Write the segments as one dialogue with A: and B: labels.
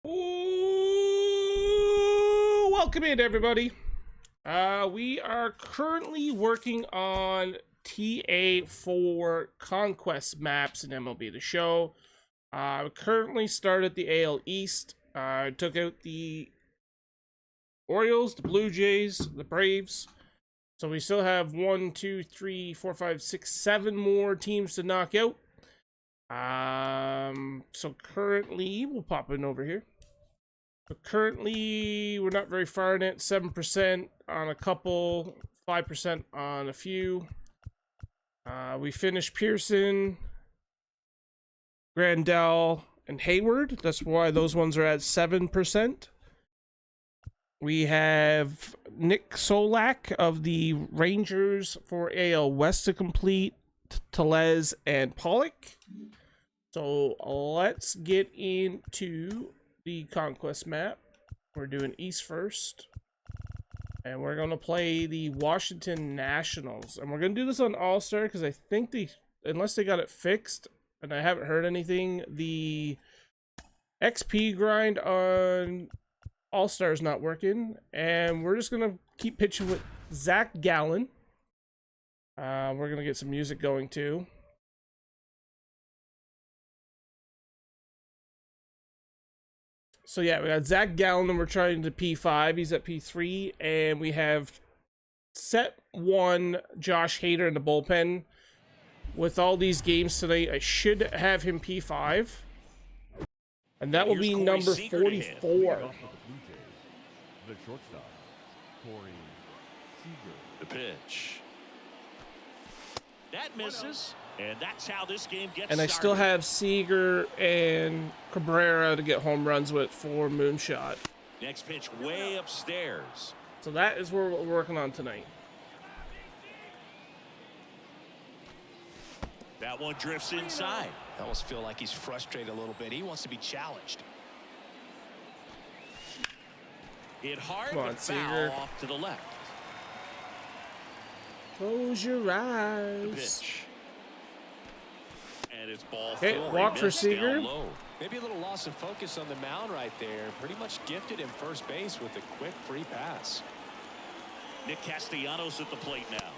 A: Ooh, welcome in, everybody. We are currently working on TA4 Conquest maps in MLB The Show. Currently started the AL East. Took out the Orioles, the Blue Jays, the Braves. So we still have 1, 2, 3, 4, 5, 6, 7 more teams to knock out. So currently, we'll pop in over here. But currently, we're not very far in it. 7% on a couple, 5% on a few. We finished Pearson, Grandel, and Hayward. That's why those ones are at 7%. We have Nick Solak of the Rangers for AL West to complete, Tellez and Pollock. So let's get into the Conquest map. We're doing East first. And we're going to play the Washington Nationals. And we're going to do this on All-Star because I think unless they got it fixed, and I haven't heard anything, the XP grind on All-Star is not working. And we're just going to keep pitching with Zach Gallen. We're going to get some music going too. So yeah, we got Zach Gallen and we're trying to P5. He's at P3. And we have set 1 Josh Hader in the bullpen. With all these games today, I should have him P5. And that will be number 44.
B: The shortstop, Corey Seager.
C: The pitch. That misses. And that's how this game gets
A: And I still have Seager and Cabrera to get home runs with for Moonshot.
C: Next pitch way upstairs.
A: So that is what we're working on tonight.
C: That one drifts inside.
D: I almost feel like he's frustrated a little bit. He wants to be challenged.
C: Hit hard,
A: Come on,
C: but foul
A: Seager.
C: off to the left.
A: Close your
C: The
A: eyes.
C: pitch. And it's ball
A: Okay,
C: four.
A: walk
C: He
A: for
C: missed down
A: Seager.
C: low.
D: Maybe a little loss of focus on the mound right there. Pretty much gifted him first base with a quick free pass.
C: Nick Castellanos at the plate now.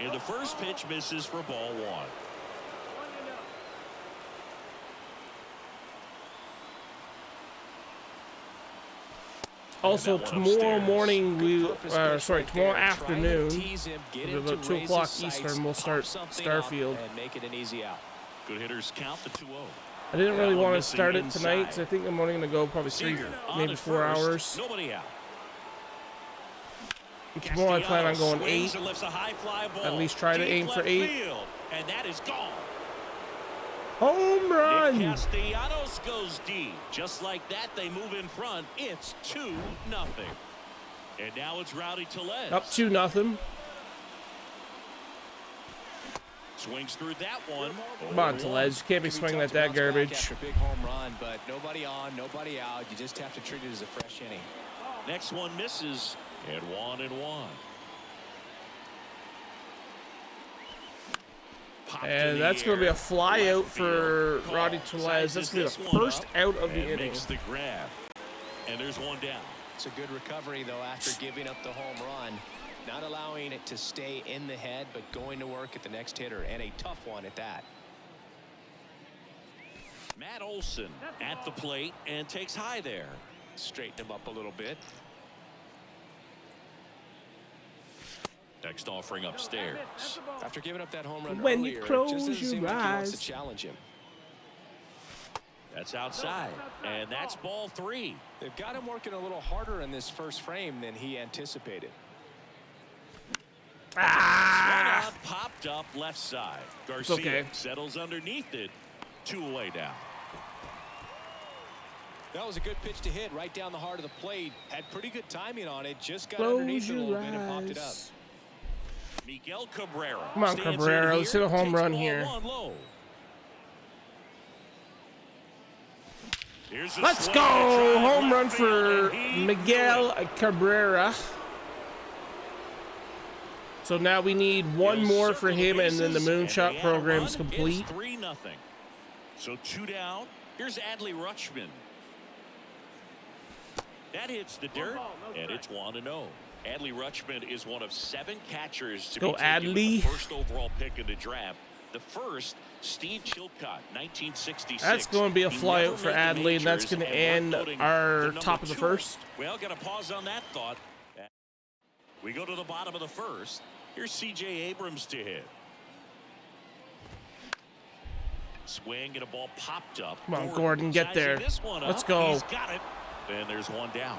C: And the first pitch misses for ball 1.
A: Also,
C: That one
A: tomorrow
C: upstairs.
A: morning, tomorrow afternoon,
D: Tease him, get him
A: about
D: to
A: 2
D: raise
A: o'clock
D: his sights,
A: Eastern, we'll
D: pop
A: start
D: something up,
A: Starfield.
D: and make it an easy out.
C: Good hitters count the 2-0.
A: I didn't really
C: That one
A: want to
C: missing
A: start it
C: inside.
A: tonight, so I think I'm only going to go probably 3,
C: Seager on
A: maybe
C: at
A: 4
C: first.
A: hours.
C: Nobody out.
A: And tomorrow I plan on going
C: Castellanos
A: 8.
C: swings and lifts a high fly ball.
A: At least try to
C: Deep
A: aim for
C: left
A: 8.
C: field, and that is gone.
A: Home
C: Nick
A: run!
C: Castellanos goes deep. Just like that, they move in front. It's 2-0. And now it's Rowdy Tellez.
A: Up 2-0.
C: Swings through that one.
A: Come on, Tellez. You can't be swinging at that garbage.
D: After a big home run, but nobody on, nobody out. You just have to treat it as a fresh inning.
C: Next one misses. And 1-1.
A: And that's going to be a fly out for Rowdy Tellez. That's going to be the first out of the inning.
C: Makes the grab. And there's one down.
D: It's a good recovery, though, after giving up the home run. Not allowing it to stay in the head, but going to work at the next hitter, and a tough one at that.
C: Matt Olson at the plate and takes high there.
D: Straighten him up a little bit.
C: Next offering upstairs.
D: After giving up that home run
A: When
D: earlier,
A: you
D: it
A: close
D: just doesn't seem
A: your
D: like he wants to
A: eyes.
D: challenge him.
C: That's outside. And that's ball 3.
D: They've got him working a little harder in this first frame than he anticipated.
A: Ah!
C: Swung on, popped up left side. Garcia
A: okay.
C: settles underneath it. 2 away down.
D: That was a good pitch to hit right down the heart of the plate. Had pretty good timing on it. Just got
A: Close
D: underneath it a
A: your
D: little bit and popped it up.
A: eyes.
C: Miguel Cabrera.
A: Come on,
C: stands
A: Cabrera.
C: in
A: Let's
C: here,
A: hit a home
C: takes
A: run
C: ball
A: here.
C: 1 low. Here's a
A: Let's
C: swing
A: go!
C: to drive
A: Home
C: left
A: run
C: field,
A: for
C: and he
A: Miguel
C: threw it.
A: Cabrera. So now we need one
C: He'll
A: more for
C: circle
A: him, and then the
C: bases, and
A: moonshot
C: they add a
A: program's
C: run.
A: complete.
C: It's 3-0. So 2 down. Here's Adley Rutschman. That hits the dirt, and it's 1-0. Adley Rutschman is one of 7 catchers to
A: Go
C: be taken with the
A: Adley.
C: first overall pick in the draft. The first, Steve Chilcott, 1966.
A: That's going to be a
C: He
A: flyout
C: never
A: for
C: made the
A: Adley, and that's
C: majors
A: going to
C: and
A: end
C: worked loading
A: our
C: the number
A: top of the
C: 2.
A: first.
C: Well, got to pause on that thought. We go to the bottom of the first. Here's C.J. Abrams to hit. Swing and a ball popped up.
A: Come on, Gordon, get
C: sizing
A: there.
C: this one
A: Let's
C: up.
A: go.
C: He's got it. And there's one down.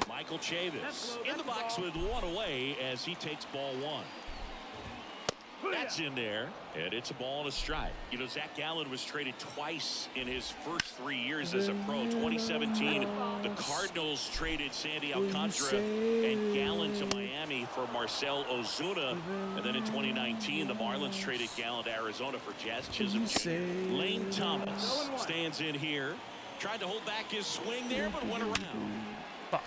C: Michael Chavis in the box with one away as he takes ball 1. That's in there, and it's a ball and a strike. You know, Zach Gallen was traded twice in his first 3 years as a pro. 2017, the Cardinals traded Sandy Alcantara and Gallen to Miami for Marcel Ozuna. And then in 2019, the Marlins traded Gallen to Arizona for Jazz Chisholm Jr. Lane Thomas stands in here. Tried to hold back his swing there, but went around.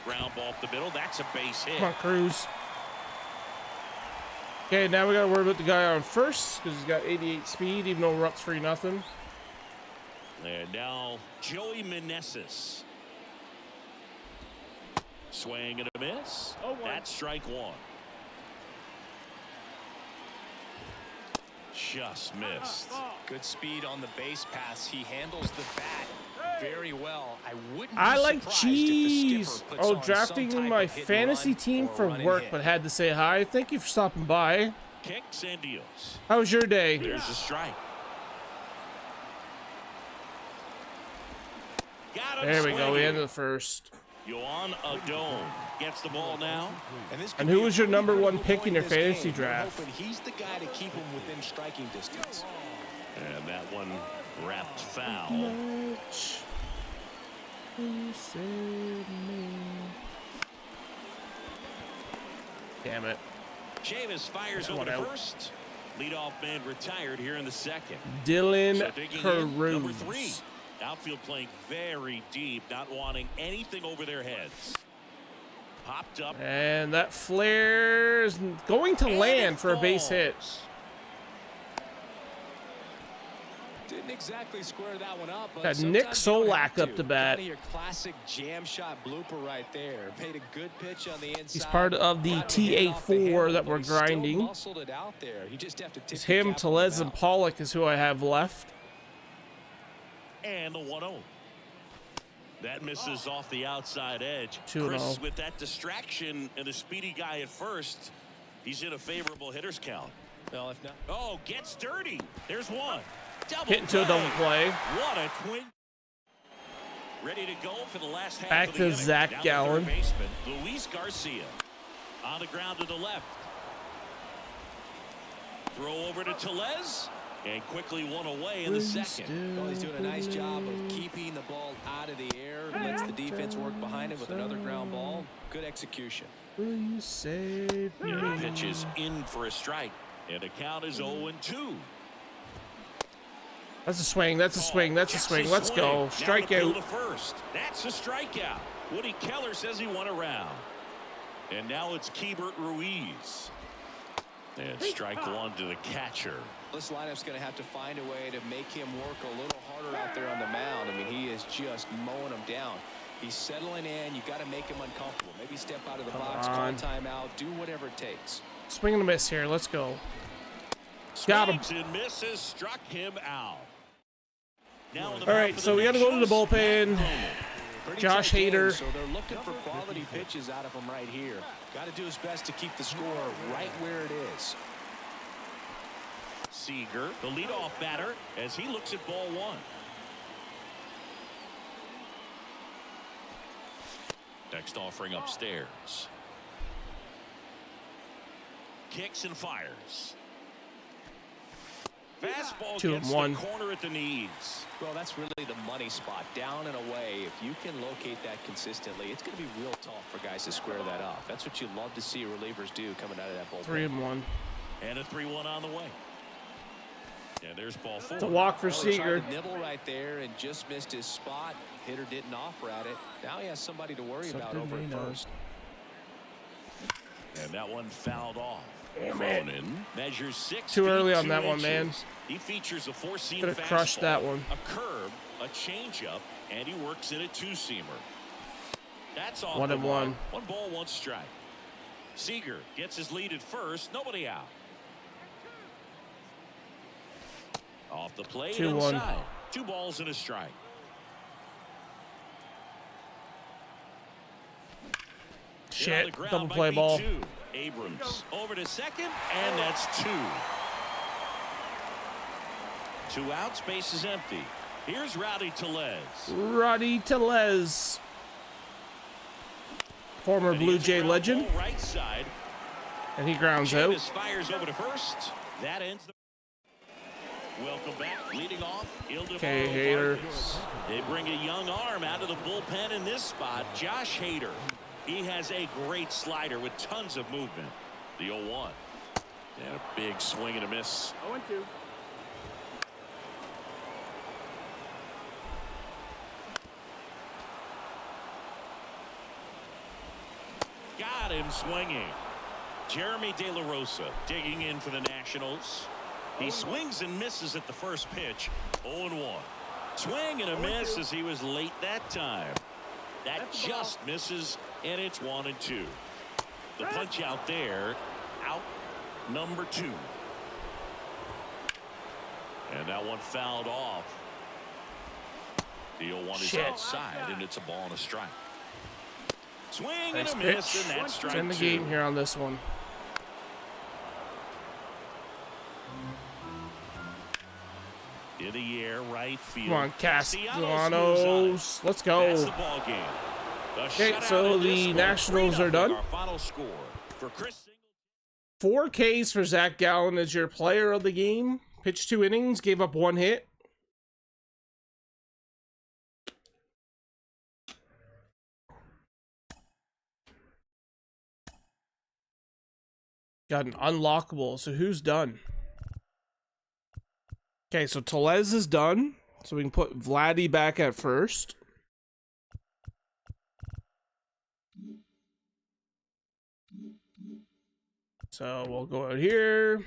C: Ground ball up the middle. That's a base hit.
A: Come on, Cruz. Okay, now we got to worry about the guy on first because he's got 88 speed, even though we're up 3-0.
C: And now Joey Meneses. Swing and a miss. That's strike 1. Just missed.
D: Good speed on the base pass. He handles the bat very well.
A: I like
D: cheese.
A: cheese. Oh, drafting in my fantasy team for work, but had to say hi. Thank you for stopping by.
C: Kicks and deals.
A: How was your day?
C: There's a strike. Got him
A: There we go. We
C: swinging.
A: ended the first.
C: Yohan Adon gets the ball now.
A: And who was your number 1 pick in your fantasy draft?
D: He's the guy to keep him within striking distance.
C: And that one wrapped foul.
A: Damn it.
C: Chavis fires over the first. Leadoff man retired here in the second.
A: Dylan
C: So digging in, number 3.
A: Cruz.
C: Outfield playing very deep, not wanting anything over their heads. Popped up.
A: And that flare is going to land for a base hit.
D: Didn't exactly square that one up. But
A: Got Nick
D: sometimes you don't
A: Solak
D: have
A: up
D: to.
A: to bat.
D: Kinda your classic jam shot blooper right there. Made a good pitch on the inside.
A: He's part of the
D: Got hit off the handle,
A: TA4 that
D: but
A: we're
D: he still
A: grinding.
D: muscled it out there. You just have to tip
A: It's
D: your
A: him,
D: cap on the
A: Telez, and
D: mound.
A: Pollock is who I have left.
C: And the 1-0. That misses off the outside edge.
A: 2-0.
C: Chris, with that distraction and a speedy guy at first, he's in a favorable hitter's count.
D: Well, if not.
C: Oh, gets dirty. There's one. Double
A: Hit into a double play.
C: What a twin. Ready to go for the last half
A: Back
C: of the
A: to
C: inning.
A: Zach
C: Down the
A: Gallen.
C: third baseman, Luis Garcia. On the ground to the left. Throw over to Telez. And quickly one away in the second.
D: Well, he's doing a nice job of keeping the ball out of the air. Lets the defense work behind him with another ground ball. Good execution.
A: Will you save me?
C: And the pitch is in for a strike. And the count is 0-2.
A: That's a swing. That's a swing. That's a swing. Let's go. Strikeout.
C: The first. That's a strikeout. Woody Keller says he won a round. And now it's Keibert Ruiz. And strike 1 to the catcher.
D: This lineup's going to have to find a way to make him work a little harder out there on the mound. I mean, he is just mowing them down. He's settling in. You got to make him uncomfortable. Maybe step out of the box, call timeout, do whatever it takes.
A: Swing and a miss here. Let's go. Got him.
C: Swings and misses, struck him out. Now in the
A: All
C: mound
A: right,
C: for
A: so
C: the
A: we got to go to the
C: Nationals.
A: bullpen.
D: Pretty
A: Josh
D: tight game,
A: Hader.
D: So they're looking for quality pitches out of him right here. Got to do his best to keep the score right where it is.
C: Seager, the leadoff batter, as he looks at ball 1. Next offering upstairs. Kicks and fires. Fastball gets
A: 2-1.
C: the corner at the knees.
D: Well, that's really the money spot, down and away. If you can locate that consistently, it's going to be real tough for guys to square that up. That's what you love to see relievers do coming out of that bullpen.
A: 3-1.
C: And a 3-1 on the way. And there's ball 4.
A: It's a walk for
D: Well, he
A: Seager.
D: tried to nibble right there and just missed his spot. Hitter didn't offer at it. Now he has somebody to worry about
A: Something
D: over
A: they
D: at
A: know.
D: first.
C: And that one fouled off.
A: Damn it.
C: Cronin measures 6
A: Too
C: feet,
A: early on
C: 2
A: that one,
C: inches.
A: man.
C: He features a 4-seam
A: Could have
C: fastball,
A: crushed that one.
C: a curve, a a changeup, and he works in a two-seamer. That's off
A: 1-1.
C: 1 ball, 1 strike. Seager gets his lead at first. Nobody out. Off the plate
A: 2-1.
C: inside. 2 balls and a strike.
A: Shit, double play ball.
C: Abrams over to second, and that's 2. 2 outs, base is empty. Here's Rowdy Tellez.
A: Rowdy Tellez. Former Blue Jay legend.
C: Right side.
A: And he grounds
C: Chavis
A: out.
C: Fires over to first. That ends the. Welcome back. Leading off,
A: Okay, Hader.
C: They bring a young arm out of the bullpen in this spot. Josh Hader. He has a great slider with tons of movement. The 0-1. And a big swing and a miss.
E: 0-2.
C: Got him swinging. Jeremy De La Rosa digging in for the Nationals. He swings and misses at the first pitch. 0-1. Swing and a miss as he was late that time. That just misses, and it's 1-2. The punch out there, out number 2. And that one fouled off. The 0-1 is outside, and it's a ball and a strike. Swing
A: Nice
C: and a miss,
A: pitch.
C: and that's strike
A: It's in the
C: 2.
A: game here on this one.
C: In the air, right field.
A: Come on,
C: Castellanos.
A: Castellanos. Let's
C: That's the
A: go.
C: ball game.
A: Okay, so the Nationals are done.
C: Our final score for Chris.
A: 4 Ks for Zach Gallen as your player of the game. Pitched 2 innings, gave up 1 hit. Got an unlockable. So who's done? Okay, so Tellez is done. So we can put Vladdy back at first. So we'll go out here.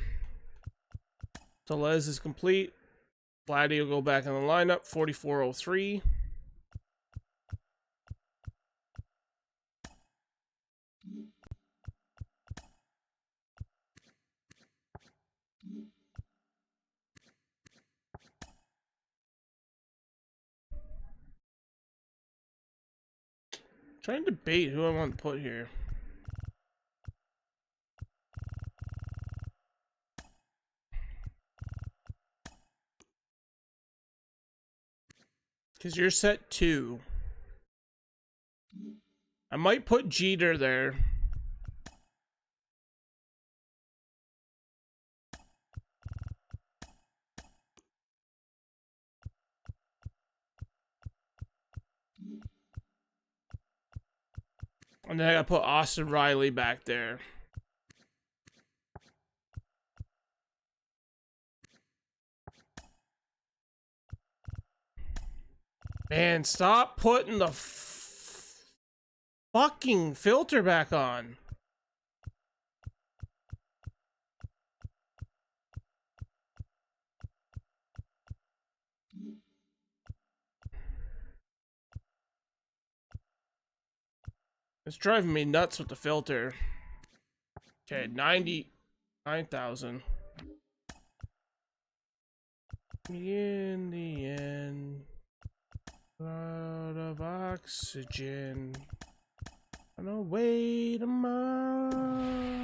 A: Tellez is complete. Vladdy will go back in the lineup. 4403. Trying to debate who I want to put here. Because you're set 2. I might put Jeter there. And then I gotta put Austin Riley back there. Man, stop putting the fucking filter back on. It's driving me nuts with the filter. Okay, 99,000. In the end, out of oxygen, on our way to Mars.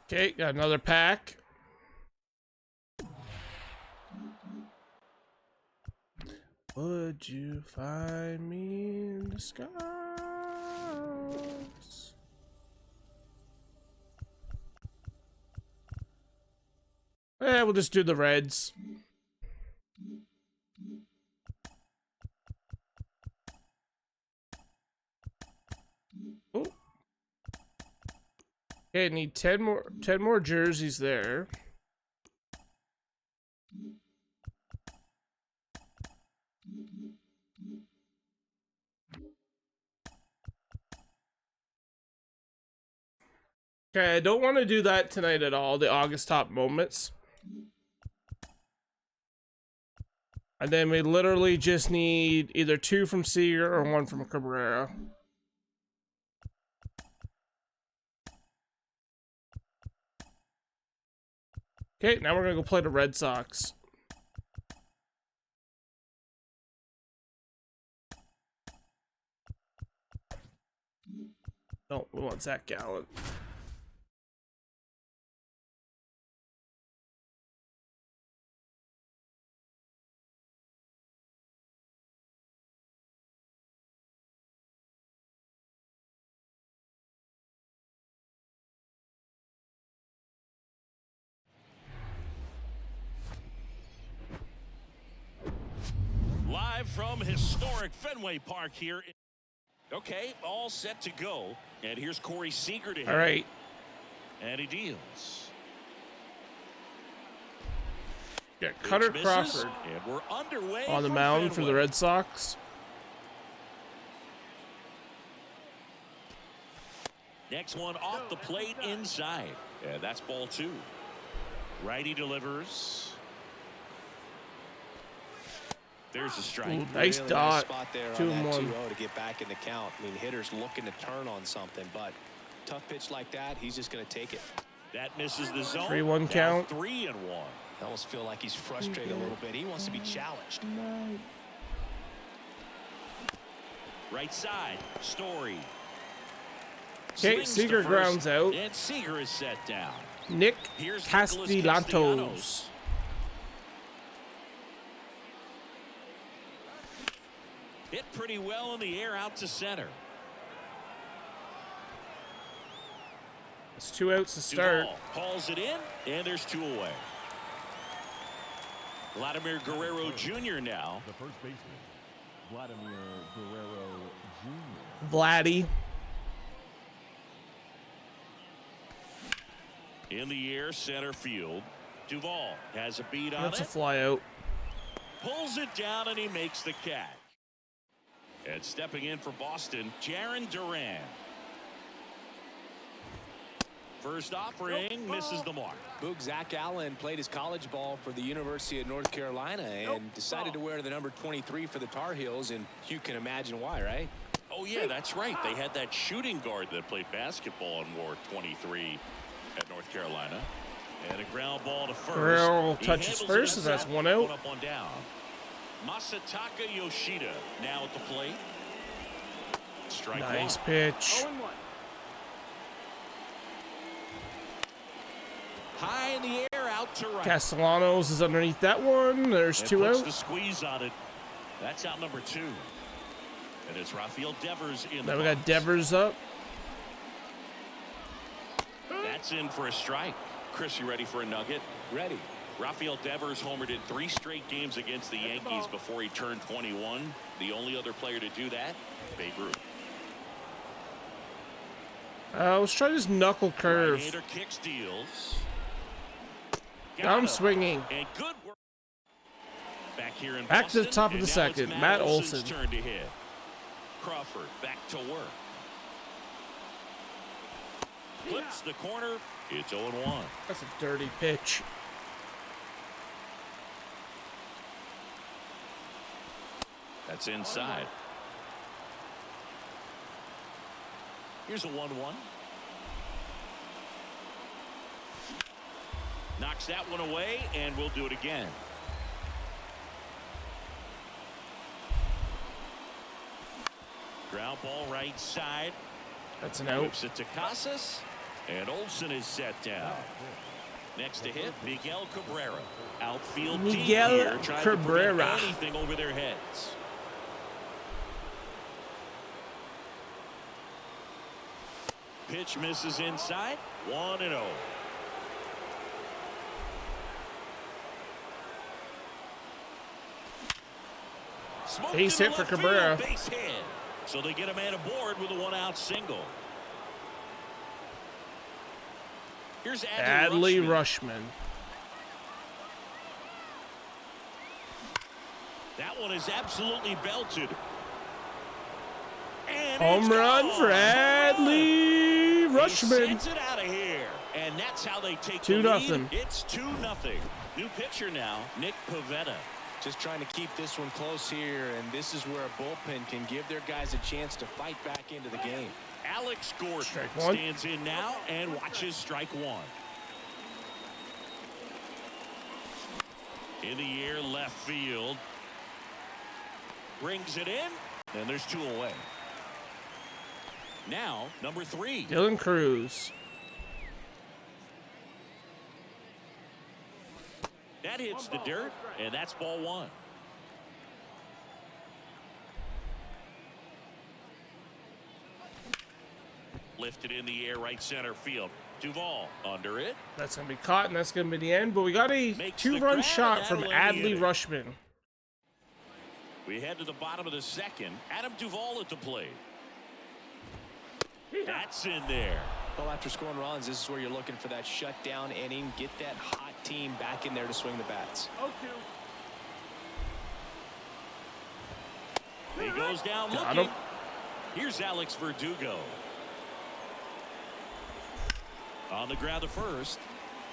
A: Okay, got another pack. Would you find me in the skies? We'll just do the Reds. Oh. Okay, need 10 more jerseys there. Okay, I don't want to do that tonight at all, the August top moments. And then we literally just need either 2 from Seager or 1 from Cabrera. Okay, now we're gonna go play the Red Sox. No, we want Zach Gallen.
C: Live from historic Fenway Park here. Okay, all set to go. And here's Corey Seager to hit.
A: All right.
C: And he deals.
A: Yeah, Cutter
C: Pitch
A: Crawford
C: misses, and we're underway
A: on the
C: from
A: mound for the
C: Fenway.
A: Red Sox.
C: Next one off the plate inside. And that's ball 2. Righty delivers. There's a strike.
A: Ooh, nice
D: Really
A: dot.
D: spot there
A: 2
D: on
A: and
D: that
A: 1.
D: 2-0 to get back in the count. I mean, hitters looking to turn on something, but tough pitch like that, he's just going to take it.
C: That misses the zone.
A: 3-1
C: Now
A: count.
C: 3-1.
D: I almost feel like he's frustrated a little bit. He wants to be challenged.
C: Right side, Story.
A: Okay,
C: Slings
A: Seager
C: to first,
A: grounds out.
C: And Seager is set down.
A: Nick
C: Here's Nicholas
A: Castellanos.
C: Hit pretty well in the air out to center.
A: It's 2 outs to start.
C: Duvall calls it in, and there's 2 away. Vladimir Guerrero Jr. now.
B: The first baseman, Vladimir Guerrero Jr.
A: Vladdy.
C: In the air, center field. Duvall has a beat on
A: That's a
C: it.
A: fly out.
C: Pulls it down, and he makes the catch. And stepping in for Boston, Jarren Duran. First offering misses the mark.
D: Boog, Zach Allen played his college ball for the University of North Carolina and decided to wear the number 23 for the Tar Heels, and you can imagine why, right?
C: Oh, yeah, that's right. They had that shooting guard that played basketball and wore 23 at North Carolina. And a ground ball to first.
A: Guerrero
C: He
A: touches
C: handles
A: first,
C: it
A: and that's
C: himself.
A: 1 out.
C: 1 up, 1 down. Masataka Yoshida now at the plate. Strike
A: Nice
C: 1.
A: pitch.
C: High in the air, out to right.
A: Castellanos is underneath that one. There's
C: And
A: 2
C: puts
A: out.
C: the squeeze on it. That's out number 2. And it's Rafael Devers in
A: Now
C: the
A: we
C: box.
A: got Devers up.
C: That's in for a strike. Chris, you ready for a nugget?
D: Ready.
C: Rafael Devers homered in 3 straight games against the Yankees before he turned 21. The only other player to do that, Babe Ruth.
A: Let's try this knuckle curve.
C: Right-hander kicks, deals.
A: Now I'm
C: Got him.
A: swinging.
C: And good work. Back here in
A: Back to the
C: Boston,
A: top of
C: and
A: the
C: now it's
A: second. Matt
C: Olson's
A: Olson.
C: turn to hit. Crawford back to work. Clips the corner. It's 0-1.
A: That's a dirty pitch.
C: That's inside. Here's a 1-1. Knocks that one away, and we'll do it again. Ground ball right side.
A: That's an out.
C: Whips it to Casas, and Olson is set down. Next to hit, Miguel Cabrera. Outfield
A: Miguel
C: deep here, trying to
A: Cabrera.
C: prevent anything over their heads. Pitch misses inside. 1-0.
A: Base hit for Cabrera.
C: Base hit. So they get a man aboard with a 1-out single. Here's
A: Adley Rushman.
C: That one is absolutely belted. And
A: Home run for Adley Rushman.
C: He sends it out of here. And that's how they take
A: 2-0.
C: It's 2-0. New pitcher now, Nick Pivetta.
D: Just trying to keep this one close here, and this is where a bullpen can give their guys a chance to fight back into the game.
C: Alex Gordon
A: Strike one.
C: stands in now and watches strike one. In the air, left field. Brings it in, and there's 2 away. Now, number 3.
A: Dylan Cruz.
C: That hits the dirt, and that's ball 1. Lifted in the air, right center field. Duvall under it.
A: That's going to be caught, and that's going to be the end. But we got a
C: Makes the
A: 2-run
C: grab,
A: shot
C: and
A: from
C: that'll end the
A: Adley
C: inning.
A: Rushman.
C: We head to the bottom of the second. Adam Duvall at the plate. That's in there.
D: Well, after scoring runs, this is where you're looking for that shutdown inning. Get that hot team back in there to swing the bats.
C: He goes down
A: Got
C: looking.
A: him.
C: Here's Alex Verdugo. On the ground to first.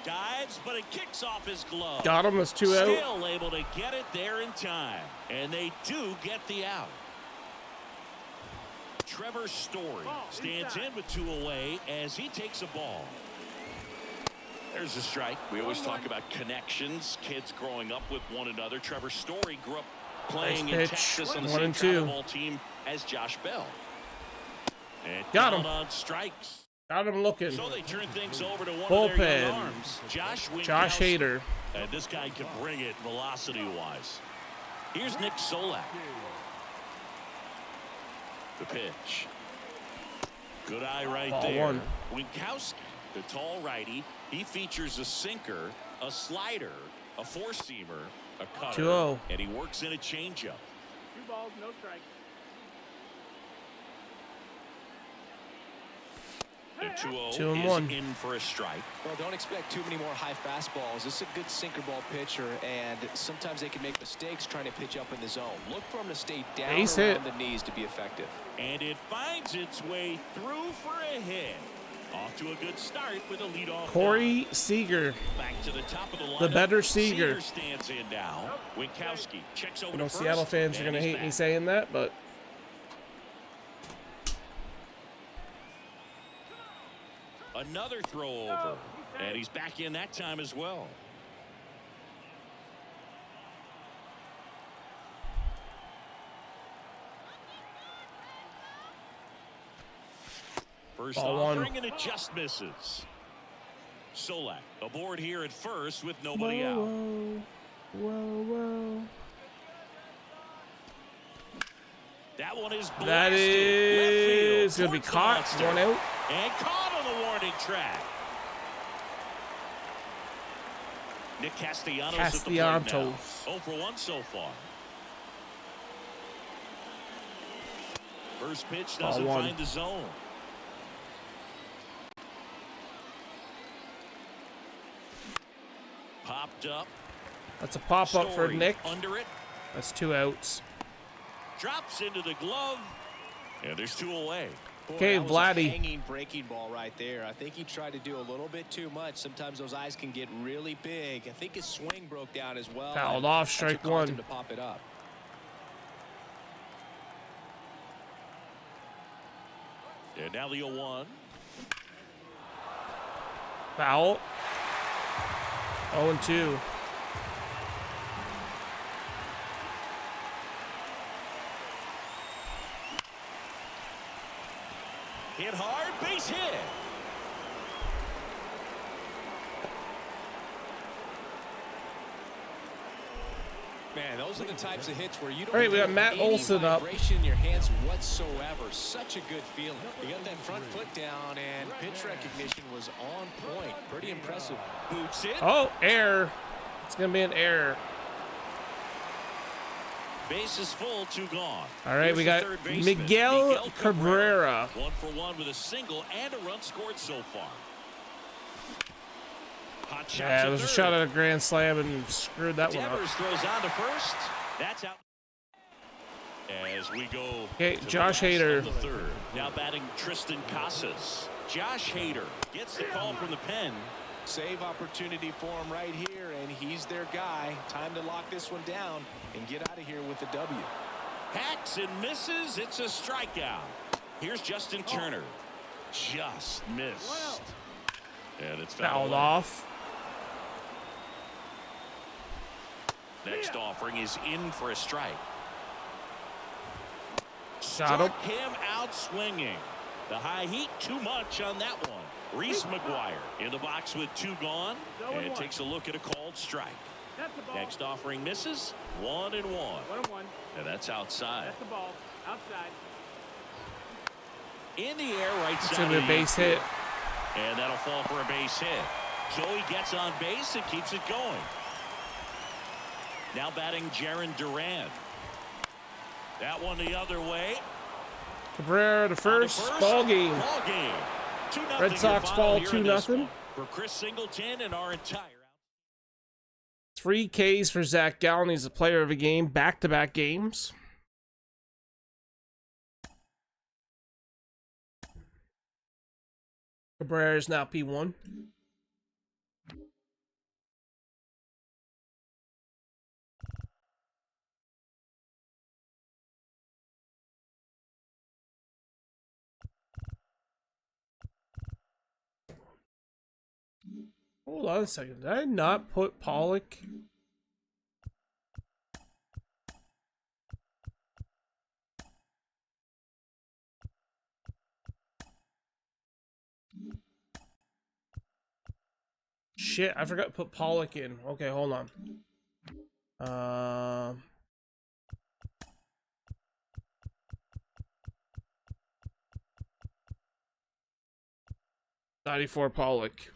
C: Dives, but it kicks off his glove.
A: Got him. That's 2 out.
C: Still able to get it there in time. And they do get the out. Trevor Story stands in with 2 away as he takes a ball. There's a strike. We always talk about connections, kids growing up with one another. Trevor Story grew up playing
A: Nice
C: in
A: pitch.
C: Texas on the
A: 1
C: same
A: and 2.
C: travel ball team as Josh Bell. And
A: Got
C: down
A: him.
C: on strikes.
A: Got him looking.
C: So they turn things over to one of
A: Bullpen.
C: their young arms, Josh
A: Josh
C: Winkowski.
A: Hader.
C: And this guy can bring it velocity-wise. Here's Nick Solak. The pitch. Good eye right
A: Ball
C: there.
A: 1.
C: Winkowski, the tall righty. He features a sinker, a slider, a four-seamer, a cutter,
A: 2-0.
C: and he works in a changeup.
E: 2 balls, no strikes.
C: The 2-0
A: 2 and
C: is
A: 1.
C: in for a strike.
D: Well, don't expect too many more high fastballs. This is a good sinker ball pitcher, and sometimes they can make mistakes trying to pitch up in the zone. Look for him to stay down
A: Base
D: around
A: hit.
D: the knees to be effective.
C: And it finds its way through for a hit. Off to a good start with a leadoff.
A: Corey Seager.
C: Back to the top of the lineup.
A: The better Seager.
C: Stands in now. Winkowski checks over
A: I know
C: to first,
A: Seattle fans are
C: and
A: going to
C: he's
A: hate me
C: back.
A: saying that, but
C: Another throw over. And he's back in that time as well. First
A: Ball 1.
C: offering, and it just misses. Solak aboard here at first with nobody out.
A: whoa.
C: That one is blasted.
A: That is going to be
C: towards the
A: caught.
C: monster.
A: 1 out.
C: And caught on the warning track. Nick Castellanos at the plate now.
A: Castellanos.
C: 0 for 1 so far. First pitch doesn't
A: Ball 1.
C: find the zone. Popped up.
A: That's a pop-up for
C: Story
A: Nick.
C: under it.
A: That's 2 outs.
C: Drops into the glove. And there's 2 away.
D: Boy,
A: Okay,
D: that was a
A: Vladdy.
D: hanging breaking ball right there. I think he tried to do a little bit too much. Sometimes those eyes can get really big. I think his swing broke down as well.
A: Fouled off,
D: That's what
A: strike
D: caused
A: 1.
D: him to pop it up.
C: And now the 0-1.
A: Foul. 0-2.
C: Hit hard, base hit.
D: Man, those are the types of hits where you don't
A: All right, we got
D: feel
A: Matt
D: any
A: Olson up.
D: vibration in your hands whatsoever. Such a good feeling. You got that front foot down, and pitch recognition was on point. Pretty impressive.
C: Boots it.
A: Oh, error. It's going to be an error.
C: Base is full, 2 gone.
A: All right,
C: Here's
A: we
C: the
A: got
C: third baseman,
A: Miguel Cabrera.
C: 1 for 1 with a single and a run scored so far. Hot shots
A: Yeah,
C: at
A: it was a
C: third.
A: shot at a grand slam and screwed that one up.
C: Devers throws on to first. That's out. As we go.
A: Okay,
C: to
A: Josh
C: the last
A: Hader.
C: of the third. Now batting Tristan Casas. Josh Hader gets the call from the pen.
D: Save opportunity for him right here, and he's their guy. Time to lock this one down and get out of here with the W.
C: Hacks and misses. It's a strikeout. Here's Justin Turner. Just missed. And it's fouled
A: Fouled off.
C: Next offering is in for a strike.
A: Shot him.
C: Struck him out swinging. The high heat too much on that one. Reese McGuire in the box with 2 gone and takes a look at a called strike.
E: That's the ball.
C: Next offering misses. 1 and 1.
E: 1-1.
C: And that's outside.
E: That's the ball. Outside.
C: In the air, right
A: It's
C: side.
A: going to be a
C: of the
A: base hit.
C: infield. And that'll fall for a base hit. So he gets on base and keeps it going. Now batting Jarren Duran. That one the other way.
A: Cabrera to first. Ball game.
C: Ball game. 2-0
A: Red Sox
C: your
A: fall
C: final here in this
A: 2-0.
C: one. For Chris Singleton and our entire
A: 3 Ks for Zach Gallen. He's the player of the game. Back-to-back games. Cabrera is now P1. Hold on a second. Did I not put Pollock? Shit, I forgot to put Pollock in. Okay, hold on. 94 Pollock.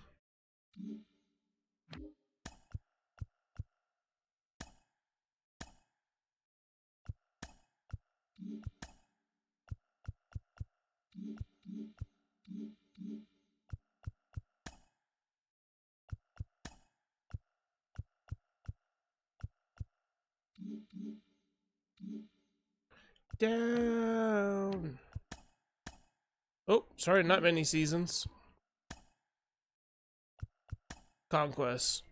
A: Down. Oh, sorry, not many seasons. Conquest.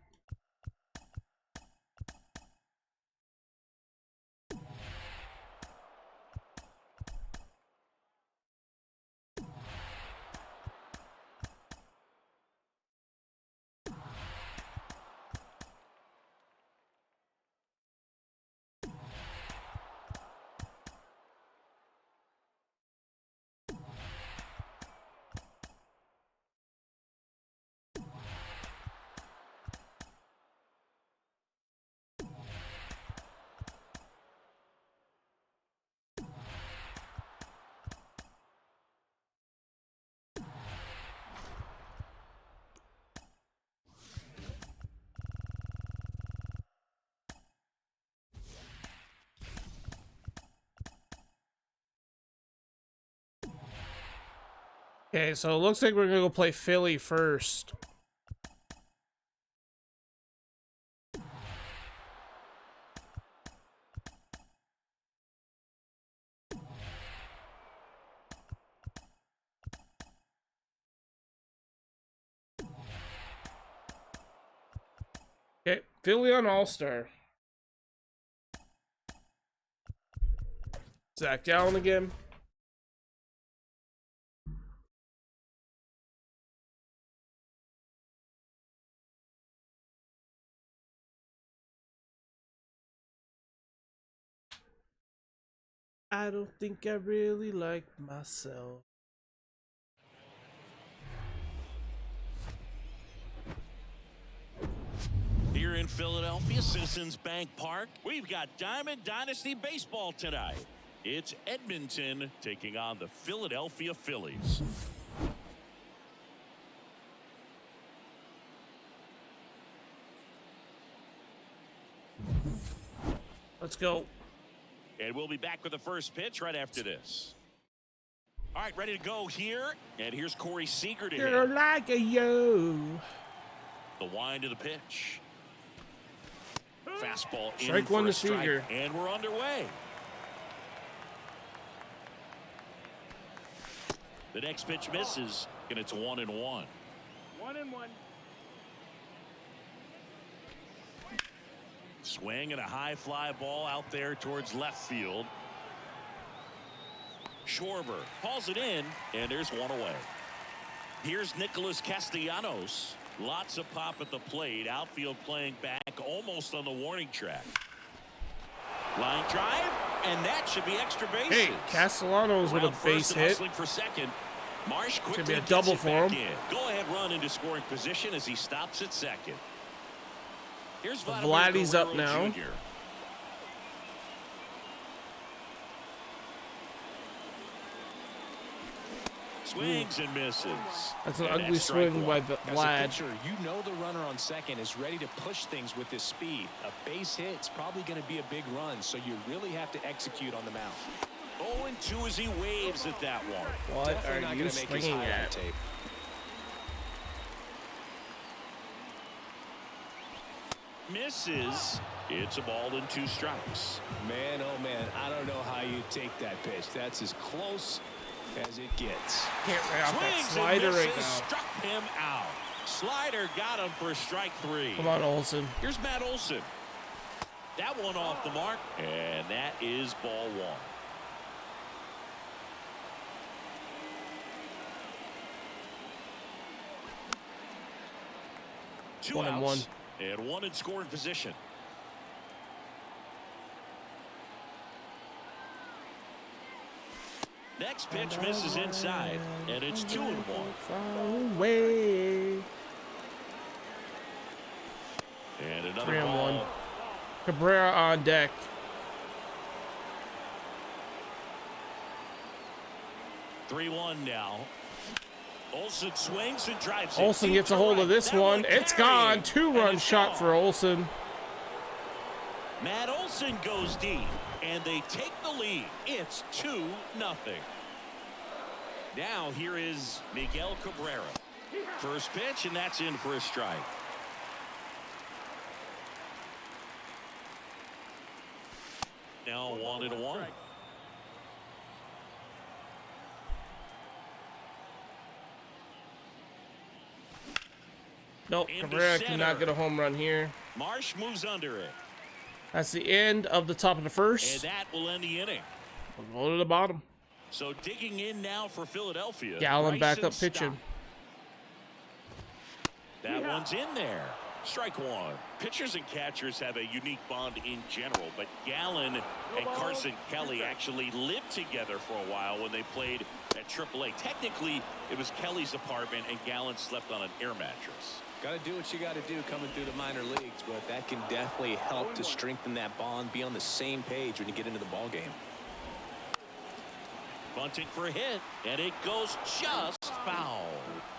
A: Okay, so it looks like we're gonna go play Philly first. Okay, Philly on All-Star. Zach Gallen again. I don't think I really like myself.
C: Here here in Philadelphia, Citizens Bank Park. We've got Diamond Dynasty Baseball tonight. It's Edmonton taking on the Philadelphia Phillies.
A: Let's go.
C: And we'll be back with the first pitch right after this. All right, ready to go here. And here's Corey Seager to
A: You're
C: hit.
A: like a yo.
C: The wind of the pitch. Fastball in
A: Strike
C: for
A: one
C: a
A: to
C: strike,
A: Seager.
C: and we're underway. The next pitch misses, and it's 1-1.
E: 1-1.
C: Swing and a high fly ball out there towards left field. Schwarber hauls it in, and there's one away. Here's Nicholas Castellanos. Lots of pop at the plate. Outfield playing back almost on the warning track. Line drive, and that should be extra bases.
A: Hey, Castellanos with a
C: Around
A: base
C: first and
A: hit.
C: hustling for second. Marsh quickly
A: Should be a
C: gets
A: double
C: it
A: for
C: back
A: him.
C: in. Go ahead run into scoring position as he stops at second. Here's
A: Vladdy's up
C: Guerrero
A: now.
C: Jr. Swings and misses.
A: That's an
C: And
A: ugly
C: that's strike
A: swing
C: one.
A: by
D: As a
A: Vlad.
D: pitcher, you know the runner on second is ready to push things with his speed. A base hit is probably going to be a big run, so you really have to execute on the mound.
C: 0-2 as he waves at that one.
A: What
D: Definitely
A: are
D: not
A: you
D: gonna make his
A: swinging
D: highlight
A: at?
D: tape.
C: Misses. It's a ball and 2 strikes.
D: Man, oh man, I don't know how you take that pitch. That's as close as it gets.
A: Can't ray off that
C: Swings
A: slider
C: and
A: right
C: misses,
A: now.
C: struck him out. Slider got him for strike 3.
A: Come on, Olsen.
C: Here's Matt Olson. That one off the mark, and that is ball 1. Two
A: 1-1.
C: outs, and one in scoring position. Next pitch misses inside, and it's 2-1.
A: Far away.
C: And another
A: 3-1.
C: ball.
A: Cabrera on deck.
C: 3-1 now. Olsen swings and drives it
A: Olsen
C: deep
A: gets a
C: to
A: hold
C: right.
A: of this
C: That
A: one. It's
C: carried,
A: gone. 2-run
C: and it's
A: shot
C: gone.
A: for Olsen.
C: Matt Olson goes deep, and they take the lead. It's 2-0. Now here is Miguel Cabrera. First pitch, and that's in for a strike. Now 1-1.
A: Nope,
C: Into
A: Cabrera
C: center.
A: cannot get a home run here.
C: Marsh moves under it,
A: That's the end of the top of the
C: and
A: first.
C: that will end the inning.
A: We'll go to the bottom.
C: So digging in now for Philadelphia.
A: Gallen back
C: Bryson
A: up pitching.
C: Stott. That one's in there. Strike 1. Pitchers and catchers have a unique bond in general, but Gallen and Carson Kelly actually lived together for a while when they played at AAA. Technically, it was Kelly's apartment, and Gallen slept on an air mattress.
D: Got to do what you got to do coming through the minor leagues, but that can definitely help to strengthen that bond, be on the same page when you get into the ball game.
C: Bunting for a hit, and it goes just foul.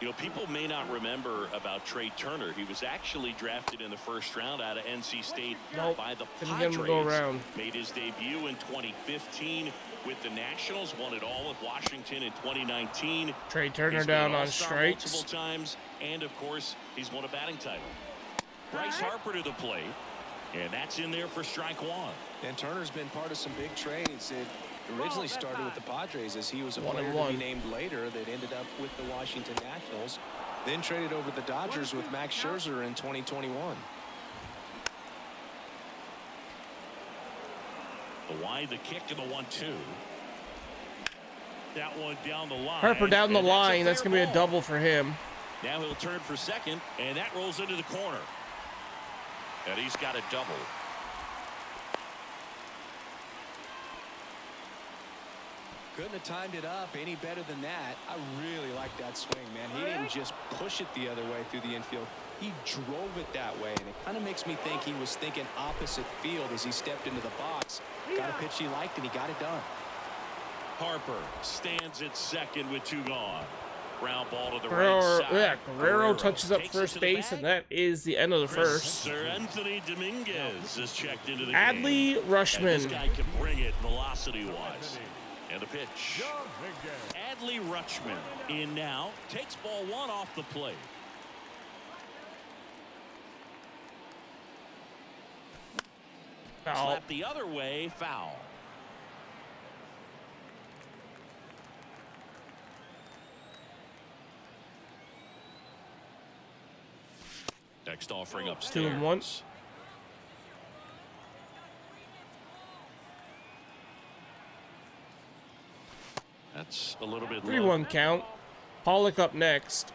C: You know, people may not remember about Trey Turner. He was actually drafted in the first round out of NC State
A: Nope.
C: by the
A: Didn't get him to go
C: Padres.
A: around.
C: Made his debut in 2015 with the Nationals. Won it all with Washington in 2019.
A: Trey Turner
C: He's
A: down
C: been
A: on
C: All-Star
A: strikes.
C: multiple times, and of course, he's won a batting title. Bryce Harper to the plate, and that's in there for strike 1.
D: And Turner's been part of some big trades. It originally started with the Padres as he was a player to
A: 1-1.
D: be named later that ended up with the Washington Nationals. Then traded over the Dodgers with Max Scherzer in 2021.
C: The wide, the kick, and the 1-2. That one down the line.
A: Harper down the
C: and that's a
A: line. That's
C: fair
A: going to be a
C: ball.
A: double for him.
C: Now he'll turn for second, and that rolls into the corner. And he's got a double.
D: Couldn't have timed it up any better than that. I really like that swing, man. He didn't just push it the other way through the infield. He drove it that way, and it kind of makes me think he was thinking opposite field as he stepped into the box. Got a pitch he liked, and he got it done.
C: Harper stands at second with 2 gone. Ground ball to the
A: Guerrero,
C: right side.
A: yeah, Guerrero touches up
C: takes it
A: first
C: to the
A: base,
C: bag.
A: and that is the end of the first.
C: Sir Anthony Dominguez is checked into the
A: Adley
C: game. And this
A: Rutschman.
C: guy can bring it velocity-wise. And the pitch. Adley Rutschman in now. Takes ball 1 off the plate.
A: Foul.
C: Slap the other way, foul. Next offering upstairs.
A: 2-1.
C: That's a little bit low.
A: 3-1 count. Pollock up next.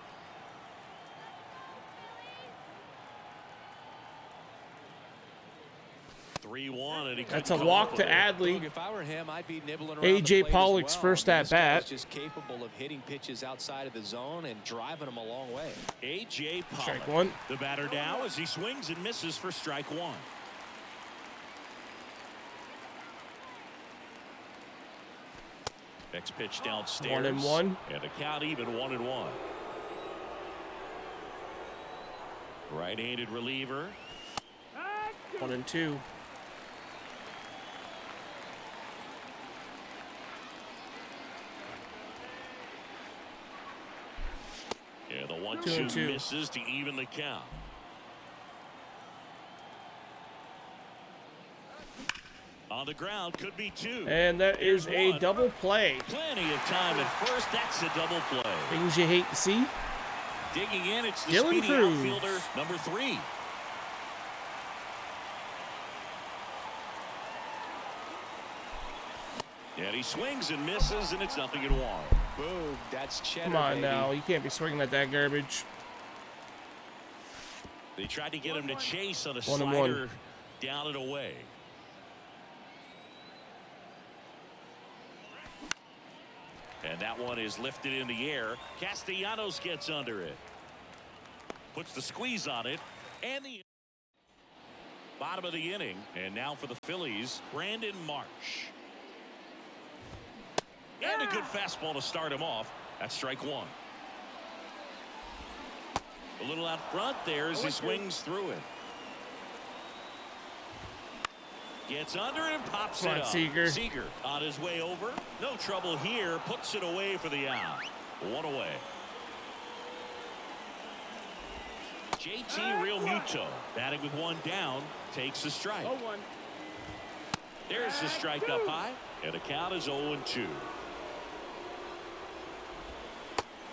C: 3-1, and he
A: That's a
C: couldn't
A: walk
C: come
A: to
C: up with it.
A: Adley.
D: If I were him, I'd be nibbling around
A: A.J.
D: the plate as
A: Pollock's
D: well.
A: first
D: I mean,
A: at
D: this guy's
A: bat.
D: just capable of hitting pitches outside of the zone and driving them a long way.
C: A.J. Pollock.
A: Strike 1.
C: The batter now as he swings and misses for strike 1. Next pitch downstairs.
A: 1-1.
C: And a count even 1-1. Right-handed reliever.
A: 1-2.
C: Yeah, the
A: 2-2.
C: 1-2 misses to even the count. On the ground, could be 2.
A: And that is a
C: 1.
A: double play.
C: Plenty of time at first. That's a double play.
A: Things you hate to see.
C: Digging in, it's the
A: Dylan
C: speedy
A: Cruz.
C: outfielder, number 3. And he swings and misses, and it's 0-1.
D: Boom, that's cheddar,
A: Come on
D: baby.
A: now. You can't be swinging at that garbage.
C: They tried to get him to chase on a
A: 1-1.
C: slider down and away. And that one is lifted in the air. Castellanos gets under it. Puts the squeeze on it. And the bottom of the inning. And now for the Phillies, Brandon Marsh. And a good fastball to start him off. That's strike 1. A little out front there as he swings through it. Gets under it and pops
A: Come
C: it
A: on,
C: up.
A: Seager.
C: Seager on his way over. No trouble here. Puts it away for the out. 1 away. JT Real Muto batting with 1 down. Takes the strike.
E: 0-1.
C: There's the strike up high. And the count is 0-2.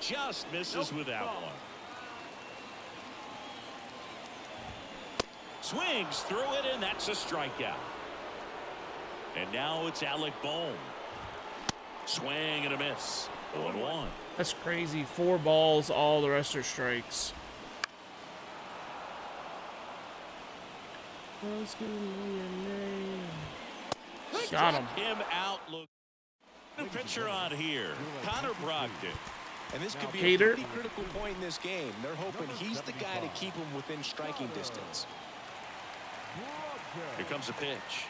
C: Just misses with that one. Swings through it, and that's a strikeout. And now it's Alec Bohm. Swing and a miss. 0-1.
A: That's crazy. 4 balls, all the rest are strikes. Got him.
C: Him out. Look. New pitcher on here. Connor Brogdon.
D: And this could be
A: Hater.
D: a pretty critical point in this game. They're hoping he's the guy to keep him within striking distance.
C: Here comes a pitch.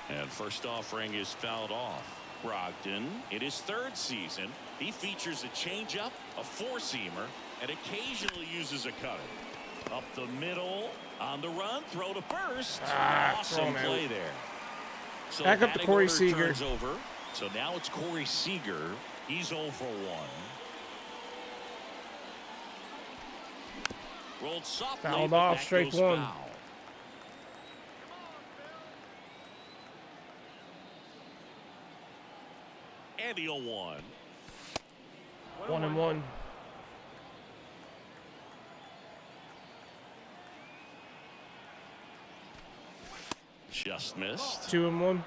C: And first offering is fouled off. Brogdon, in his 3rd season, he features a changeup, a 4-seamer, and occasionally uses a cutter. Up the middle, on the run, throw to first. Awesome
A: thrown out.
C: play there. So
A: Back up to
C: batting
A: Corey
C: order
A: Seager.
C: turns over. So now it's Corey Seager. He's 0 for 1. Rolled softly.
A: Fouled
C: but
A: off,
C: that
A: strike
C: goes
A: 1.
C: foul. And the 0-1.
A: 1-1.
C: Just missed.
A: 2-1.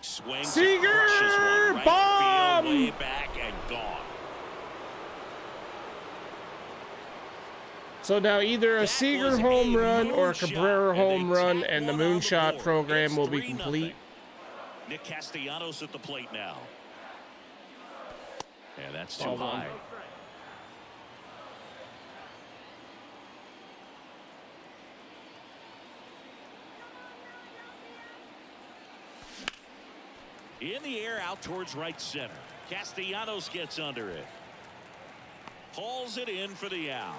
C: Swings
A: Seager!
C: and crushes one right
A: Bomb!
C: field, way back and gone.
A: So now either a
C: That
A: Seager
C: was
A: home
C: a
A: run or a
C: moonshot,
A: Cabrera
C: and they
A: home run,
C: tack
A: and the
C: one on the
A: moonshot
C: board.
A: program
C: It's
A: will be
C: 3-0.
A: complete.
C: Nick Castellanos at the plate now. And that's too
A: Ball
C: high.
A: one.
C: In the air out towards right center. Castellanos gets under it. Hauls it in for the out.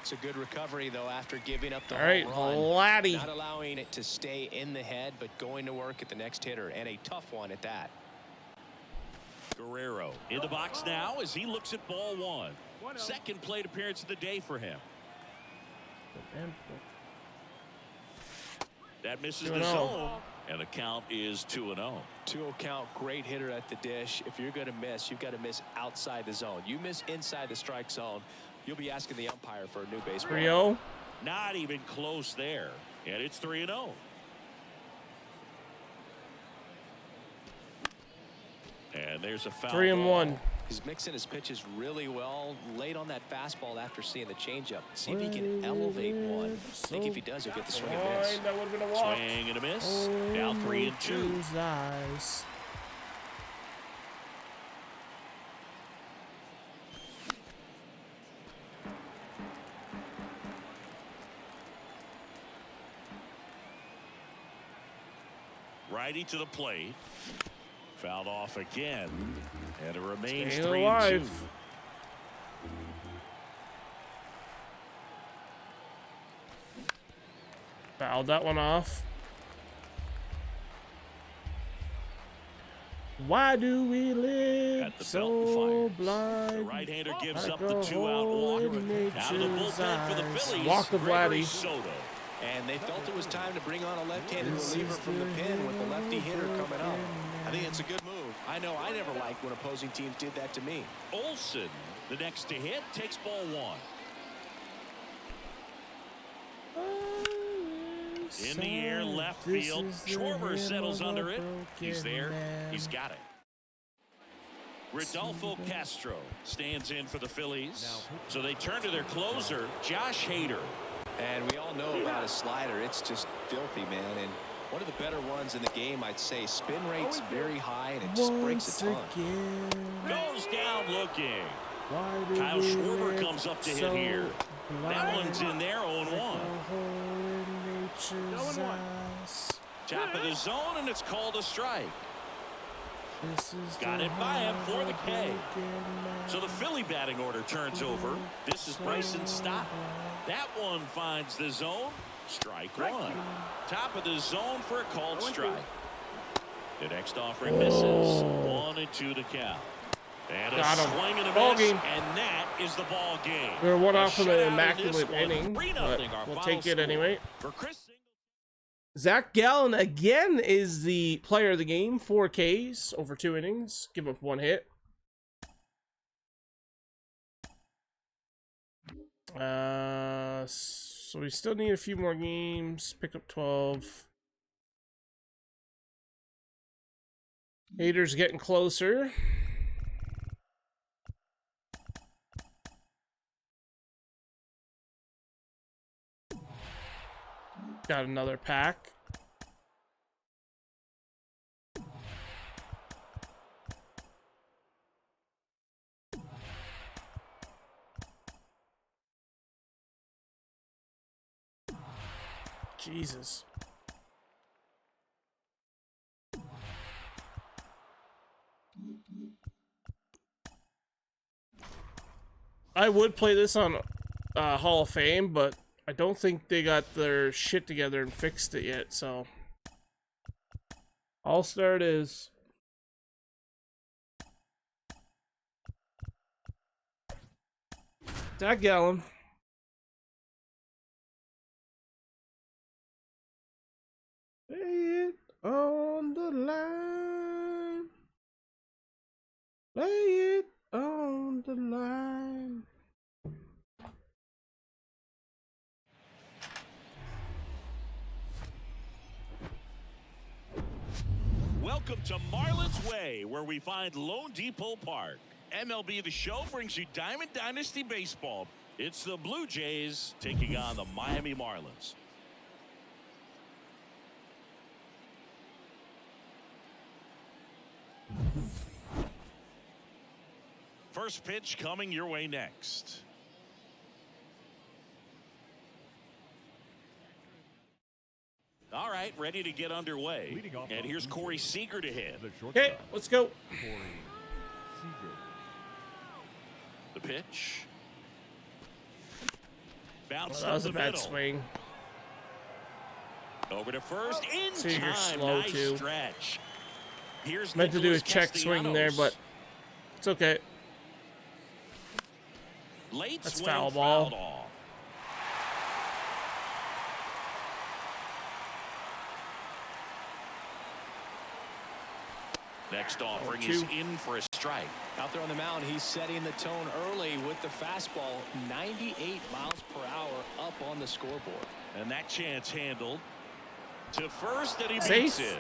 D: It's a good recovery, though, after giving up the
A: All right,
D: home run.
A: Vladdy.
D: Not allowing it to stay in the head, but going to work at the next hitter, and a tough one at that.
C: Guerrero in the box now as he looks at ball one. Second plate appearance of the day for him. That misses the
A: 2-0.
C: zone, and the count is 2-0.
D: 2-0 count, great hitter at the dish. If you're going to miss, you've got to miss outside the zone. You miss inside the strike zone, you'll be asking the umpire for a new baseball.
A: 3-0.
C: Not even close there, and it's 3-0. And there's a foul.
A: 3-1.
D: He's mixing his pitches really well. Late on that fastball after seeing the changeup. See if he can elevate one. I think if he does, he'll get the swing and miss.
A: That would have been a walk.
C: Swing and a miss. Now 3-2.
A: Eyes.
C: Righty to the plate. Fouled off again. And it remains
A: Staying
C: 3-2.
A: alive. Fouled that one off. Why do we live
C: At the belt
A: so
C: and fires.
A: blind?
C: The right-hander gives
A: like
C: up the
A: a
C: 2-out
A: hole
C: walk.
A: in
C: Out of the
A: nature's
C: bullpen for the
A: eyes.
C: Phillies.
A: Walk of
C: Gregory
A: Vladdy.
C: Soto.
D: And they felt it was time to bring on a left-handed reliever from the pen with the lefty hitter coming up. I think it's a good move. I know I never liked when opposing teams did that to me.
C: Olsen, the next to hit, takes ball one. In the air, left field. Schwarber settles under it. He's there. He's got it. Rodolfo Castro stands in for the Phillies. So they turn to their closer, Josh Hader.
D: And we all know about his slider. It's just filthy, man. And one of the better ones in the game, I'd say. Spin rate's very high, and it just breaks a ton.
C: Goes down looking. Kyle Schwarber comes up to hit here. That one's in there, 0-1. Top of the zone, and it's called a strike. Got it by him for the K. So the Philly batting order turns over. This is Bryson Stott. That one finds the zone. Strike one. Top of the zone for a called strike. The next offering misses. 1-2 to count. And a
A: Got him.
C: swing and a
A: Ball
C: miss,
A: game.
C: and that is the ball game.
A: We're one
C: A
A: off of
C: shutout
A: an
C: in
A: immaculate
C: this one.
A: inning,
C: 3-0
A: but
C: our
A: we'll
C: final
A: take it
C: score.
A: anyway.
C: For Chris
A: Zach Gallen again is the player of the game. 4 Ks over 2 innings. Give up 1 hit. So we still need a few more games. Pick up 12. Hader's getting closer. Got another pack. Jesus. I would play this on Hall of Fame, but I don't think they got their shit together and fixed it yet, so. All-Star it is. Zach Gallen. Lay it on the line. Lay it on the line.
C: Welcome to Marlins Way, where we find Lone Depot Park. MLB The Show brings you Diamond Dynasty Baseball. It's the Blue Jays taking on the Miami Marlins. First pitch coming your way next. All right, ready to get underway.
B: Leading off
C: And here's Corey Seager to hit.
B: The
A: Okay,
B: shortstop,
A: let's go.
B: Corey Seager.
C: The pitch. Bounce
A: That was
C: up
A: a
C: the
A: bad
C: middle.
A: swing.
C: Over to first. In
A: Seager's
C: time.
A: slow,
C: Nice
A: too.
C: stretch. Here's
A: Meant to do a
C: Nicholas
A: check swing there,
C: Castellanos.
A: but it's okay.
C: Late
A: That's
C: swing,
A: foul ball.
C: fouled off. Next offering is
A: 2.
C: in for a strike.
D: Out there on the mound, he's setting the tone early with the fastball. 98 miles per hour up on the scoreboard.
C: And that chance handled to first, and he
A: Safe.
C: beats it.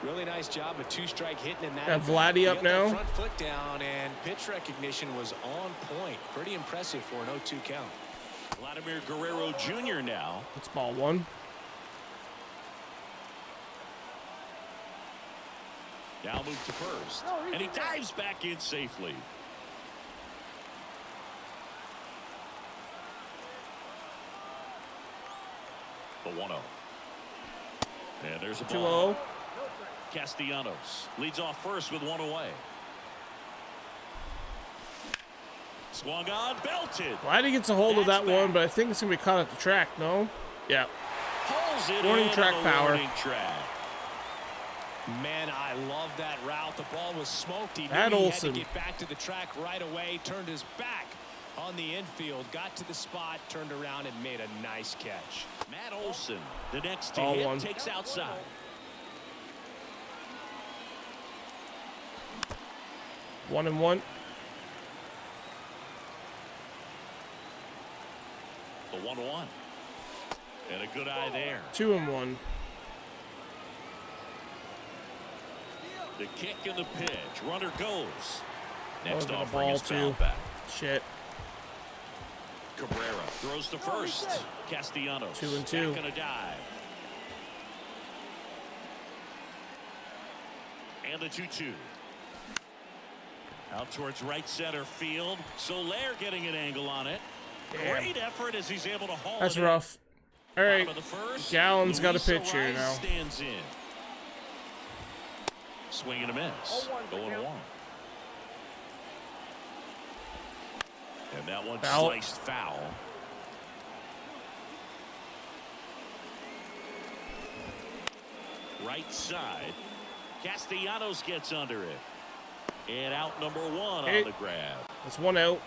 D: Really nice job of two-strike hitting in that.
A: Got
D: event.
A: Vladdy
D: He
A: up
D: got that
A: now.
D: front foot down, and pitch recognition was on point. Pretty impressive for an 0-2 count.
C: Vladimir Guerrero Jr. now.
A: It's ball 1.
C: Now move to first. And he dives back in safely. The 1-0. And there's a ball.
A: 2-0.
C: Castellanos leads off first with one away. Swung on, belted.
A: Vladdy gets a hold of
C: That's
A: that one,
C: back.
A: but I think it's going to be caught at the track, no? Yeah.
C: Pulls it
A: Warning
C: in
A: track
C: on the
A: power.
C: warning track.
D: Man, I love that route. The ball was smoked. He knew
A: That
D: he
A: Olsen.
D: had to get back to the track right away. Turned his back on the infield. Got to the spot, turned around, and made a nice catch.
C: Matt Olson, the next to
A: Ball
C: hit,
A: 1.
C: takes outside.
A: 1-1.
C: The 1-1. And a good eye there.
A: 2-1.
C: The kick and the pitch. Runner goes. Next
A: Over the
C: offering
A: ball,
C: is foul
A: too.
C: back.
A: Shit.
C: Cabrera throws to first. Castellanos
A: 2-2.
C: back on a dive. And the 2-2. Out towards right center field. Soler getting an angle on it.
A: Damn.
C: Great effort as he's able to haul
A: That's
C: it in.
A: rough. All right.
C: Bottom of the first.
A: Gallen's got a
C: Luis
A: pitch here
C: Ariz
A: now.
C: Stands in. Swing and a miss. 0-1. And that one
A: Foul.
C: sliced foul. Right side. Castellanos gets under it. And out number 1
A: Hey.
C: on the grab.
A: That's 1 out.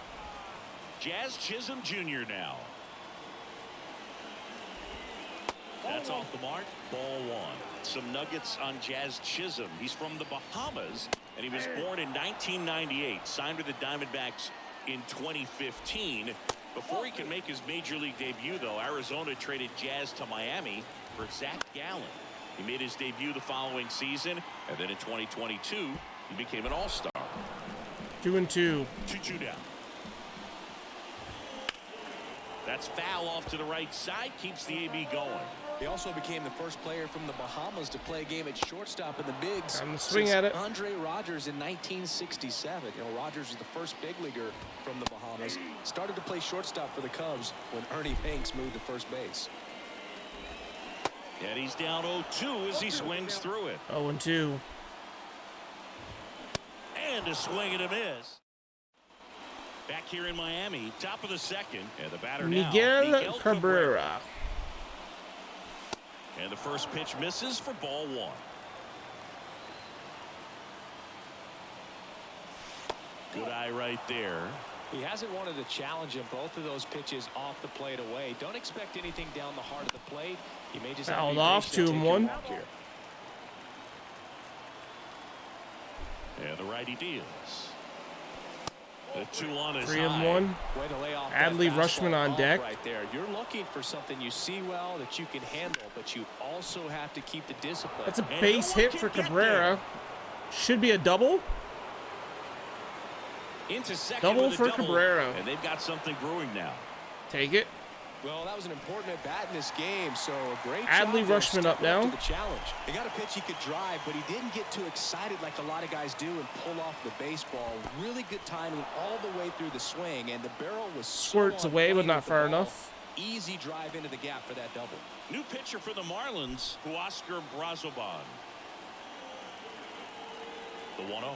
C: Jazz Chisholm Jr. now. That's off the mark. Ball 1. Some nuggets on Jazz Chisholm. He's from the Bahamas, and he was born in 1998. Signed with the Diamondbacks in 2015. Before he can make his major league debut, though, Arizona traded Jazz to Miami for Zach Gallen. He made his debut the following season, and then in 2022, he became an all-star.
A: 2-2.
C: 2-2 down. That's foul off to the right side. Keeps the AB going.
D: He also became the first player from the Bahamas to play a game at shortstop in the bigs
A: Time to swing
D: since
A: at it.
D: Andre Rogers in 1967. You know, Rogers was the first big leaguer from the Bahamas. Started to play shortstop for the Cubs when Ernie Banks moved to first base.
C: And he's down 0-2 as he swings through it.
A: 0-2.
C: And a swing and a miss. Back here in Miami, top of the second. And the batter now,
A: Miguel Cabrera.
C: And the first pitch misses for ball 1. Good eye right there.
D: He hasn't wanted to challenge him. Both of those pitches off the plate away. Don't expect anything down the heart of the plate. He may just have to
A: Fouled
D: be
A: off,
D: patient and take
A: 2-1.
D: your walk here.
C: And the righty deals. The 2 on his
A: 3-1.
D: Way to lay off that
A: Adley
D: fastball
A: Rutschman on
D: off
A: deck.
D: right there. You're looking for something you see well that you can handle, but you also have to keep the discipline.
A: That's a
C: And
A: base
C: no one
A: hit
C: can
A: for
C: get
A: Cabrera. Should be a double.
C: Into second
A: Double
C: with a
A: for
C: double.
A: Cabrera.
C: And they've got something brewing now.
A: Take it.
D: Well, that was an important at bat in this game, so a great
A: Adley
D: job there
A: Rutschman up
D: stepping
A: now.
D: to the challenge. He got a pitch he could drive, but he didn't get too excited like a lot of guys do and pull off the baseball. Really good timing all the way through the swing, and the barrel was
A: Squirts
D: so on
A: away, but
D: point
A: not
D: with the
A: far
D: ball.
A: enough.
D: Easy drive into the gap for that double.
C: New pitcher for the Marlins, Huascar Brazoban. The 1-0.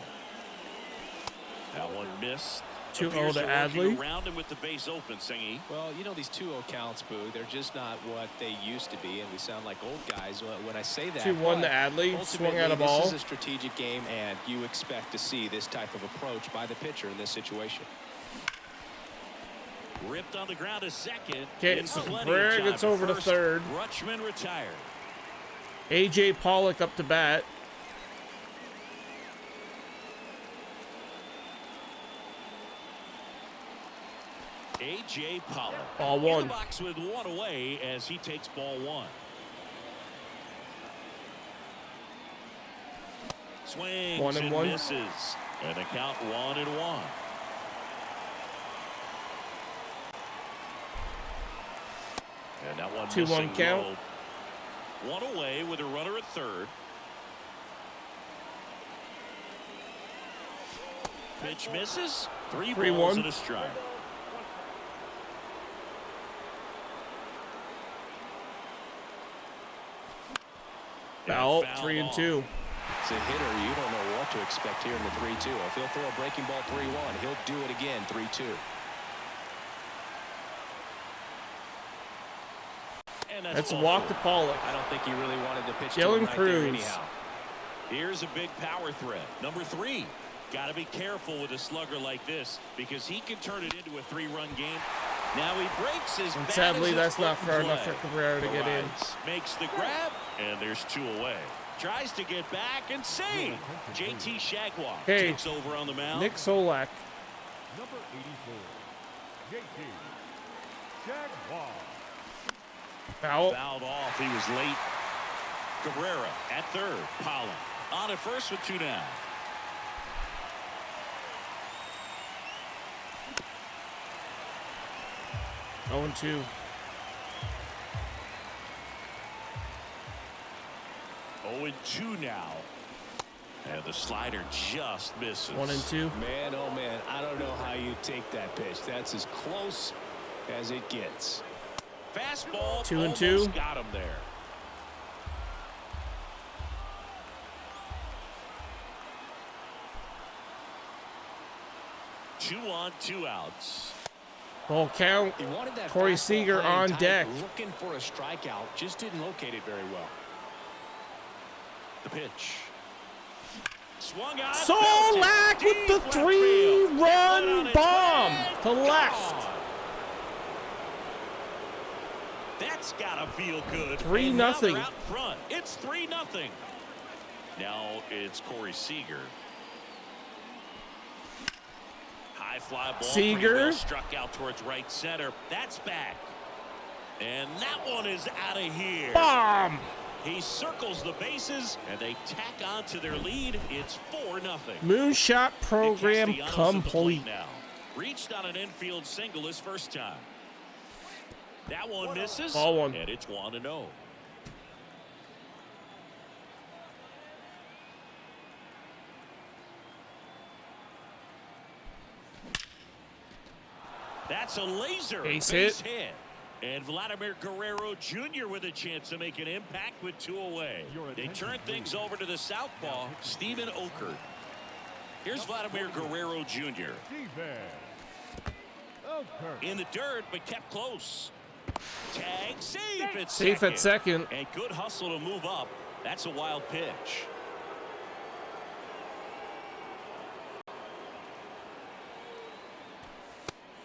C: That one missed.
A: 2-0
C: Appears
A: to
C: they're working
A: Adley.
C: around him with the base open, Singy.
D: Well, you know, these 2-0 counts, Boo, they're just not what they used to be, and we sound like old guys when I say that.
A: 2-1 to
D: but
A: Adley. Swung out a
D: ultimately,
A: ball.
D: This is a strategic game, and you expect to see this type of approach by the pitcher in this situation.
C: Ripped on the ground to second.
A: Okay,
C: In
A: so
C: plenty of
A: Cabrera
C: time
A: gets
C: at
A: over to
C: first.
A: third.
C: Rutschman retired.
A: A.J. Pollock up to bat.
C: A.J. Pollock.
A: Ball
C: In
A: one.
C: the box with one away as he takes ball one. Swings
A: 1-1.
C: misses. And the count 1-1. And that one
A: 2-1
C: missing
A: count.
C: low. One away with a runner at third. Pitch misses. 3 balls
A: 3-1.
C: and a strike.
A: Foul.
C: fouled
A: 3-2.
D: As a hitter, you don't know what to expect here in the 3-2. If he'll throw a breaking ball 3-1, he'll do it again 3-2.
C: And
A: That's a
C: ball
A: walk
C: four.
A: to Pollock.
D: I don't think he really wanted to pitch to
A: Dylan
D: him right
A: Cruz.
D: there anyhow.
C: Here's a big power threat. Number 3. Got to be careful with a slugger like this because he can turn it into a 3-run game. Now he breaks his
A: And
C: bat
A: sadly,
C: as
A: that's
C: it's
A: not
C: put
A: far
C: in
A: enough for
C: play.
A: Cabrera to get in.
C: Arias makes the grab, and there's 2 away. Tries to get back and save. JT Shagwar
A: Hey,
C: takes over on the mound.
A: Nick Solak.
B: Number 84, JT Jaguar.
A: Foul.
C: Fouled off. He was late. Cabrera at third. Pollock on at first with 2 down.
A: Oh, 0-2.
C: 0-2 now. And the slider just misses.
A: 1-2.
D: Man, oh man, I don't know how you take that pitch. That's as close as it gets.
C: Fastball.
A: 2-2.
C: Almost got him there. Two on, 2 outs.
A: Ball count.
D: He wanted that
A: Corey
D: fastball
A: Seager
D: high and
A: on
D: tight,
A: deck.
D: looking for a strikeout, just didn't locate it very well.
C: The pitch. Swung out.
A: Solak with the 3-run bomb to left.
C: That's gotta feel good.
A: 3-0.
C: And now they're out front. It's 3-0. Now it's Corey Seager. High fly ball.
A: Seager.
C: Pretty well struck out towards right center. That's back. And that one is out of here.
A: Bomb.
C: He circles the bases, and they tack on to their lead. It's 4-0.
A: Moonshot program complete.
C: Now. Reached on an infield single his first time. That one misses.
A: Ball one.
C: And it's 1-0. That's a laser.
A: Base
C: Base
A: hit.
C: hit. And Vladimir Guerrero Jr. with a chance to make an impact with 2 away. They turn things over to the southpaw, Stephen Okert. Here's Vladimir Guerrero Jr. In the dirt, but kept close. Tag, safe at
A: Safe
C: second.
A: at second.
C: And good hustle to move up. That's a wild pitch.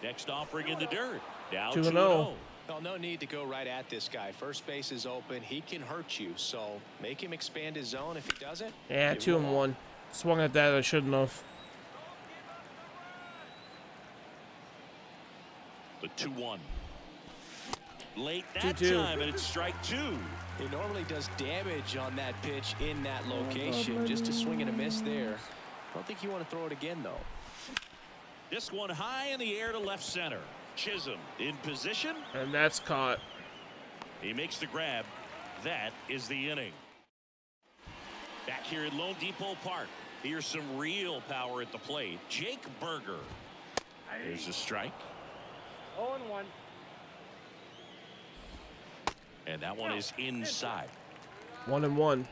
C: Next offering in the dirt. Down
A: 2-0.
C: 2-0.
D: Well, no need to go right at this guy. First base is open. He can hurt you, so make him expand his zone. If he doesn't,
A: Yeah,
D: give
A: 2
D: him a
A: and
D: walk.
A: 1. Swung at that. I shouldn't have.
C: The 2-1. Late that
A: 2-2.
C: time, and it's strike 2.
D: He normally does damage on that pitch in that location. Just a swing and a miss there. I don't think you want to throw it again, though.
C: This one high in the air to left center. Chisholm in position.
A: And that's caught.
C: He makes the grab. That is the inning. Back here at Lone Depot Park. Here's some real power at the plate. Jake Berger. There's a strike.
E: 0-1.
C: And that one is inside.
A: 1-1.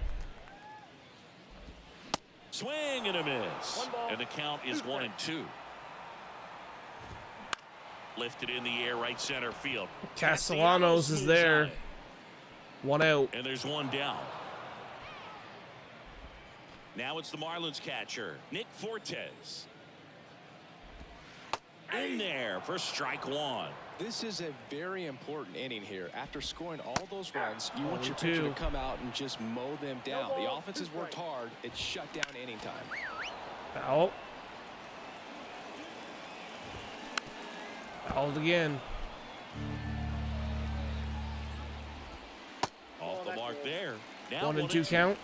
C: Swing and a miss. And the count is 1-2. Lifted in the air, right center field.
A: Castellanos is there. 1 out.
C: And there's one down. Now it's the Marlins catcher, Nick Fortes. In there for strike one.
D: This is a very important inning here. After scoring all those runs, you want your
A: 0-2.
D: pitcher to come out and just mow them down. The offense has worked hard. It's shut down inning time.
A: Foul. Fouled again.
C: Off the mark there. Now
A: 1-2 count.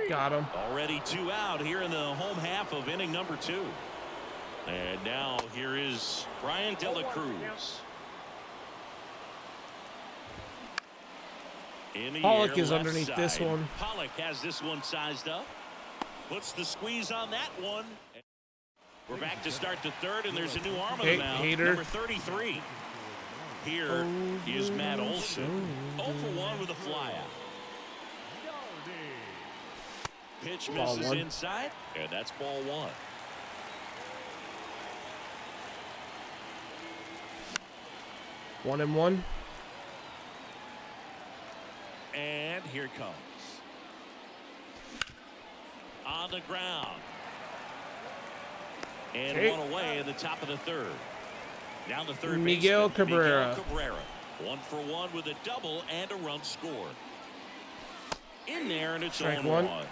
A: Got him.
C: Already 2 out here in the home half of inning number 2. And now here is Brian De La Cruz. In the
A: Pollock
C: air,
A: is
C: left
A: underneath
C: side.
A: this one.
C: Pollock has this one sized up. Puts the squeeze on that one. We're back to start the third, and there's a new arm on the mound.
A: Hater.
C: Number 33. Here is Matt Olson. 0 for 1 with a flyout. Pitch
A: Ball
C: misses
A: one.
C: inside, and that's ball 1.
A: 1-1.
C: And here it comes. On the ground. And
A: Okay.
C: one away in the top of the third. Down the third
A: Miguel
C: baseman,
A: Cabrera.
C: Miguel Cabrera. 1 for 1 with a double and a run scored. In there, and it's
A: Strike
C: 0-1.
A: one.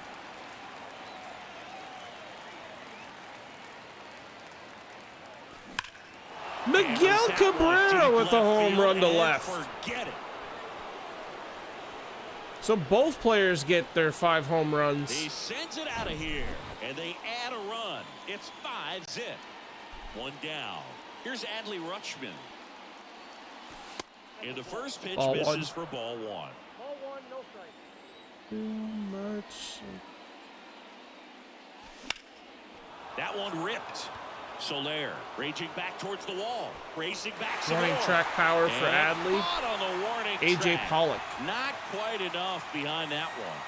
A: Miguel Cabrera with a home run to left.
C: Forget it.
A: So both players get their 5 home runs.
C: He sends it out of here, and they add a run. It's 5-zip. 1 down. Here's Adley Rutschman. And the first pitch
A: Ball
C: misses
A: one.
C: for ball 1.
E: Ball 1, no strike.
A: Too much.
C: That one ripped. Soler raging back towards the wall. Racing back some
A: Warning
C: more.
A: track power for
C: And
A: Adley.
C: caught on the warning
A: AJ
C: track.
A: Pollock.
C: Not quite enough behind that one.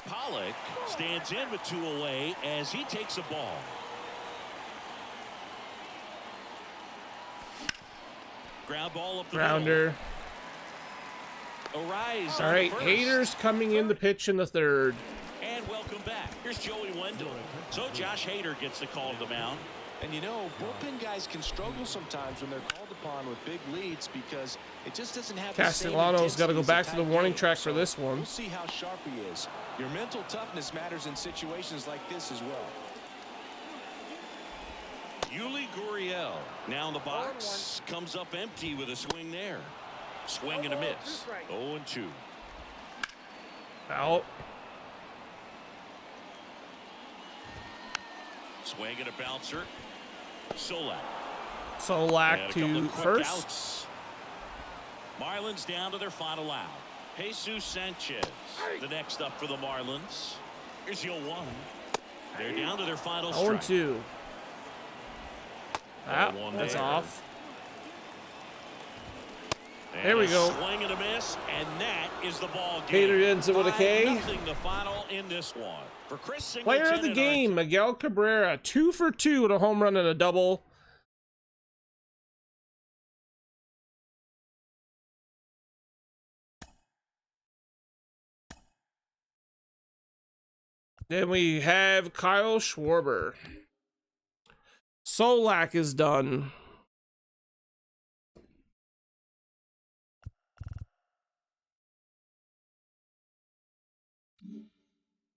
C: Pollock stands in with 2 away as he takes a ball. Ground ball up the
A: Grounder.
C: middle. Arise.
A: All right, Haters coming in the pitch in the third.
C: And welcome back. Here's Joey Wendell. So Josh Hader gets the call to the mound.
D: And you know, bullpen guys can struggle sometimes when they're called upon with big leads because it just doesn't have the same
A: Castellanos got to go
D: intensity
A: back
D: as a
A: to the
D: tight
A: warning
D: game.
A: track for
D: So
A: this one.
D: We'll see how sharp he is. Your mental toughness matters in situations like this as well.
C: Yuli Gurriel now in the box. Comes up empty with a swing there. Swing and a miss. 0-2.
A: Out.
C: Swing and a bouncer. Solak.
A: Solak
C: And a couple
A: to
C: of quick
A: first.
C: outs. Marlins down to their final out. Jesus Sanchez, the next up for the Marlins. Here's the 0-1. They're down to their final strike.
A: 0-2. Ah,
C: 0-1
A: that's
C: there.
A: off.
C: And
A: There we
C: a
A: go.
C: Swing and a miss, and that is the ball game.
A: Hater ends it with a K.
C: 5-0 the final in this one. For Chris
A: Player of the
C: Singleton
A: game, Miguel Cabrera, 2 for 2 with a home run and a double. Then we have Kyle Schwarber. Solak is done.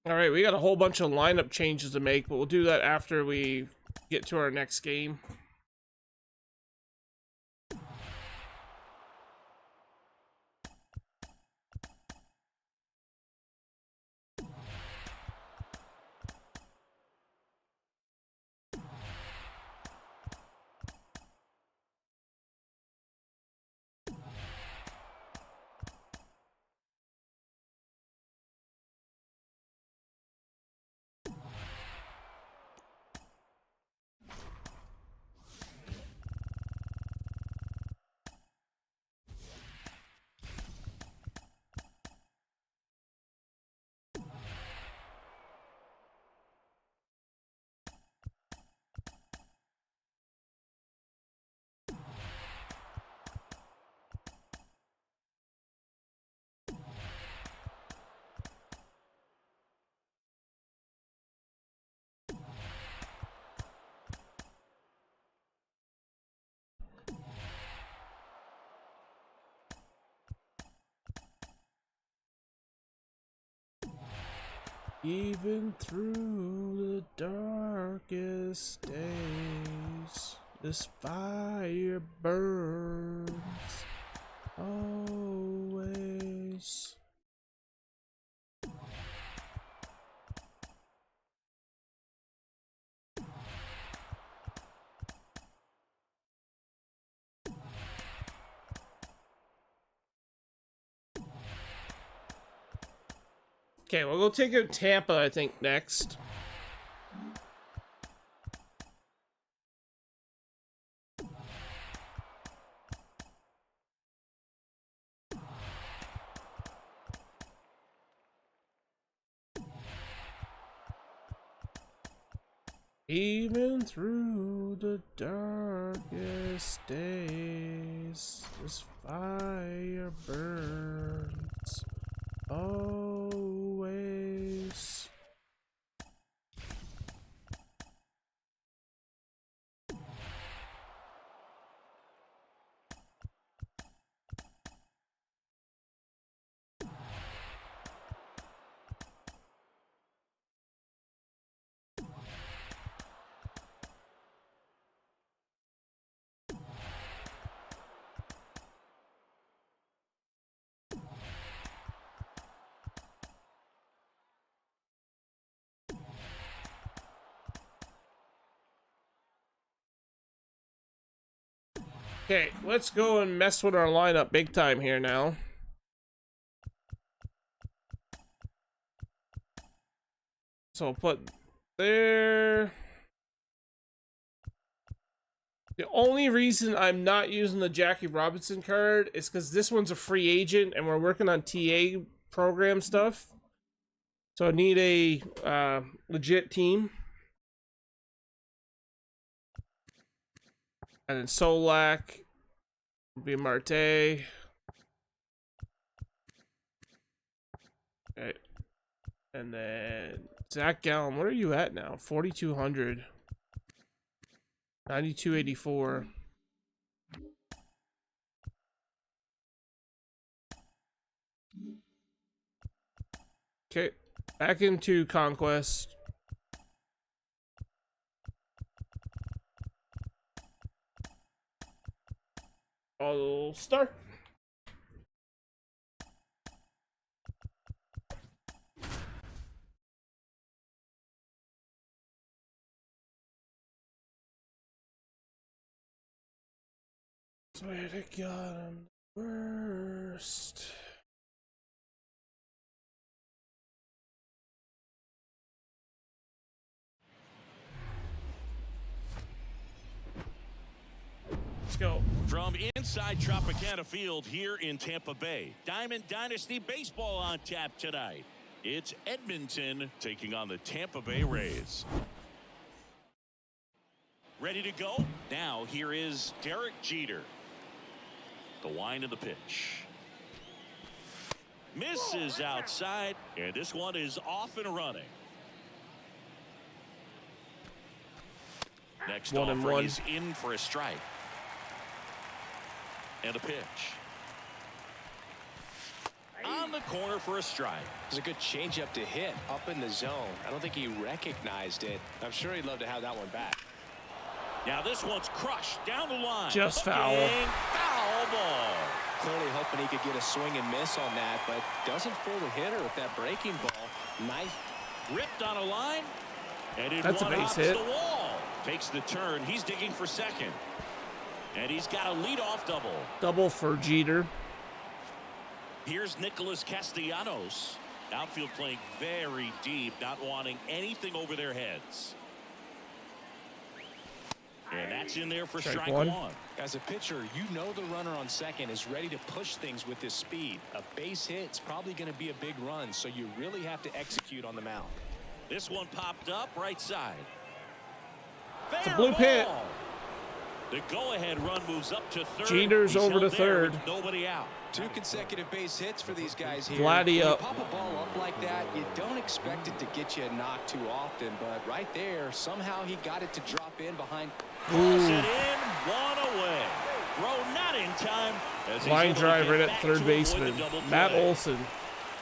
A: All right, we got a whole bunch of lineup changes to make, but we'll do that after we get to our next game. Even through the darkest days, this fire burns always. Okay, we'll go take out Tampa, I think, next. Even through the darkest days, this fire burns always. Okay, let's go and mess with our lineup big time here now. So I'll put there. The only reason I'm not using the Jackie Robinson card is because this one's a free agent and we're working on TA program stuff. So I need a legit team. And then Solak, be Marte. Okay. And then Zach Gallen, what are you at now? 4,200. 9284. Okay, back into Conquest. All star. Swear to God, I'm the worst. Let's go.
C: From inside Tropicana Field here in Tampa Bay, Diamond Dynasty Baseball on tap tonight. It's Edmonton taking on the Tampa Bay Rays. Ready to go? Now here is Derek Jeter. The wind of the pitch. Misses outside, and this one is off and running. Next offering is in for a strike. And a pitch. On the corner for a strike.
D: It was a good changeup to hit up in the zone. I don't think he recognized it. I'm sure he'd love to have that one back.
C: Now this one's crushed down the line.
A: Just foul.
C: Foul ball.
D: Clearly hoping he could get a swing and miss on that, but doesn't fool the hitter with that breaking ball. Nice.
C: Ripped on a line. And it
A: That's a base hit.
C: The wall. Takes the turn. He's digging for second. And he's got a leadoff double.
A: Double for Jeter.
C: Here's Nicholas Castellanos. Outfield playing very deep, not wanting anything over their heads. And that's in there for strike one.
D: As a pitcher, you know the runner on second is ready to push things with his speed. A base hit's probably going to be a big run, so you really have to execute on the mound.
C: This one popped up right side.
A: It's a blue pit.
C: The go-ahead run moves up to third.
A: Jeter's over to third.
C: Nobody out.
D: 2 consecutive base hits for these guys here.
A: Vladdy
D: when you
A: up.
D: pop a ball up like that, you don't expect it to get you a knock too often, but right there, somehow he got it to drop in behind.
C: Pulls it in, one away. Throw not in time. As
A: Line drive right at third baseman. Matt Olson.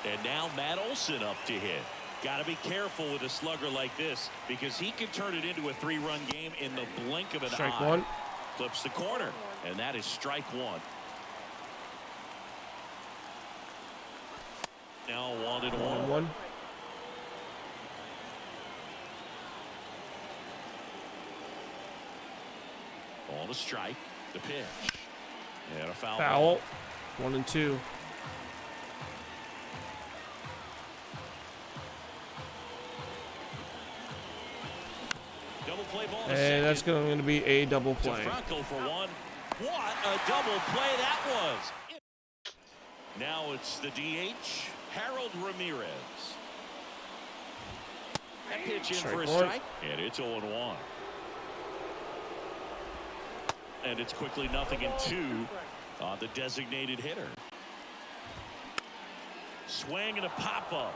C: And now Matt Olson up to hit. Got to be careful with a slugger like this because he can turn it into a 3-run game in the blink of an
A: Strike
C: eye.
A: one.
C: Flips the corner, and that is strike one. Now 1-1.
A: 1-1.
C: On a strike, the pitch. And a foul.
A: Foul. 1-2.
C: Double play ball.
A: And that's going to be a double play.
C: Franco for one. What a double play that was. Now it's the DH, Harold Ramirez. That pitch in for a strike, and it's 0-1. And it's quickly 0-2 on the designated hitter. Swing and a pop-up.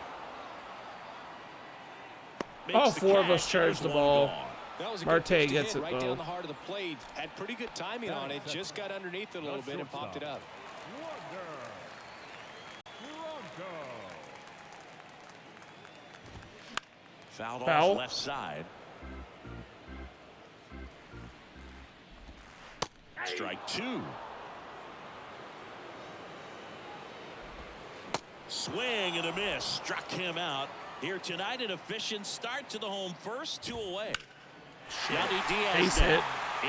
A: All four of us charged the ball.
D: That was a
A: Marte
D: good pitch to
A: gets
D: hit
A: it,
D: right
A: though.
D: down the heart of the plate. Had pretty good timing on it. Just got underneath it a little bit and popped it up.
C: Fouled
A: Foul.
C: off left side. Strike two. Swing and a miss. Struck him out. Here tonight, an efficient start to the home first, 2 away. Yandy Diaz
A: Base hit.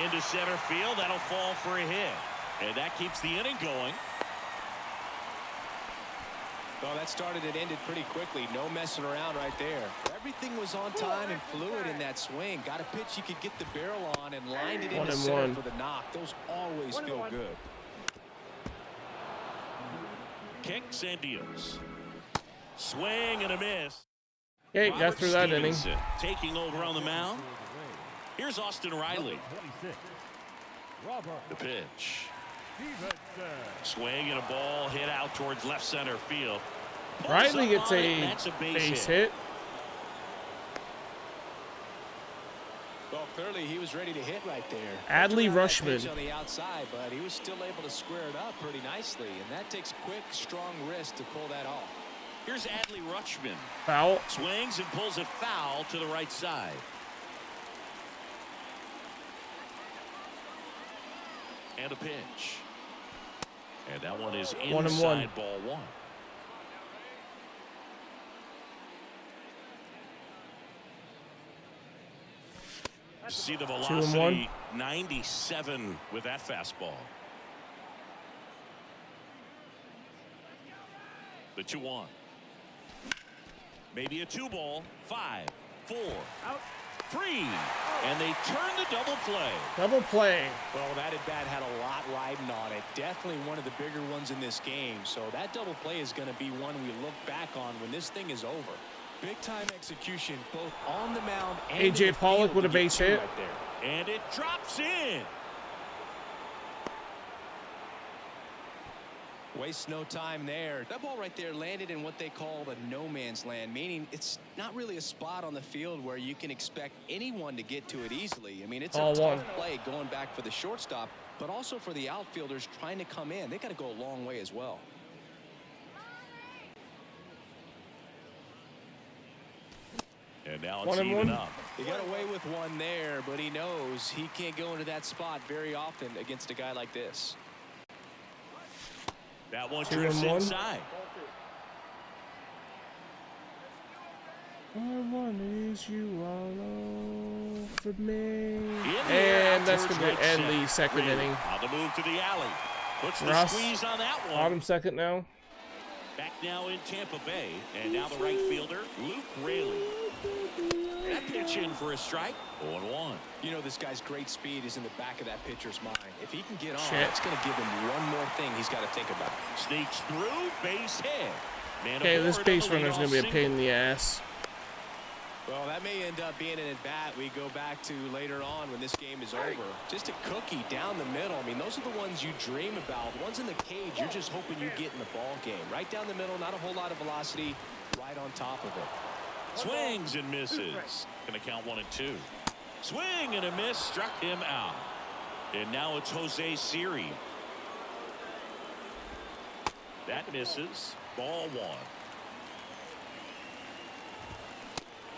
C: into center field. That'll fall for a hit. And that keeps the inning going.
D: Well, that started and ended pretty quickly. No messing around right there. Everything was on time and fluid in that swing. Got a pitch you could get the barrel on and lined it into center for the knock. Those always feel good.
C: Kicks and deals. Swing and a miss.
A: Hey, got through that inning.
C: Taking over on the mound. Here's Austin Riley. The pitch. Swing and a ball hit out towards left center field.
A: Riley gets a
C: That's
A: base hit.
D: Well, clearly he was ready to hit right there.
A: Adley
D: Pitch
A: Rushman.
D: on the outside, but he was still able to square it up pretty nicely, and that takes quick, strong wrist to pull that off.
C: Here's Adley Rushman.
A: Foul.
C: Swings and pulls it foul to the right side. And a pitch. And that one is
A: 1-1.
C: inside ball one. See the velocity 97 with that fastball. The 2-1. Maybe a 2-ball. 5, 4, out, 3, and they turn the double play.
A: Double play.
D: Well, that at bat had a lot riding on it. Definitely one of the bigger ones in this game. So that double play is going to be one we look back on when this thing is over. Big time execution both on the mound and
A: AJ Pollock with a base hit.
D: Right there.
C: And it drops in.
D: Waste no time there. That ball right there landed in what they call the no man's land, meaning it's not really a spot on the field where you can expect anyone to get to it easily. I mean, it's a tough play going back for the shortstop, but also for the outfielders trying to come in. They got to go a long way as well.
C: And now it's even up.
D: He got away with one there, but he knows he can't go into that spot very often against a guy like this.
C: That one drifts inside.
A: All I want is you all over me. And that's going to end the second inning.
C: On the move to the alley. Puts the
A: Ross,
C: squeeze on that one.
A: bottom second now.
C: Back now in Tampa Bay. And now the right fielder, Luke Raley. That pitch in for a strike. 0-1.
D: You know, this guy's great speed is in the back of that pitcher's mind. If he can get on, it's going to give him one more thing he's got to think about.
C: Sneaks through, base hit.
A: Okay, this base runner's going to be a pain in the ass.
D: Well, that may end up being an at-bat we go back to later on when this game is over. Just a cookie down the middle. I mean, those are the ones you dream about. The ones in the cage, you're just hoping you get in the ball game. Right down the middle, not a whole lot of velocity, right on top of it.
C: Swings and misses. Going to count 1 and 2. Swing and a miss, struck him out. And now it's Jose Siri. That misses. Ball 1.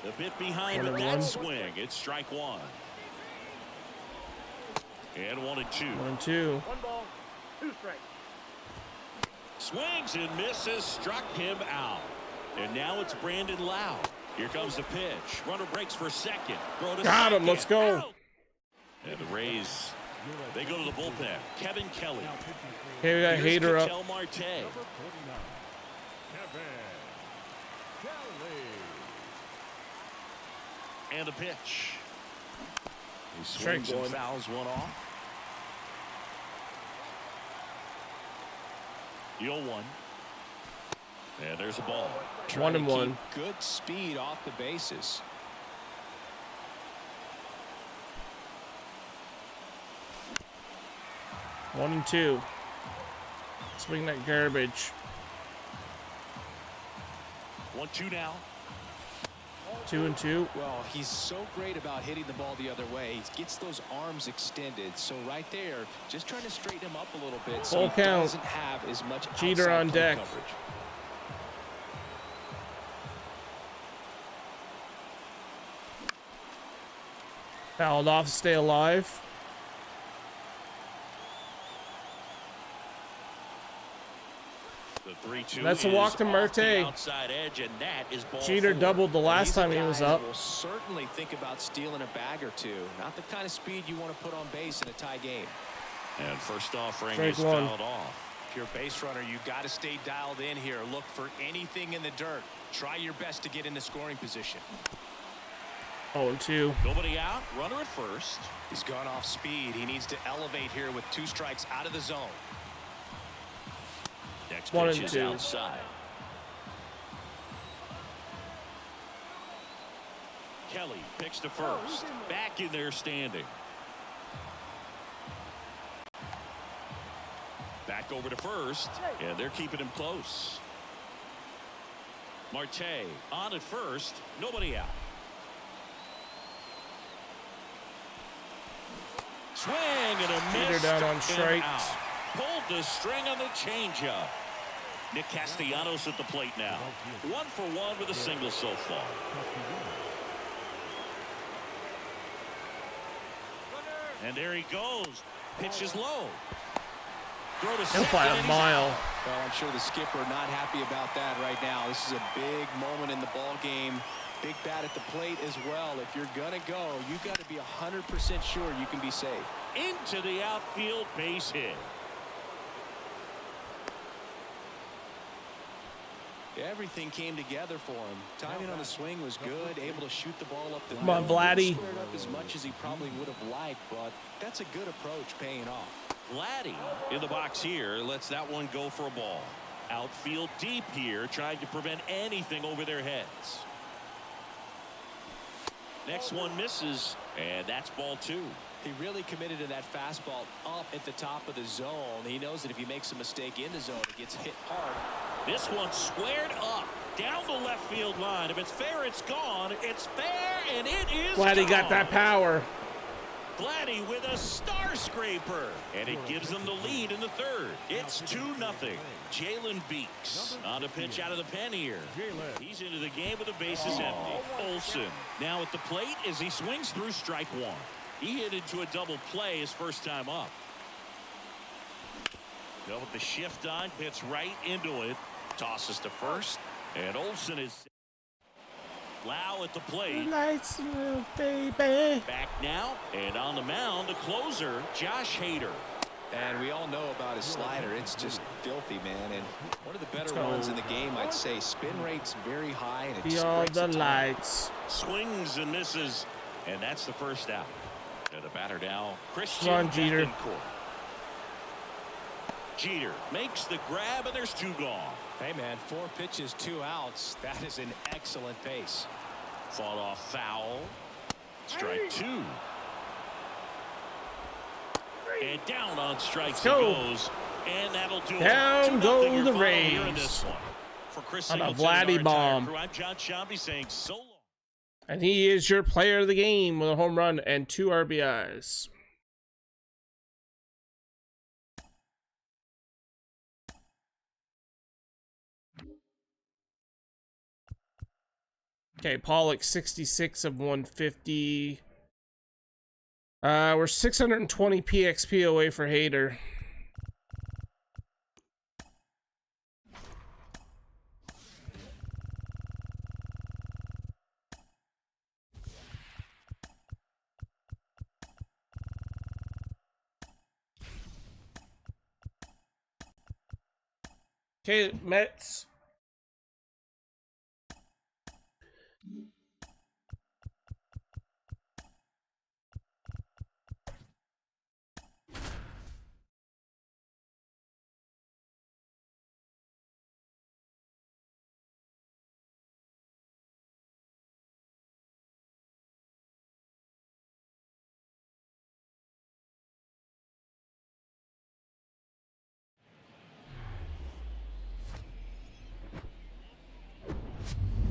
C: A bit behind
A: One
C: with
A: and
C: that
A: one.
C: swing. It's strike one. And 1-2.
A: 1-2.
E: 1 ball, 2 strikes.
C: Swings and misses, struck him out. And now it's Brandon Lau. Here comes the pitch. Runner breaks for second. Throw to
A: Got him.
C: second.
A: Let's go.
C: Out. And the Rays, they go to the bullpen. Kevin Kelly.
A: Okay, we got
C: Here's
A: Hader up.
C: Ketel Marte.
B: Number 49, Kevin Kelly.
C: And a pitch. He
A: Strike
C: swings and
A: one.
C: fouls one off. The 0-1. And there's a ball.
D: Trying to
A: 1-1.
D: keep good speed off the bases.
A: One and two. Swing that garbage.
C: 1-2 now.
A: 2-2.
D: Well, he's so great about hitting the ball the other way. He gets those arms extended. So right there, just trying to straighten him up a little bit so
A: Full
D: he
A: count.
D: doesn't have as much
A: Jeter
D: outside
A: on
D: play
A: deck.
D: coverage.
A: Fouled off to stay alive.
C: The 3-2.
A: That's a walk
C: is
A: to
C: off
A: Marte.
C: the outside edge, and that is ball
A: Jeter
C: 4.
A: doubled the last
D: He's a
A: time he
D: guy
A: was
D: that
A: up.
D: will certainly think about stealing a bag or two. Not the kind of speed you want to put on base in a tie game.
C: And first offering
A: Strike
C: is
A: one.
C: fouled off.
F: If you're a base runner, you got to stay dialed in here. Look for anything in the dirt. Try your best to get into scoring position.
A: 0-2.
C: Nobody out. Runner at first.
F: He's gone off speed. He needs to elevate here with 2 strikes out of the zone.
C: Next
A: 1
C: pitch
A: and
C: is
A: 2.
C: outside. Kelly picks to first. Back in there standing. Back over to first, and they're keeping him close. Marte on at first. Nobody out. Swing and a
A: Jeter
C: miss.
A: down on
C: Struck him
A: strikes.
C: out. Pulled the string on the changeup. Nick Castellanos at the plate now. 1 for 1 with a single so far. And there he goes. Pitch is low. Throw to
A: He'll
C: second,
A: fly
C: and
A: a
C: he's
A: mile.
C: out.
D: Well, I'm sure the skipper not happy about that right now. This is a big moment in the ball game. Big bat at the plate as well. If you're gonna go, you got to be 100% sure you can be safe.
C: Into the outfield, base hit.
D: Everything came together for him. Timing on the swing was good. Able to shoot the ball up the
A: Come on,
D: middle.
A: Vladdy.
D: Squared up as much as he probably would have liked, but that's a good approach paying off.
C: Vladdy in the box here lets that one go for a ball. Outfield deep here, trying to prevent anything over their heads. Next one misses, and that's ball 2.
D: He really committed to that fastball up at the top of the zone. He knows that if he makes a mistake in the zone, it gets hit hard.
C: This one squared up down the left field line. If it's fair, it's gone. It's fair, and it is
A: Glad he got
C: gone.
A: that power.
C: Vladdy with a star scraper, and it gives them the lead in the third. It's 2-0. Jalen Beeks on a pitch out of the pen here. He's into the game with the bases empty. Olsen now at the plate as he swings through strike 1. He hit into a double play his first time up. Go with the shift on, hits right into it. Tosses to first, and Olsen is Lau at the plate.
A: Lights, baby.
C: Back now, and on the mound, the closer, Josh Hader.
D: And we all know about his slider. It's just filthy, man. And one of the better
A: Let's go.
D: ones in the game, I'd say. Spin rate's very high, and it just
A: Beyond
D: breaks
A: the
D: the time.
A: lights.
C: Swings and misses, and that's the first out. And the batter now, Christian
A: Come on, Jeter.
C: Bethancourt. Jeter makes the grab, and there's 2 gone.
F: Hey, man, 4 pitches, 2 outs. That is an excellent pace.
C: Fought off foul. Strike 2. And down on strikes he
A: go.
C: goes. And that'll do
A: Down
C: it. 2-0
A: go
C: your
A: the
C: final here in
A: Rays.
C: this one. For Chris
A: On a
C: Singleton and our
A: Vladdy
C: entire
A: bomb.
C: crew, I'm John Shambi saying so long.
A: And he is your player of the game with a home run and 2 RBIs. Okay, Pollock 66 of 150. We're 620 PXP away for Hader. Okay, Mets.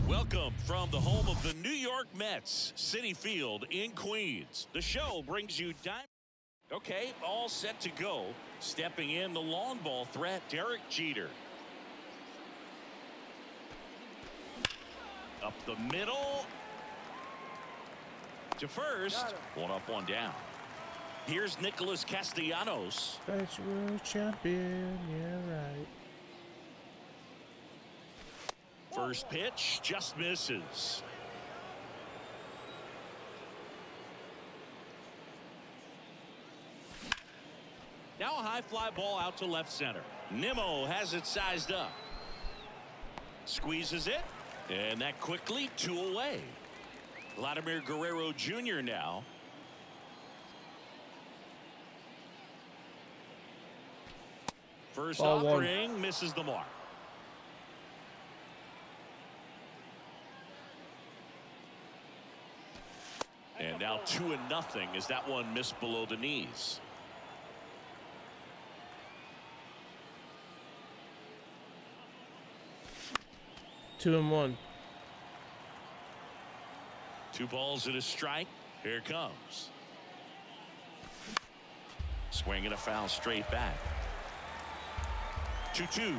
C: Welcome from the home of the New York Mets, Citi Field in Queens. The show brings you Okay, all set to go. Stepping in the long ball threat, Derek Jeter. Up the middle. To first. One up, one down. Here's Nicholas Castellanos.
A: That's world champion, yeah, right.
C: First pitch just misses. Now a high fly ball out to left center. Nimmo has it sized up. Squeezes it. And that quickly 2 away. Vladimir Guerrero Jr. now. First
A: Ball
C: offering misses the mark. And now 2-0 as that one missed below the knees.
A: Two and one.
C: 2 balls and a strike. Here it comes. Swinging a foul straight back. 2-2.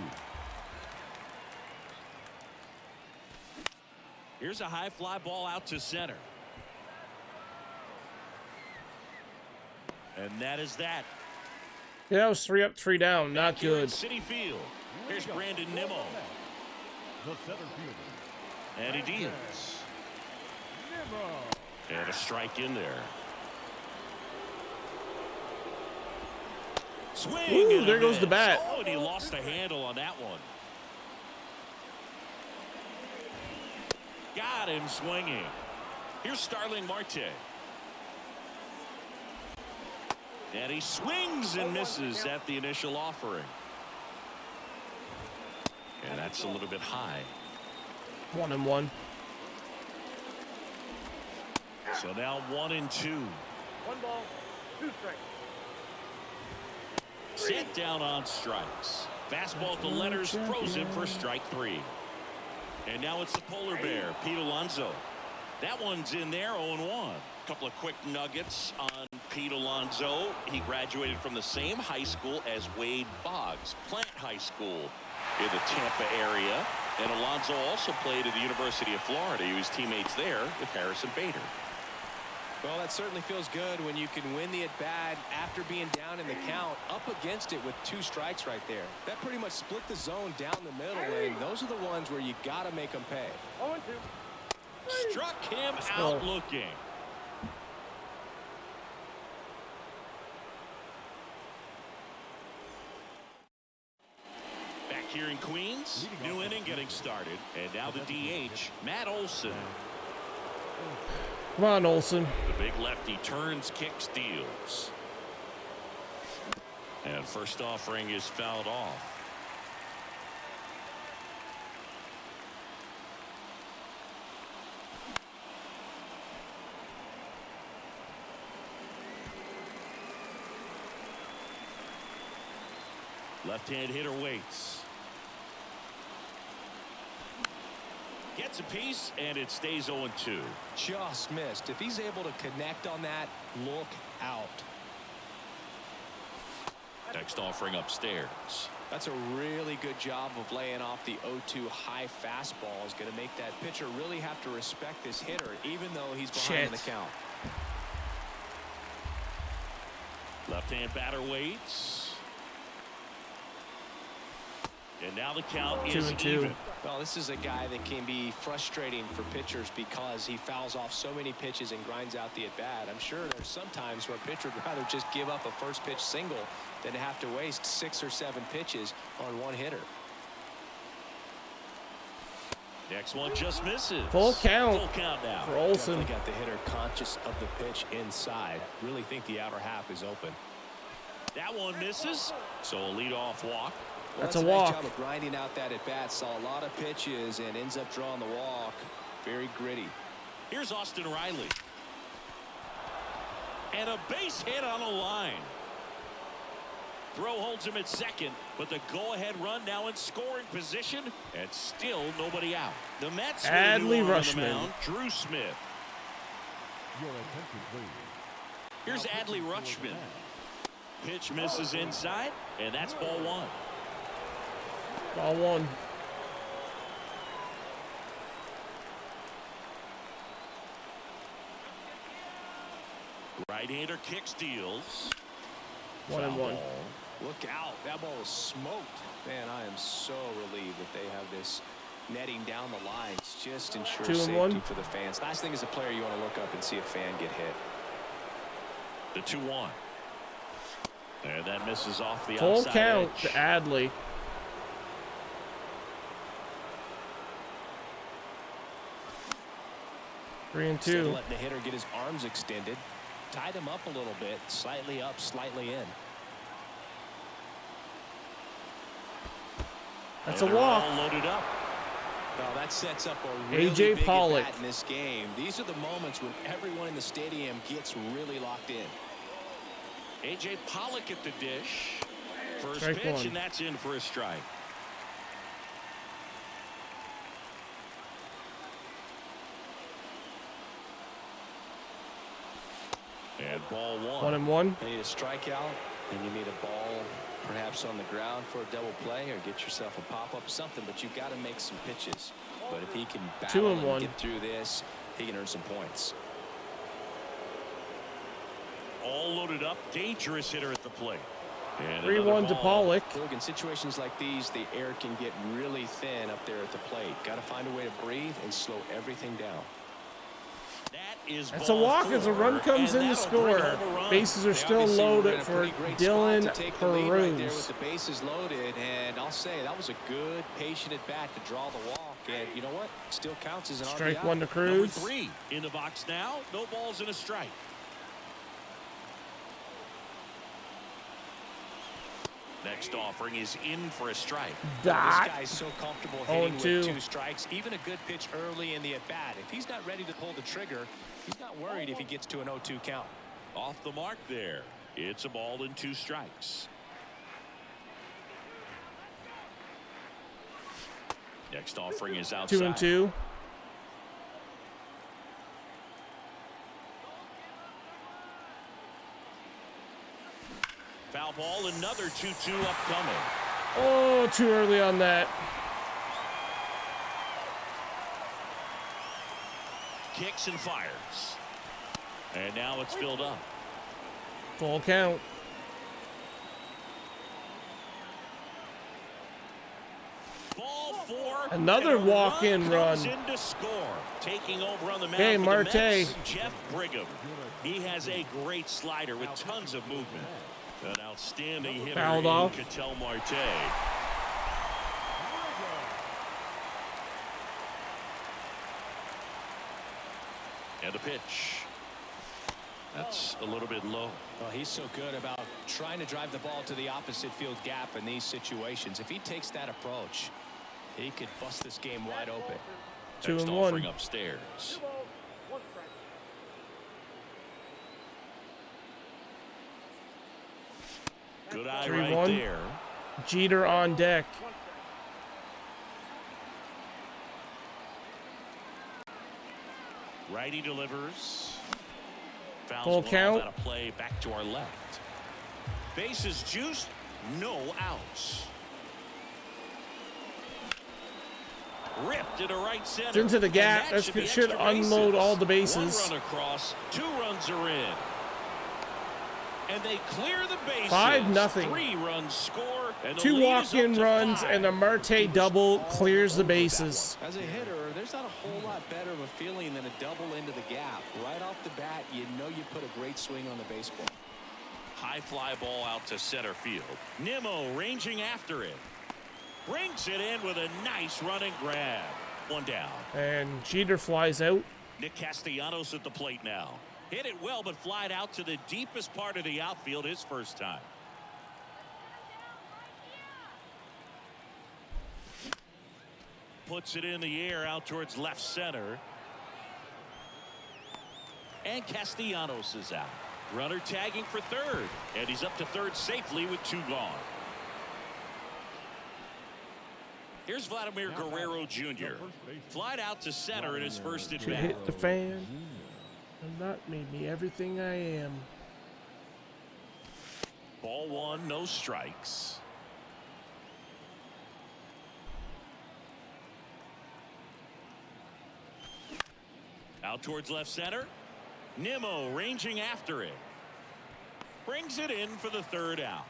C: Here's a high fly ball out to center. And that is that.
A: Yeah, that was 3 up, 3 down. Not good.
C: Citi Field. Here's Brandon Nimmo.
B: The center fielder.
C: And he deals. And a strike in there. Swing.
A: Ooh, there goes the bat.
C: Oh, and he lost the handle on that one. Got him swinging. Here's Starling Marte. And he swings and misses at the initial offering. And that's a little bit high.
A: 1 and 1.
C: So now 1 and 2.
E: 1 ball, 2 strikes.
C: Set down on strikes. Fastball at the letters, frozen for strike 3. And now it's the polar bear, Pete Alonso. That one's in there, 0-1. Couple of quick nuggets on Pete Alonso. He graduated from the same high school as Wade Boggs, Plant High School in the Tampa area. And Alonso also played at the University of Florida. He was teammates there with Harrison Bader.
D: Well, that certainly feels good when you can win the at-bat after being down in the count, up against it with 2 strikes right there. That pretty much split the zone down the middle, and those are the ones where you got to make them pay.
E: 0-2.
C: Struck him out looking. Back here in Queens, new inning getting started. And now the DH, Matt Olson.
A: Come on, Olson.
C: The big lefty turns, kicks, deals. And first offering is fouled off. Left-hand hitter waits. Gets a piece, and it stays 0-2.
D: Just missed. If he's able to connect on that, look out.
C: Next offering upstairs.
D: That's a really good job of laying off the 0-2 high fastball. Is going to make that pitcher really have to respect this hitter, even though he's behind in the count.
C: Left-hand batter waits. And now the count is
A: 2-2.
C: even.
D: Well, this is a guy that can be frustrating for pitchers because he fouls off so many pitches and grinds out the at-bat. I'm sure there's some times where a pitcher would rather just give up a first pitch single than to have to waste 6 or 7 pitches on one hitter.
C: Next one just misses.
A: Full count.
C: Full count now.
A: For Olsen.
D: Definitely got the hitter conscious of the pitch inside. Really think the outer half is open.
C: That one misses. So a leadoff walk.
D: Well,
A: That's a
D: nice
A: walk.
D: job of grinding out that at bat. Saw a lot of pitches and ends up drawing the walk. Very gritty.
C: Here's Austin Riley. And a base hit on a line. Throw holds him at second, but the go-ahead run now in scoring position, and still nobody out. The Mets
A: Adley
C: on the
A: Rutschman.
C: mound, Drew Smith.
B: Your attention, please.
C: Here's Adley Rutschman. Pitch misses inside, and that's ball 1.
A: Ball 1.
C: Right-hander kick steals.
A: 1-1.
D: Look out. That ball was smoked. Man, I am so relieved that they have this netting down the lines. Just ensure
A: 2-1.
D: safety for the fans. Last thing as a player, you want to look up and see a fan get hit.
C: The 2-1. And that misses off the
A: Full
C: outside
A: count
C: edge.
A: to Adley.
D: Instead of
A: 3-2.
D: letting the hitter get his arms extended, tied him up a little bit, slightly up, slightly in.
A: That's
C: And
A: a
C: they're
A: walk.
C: all loaded up.
D: Well, that sets up a really
A: A.J.
D: big
A: Pollock.
D: at-bat in this game. These are the moments when everyone in the stadium gets really locked in.
C: A.J. Pollock at the dish. First
A: Strike
C: pitch,
A: 1.
C: and that's in for a strike. And ball 1.
A: 1-1.
D: You need a strikeout, and you need a ball perhaps on the ground for a double play, or get yourself a pop-up, something, but you've got to make some pitches. But if he can battle and
A: 2-1.
D: get through this, he can earn some points.
C: All loaded up. Dangerous hitter at the plate. And
A: 3-1
C: another
A: to
C: ball.
A: Pollock.
D: Look, in situations like these, the air can get really thin up there at the plate. Got to find a way to breathe and slow everything down.
C: That is
A: That's a
C: ball
A: walk
C: 4,
A: as a run comes
C: and
A: in to
C: that'll bring
A: score.
C: home a run.
A: Bases are
D: They
A: still
D: obviously were in
A: loaded
D: a
A: for
D: pretty great
A: Dylan
D: spot to take the lead right there with
A: Peruz.
D: the bases loaded, and I'll say that was a good, patient at bat to draw the walk. And you know what? Still counts as an
A: Strike
D: RBI.
A: 1 to
C: Number
A: Cruz.
C: 3 in the box now. No balls and a strike. Next offering is in for a strike.
A: Dot.
D: This guy's so comfortable hitting
A: 0-2.
D: with 2 strikes. Even a good pitch early in the at-bat. If he's not ready to pull the trigger, he's not worried if he gets to an 0-2 count.
C: Off the mark there. It's a ball and 2 strikes. Next offering is outside.
A: 2-2.
C: Foul ball, another 2-2 upcoming.
A: Oh, too early on that.
C: Kicks and fires. And now it's filled up.
A: Full count.
C: Ball 4.
A: Another
C: and a
A: walk-in
C: comes
A: run.
C: in to score. Taking over on the mound
A: Hey,
C: for
A: Marte.
C: the Mets, Jeff Brigham. He has a great slider with tons of movement. An outstanding hitter
A: Fouled
C: in
A: off.
C: Ketel Marte. And a pitch. That's a little bit low.
D: Well, he's so good about trying to drive the ball to the opposite field gap in these situations. If he takes that approach, he could bust this game wide open.
C: Next
A: 2-1.
C: offering upstairs.
E: 2 balls, 1 strike.
C: Good eye
A: 3-1.
C: right there.
A: Jeter on deck.
E: 1 strike.
C: Righty delivers. Fouls
A: Full
C: one
A: count.
C: off out of play back to our left. Bases juiced, no outs. Ripped into right center.
A: It's into the gap.
C: And
A: That
C: be
A: should
C: extra
A: unload
C: bases.
A: all the bases.
C: 1 run across, 2 runs are in. And they clear the bases.
A: 5-0.
C: 3 runs score. And the
A: 2
C: lead is
A: walk-in
C: up to
A: runs
C: 5.
A: and a Marte double clears the bases.
D: As a hitter, there's not a whole lot better of a feeling than a double into the gap. Right off the bat, you know you put a great swing on the baseball.
C: High fly ball out to center field. Nimmo ranging after it. Brings it in with a nice running grab. 1 down.
A: And Jeter flies out.
C: Nick Castellanos at the plate now. Hit it well, but flied out to the deepest part of the outfield his first time. Puts it in the air out towards left center. And Castellanos is out. Runner tagging for third. And he's up to third safely with 2 gone. Here's Vladimir Guerrero Jr. Flied out to center in his first at
A: To
C: bat.
A: hit the fan. And that made me everything I am.
C: Ball 1, no strikes. Out towards left center. Nimmo ranging after it. Brings it in for the 3rd out.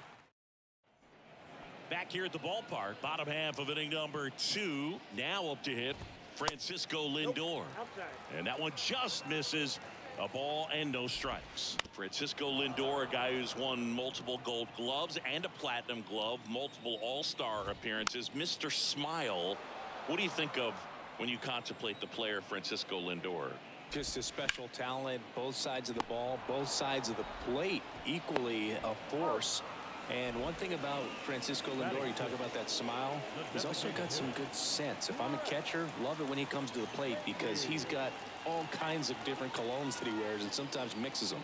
C: Back here at the ballpark, bottom half of inning number 2. Now up to hit Francisco Lindor.
E: Outside.
C: And that one just misses. A ball and no strikes. Francisco Lindor, a guy who's won multiple Gold Gloves and a Platinum Glove, multiple All-Star appearances. Mr. Smile, what do you think of when you contemplate the player Francisco Lindor?
D: Just a special talent, both sides of the ball, both sides of the plate, equally a force. And one thing about Francisco Lindor, you talk about that smile, he's also got some good sense. If I'm a catcher, love it when he comes to the plate because he's got all kinds of different colognes that he wears and sometimes mixes them.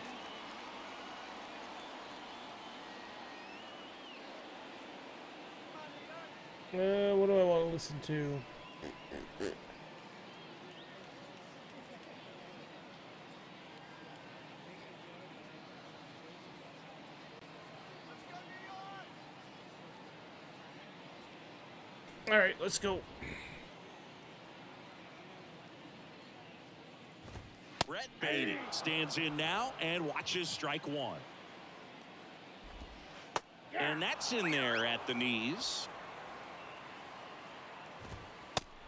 A: What do I want to listen to? All right, let's go.
C: Brett Baty stands in now and watches strike 1. And that's in there at the knees.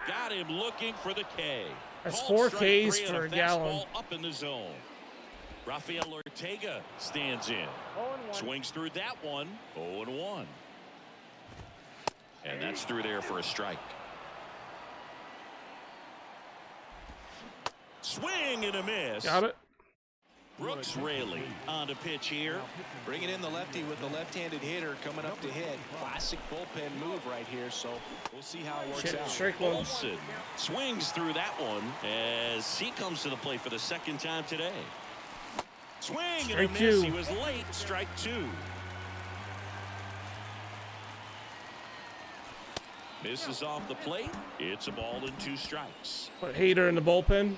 C: Got him looking for the K.
A: That's
C: Called
A: 4
C: strike
A: Ks
C: 3
A: for a
C: and
A: gallon.
C: fastball up in the zone. Rafael Ortega stands in.
E: 0-1.
C: Swings through that one. 0-1. And that's through there for a strike. Swing and a miss.
A: Got it.
C: Brooks Raley on to pitch here.
D: Bringing in the lefty with the left-handed hitter coming up to hit. Classic bullpen move right here, so we'll see how it works
A: Shit,
D: out.
A: strike 1.
C: Olsen swings through that one as he comes to the plate for the 2nd time today. Swing and a
A: Strike
C: miss.
A: 2.
C: He was late. Strike 2. Misses off the plate. It's a ball and 2 strikes.
A: Put Hader in the bullpen.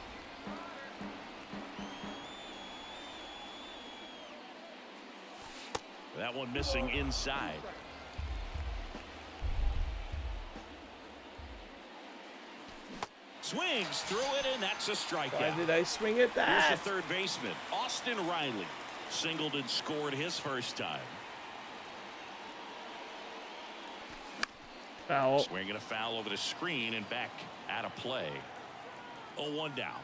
C: That one missing inside. Swings through it, and that's a
A: Why
C: strikeout.
A: did I swing at
C: Here's
A: that?
C: the third baseman, Austin Riley. Singled and scored his first time.
A: Foul.
C: Swinging a foul over the screen and back out of play. 0-1 down.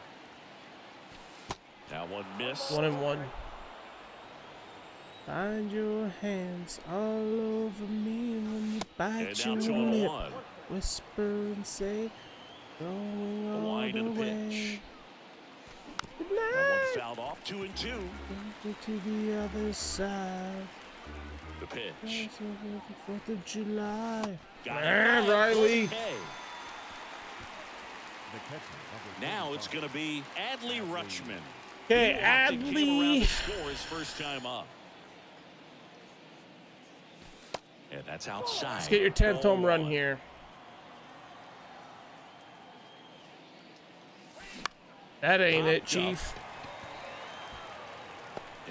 C: Now one miss.
A: 1-1. Find your hands all over me when you bite
C: And now
A: your lip.
C: 2-1.
A: Whisper and say, going
C: The
A: all
C: line
A: the
C: of the
A: way.
C: pitch.
A: Good
C: That
A: night.
C: one fouled off. 2-2.
A: Take me to the other side.
C: The pitch.
A: That's the 4th of July.
C: Got
A: Ah,
C: it.
A: Riley.
C: Okay. Now it's going to be Adley Rutschman.
A: Okay,
C: He walked and came around
A: Adley.
C: to score his first time up. And that's outside.
A: Let's get your 10th home run
C: 0-1.
A: here. That ain't it,
C: Popped up.
A: Chief.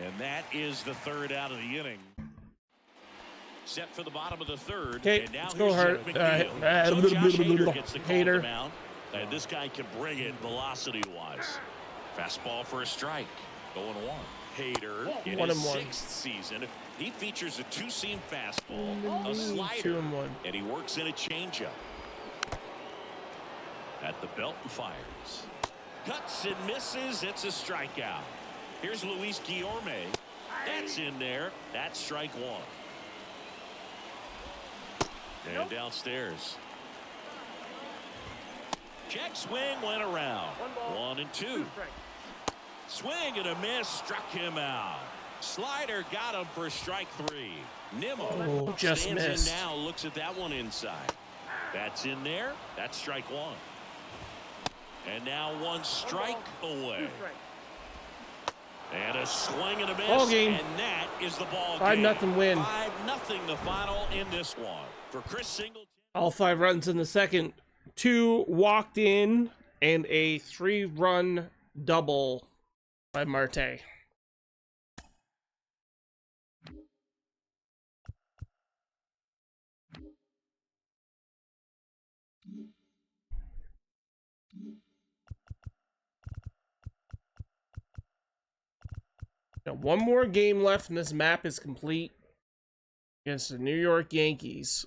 C: And that is the 3rd out of the inning. Set for the bottom of the 3rd.
A: Okay,
C: and now
A: let's go,
C: here's
A: Hart.
C: Jeff McNeil. So Josh Hader gets the call to
A: Hader.
C: mound. And this guy can bring it velocity-wise. Fastball for a strike. 0-1. Hader in his
A: 1-1.
C: 6th season. He features a two-seam fastball, a slider,
A: 2-1.
C: and he works in a changeup. At the belt and fires. Cuts and misses. It's a strikeout. Here's Luis Guillorme. That's in there. That's strike one. And downstairs. Check swing went around. 1-2. Swing and a miss. Struck him out. Slider got him for strike 3. Nimmo
A: just
C: stands
A: missed.
C: in now. Looks at that one inside. That's in there. That's strike 1. And now 1 strike away. And a swing and a miss.
A: Ball game.
C: And that is the ball
A: 5-0
C: game.
A: win.
C: 5-0 the final in this one. For Chris Singleton.
A: All 5 runs in the second. 2 walked in and a 3-run double by Marte. Now, 1 more game left and this map is complete against the New York Yankees.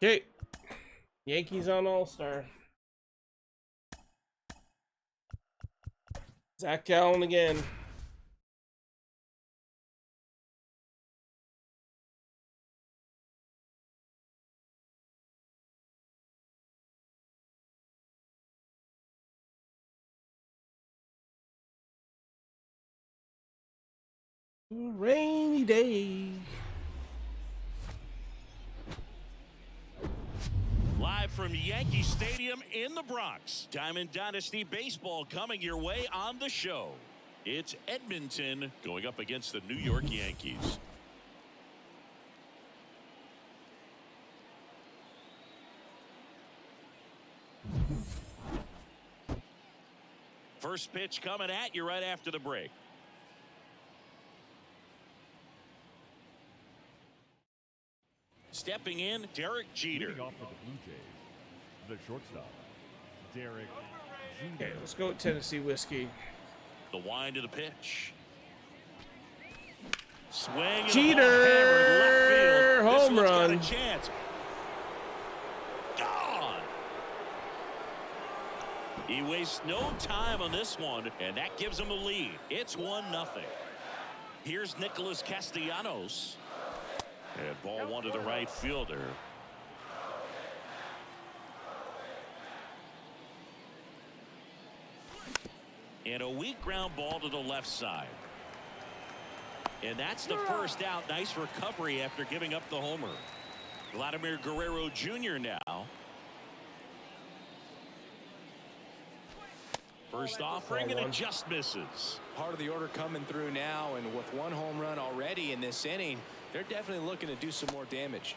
A: Okay, Yankees on All-Star. Zach Gallen again. Rainy day.
C: Live from Yankee Stadium in the Bronx. Diamond Dynasty Baseball coming your way on the show. It's Edmonton going up against the New York Yankees. First pitch coming at you right after the break. Stepping in, Derek Jeter.
B: Leading off for the Blue Jays, the shortstop, Derek Jeter.
A: Okay, let's go with Tennessee whiskey.
C: The wind of the pitch. Swing and
A: Jeter!
C: the ball hammered left field.
A: Home
C: This one's
A: run.
C: got a chance. Gone. He wastes no time on this one, and that gives him a lead. It's 1-0. Here's Nicholas Castellanos. And ball one to the right fielder. And a weak ground ball to the left side. And that's the first out. Nice recovery after giving up the homer. Vladimir Guerrero Jr. now. First offering and it just misses.
D: Part of the order coming through now, and with 1 home run already in this inning, they're definitely looking to do some more damage.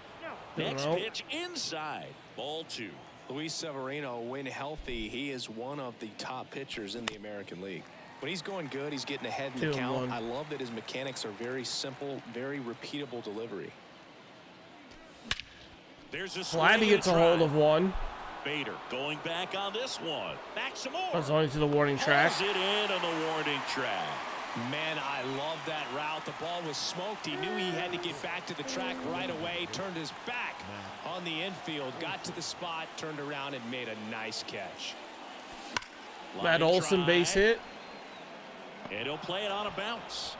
C: Next pitch inside. Ball 2.
D: Luis Severino, when healthy, he is one of the top pitchers in the American League. When he's going good, he's getting ahead in the count.
A: 2-1.
D: I love that his mechanics are very simple, very repeatable delivery.
C: There's a
A: Vladdy gets a hold of one.
C: Bader going back on this one. Back some more.
A: That's only to the warning track.
C: Hauls it in on the warning track.
F: Man, I love that route. The ball was smoked. He knew he had to get back to the track right away. Turned his back on the infield. Got to the spot, turned around, and made a nice catch.
A: Matt
C: Line
A: Olson
C: drive,
A: base hit.
C: And he'll play it on a bounce.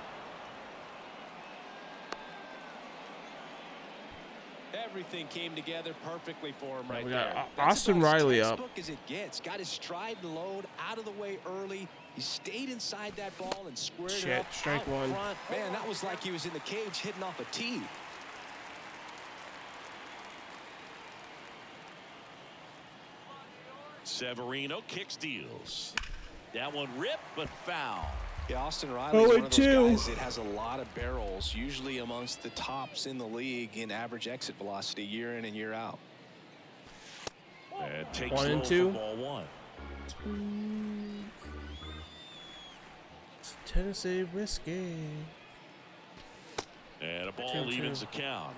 D: Everything came together perfectly for him right
A: We
D: there.
A: got
D: That's
A: Austin
D: about as
A: Riley up.
D: textbook as it gets. Got his stride and load out of the way early. He stayed inside that ball and squared it
A: Shit,
D: up
A: strike
D: out
A: one.
D: front. Man, that was like he was in the cage hitting off a tee.
C: Severino kicks deals. That one ripped but foul.
D: Yeah, Austin Riley is one of those
A: 0-2.
D: guys that has a lot of barrels, usually amongst the tops in the league in average exit velocity year in and year out.
C: And takes
A: 1 and
C: low
A: 2.
C: for ball 1.
A: Tennessee whiskey.
C: And a ball
A: 2-2.
C: evens the count.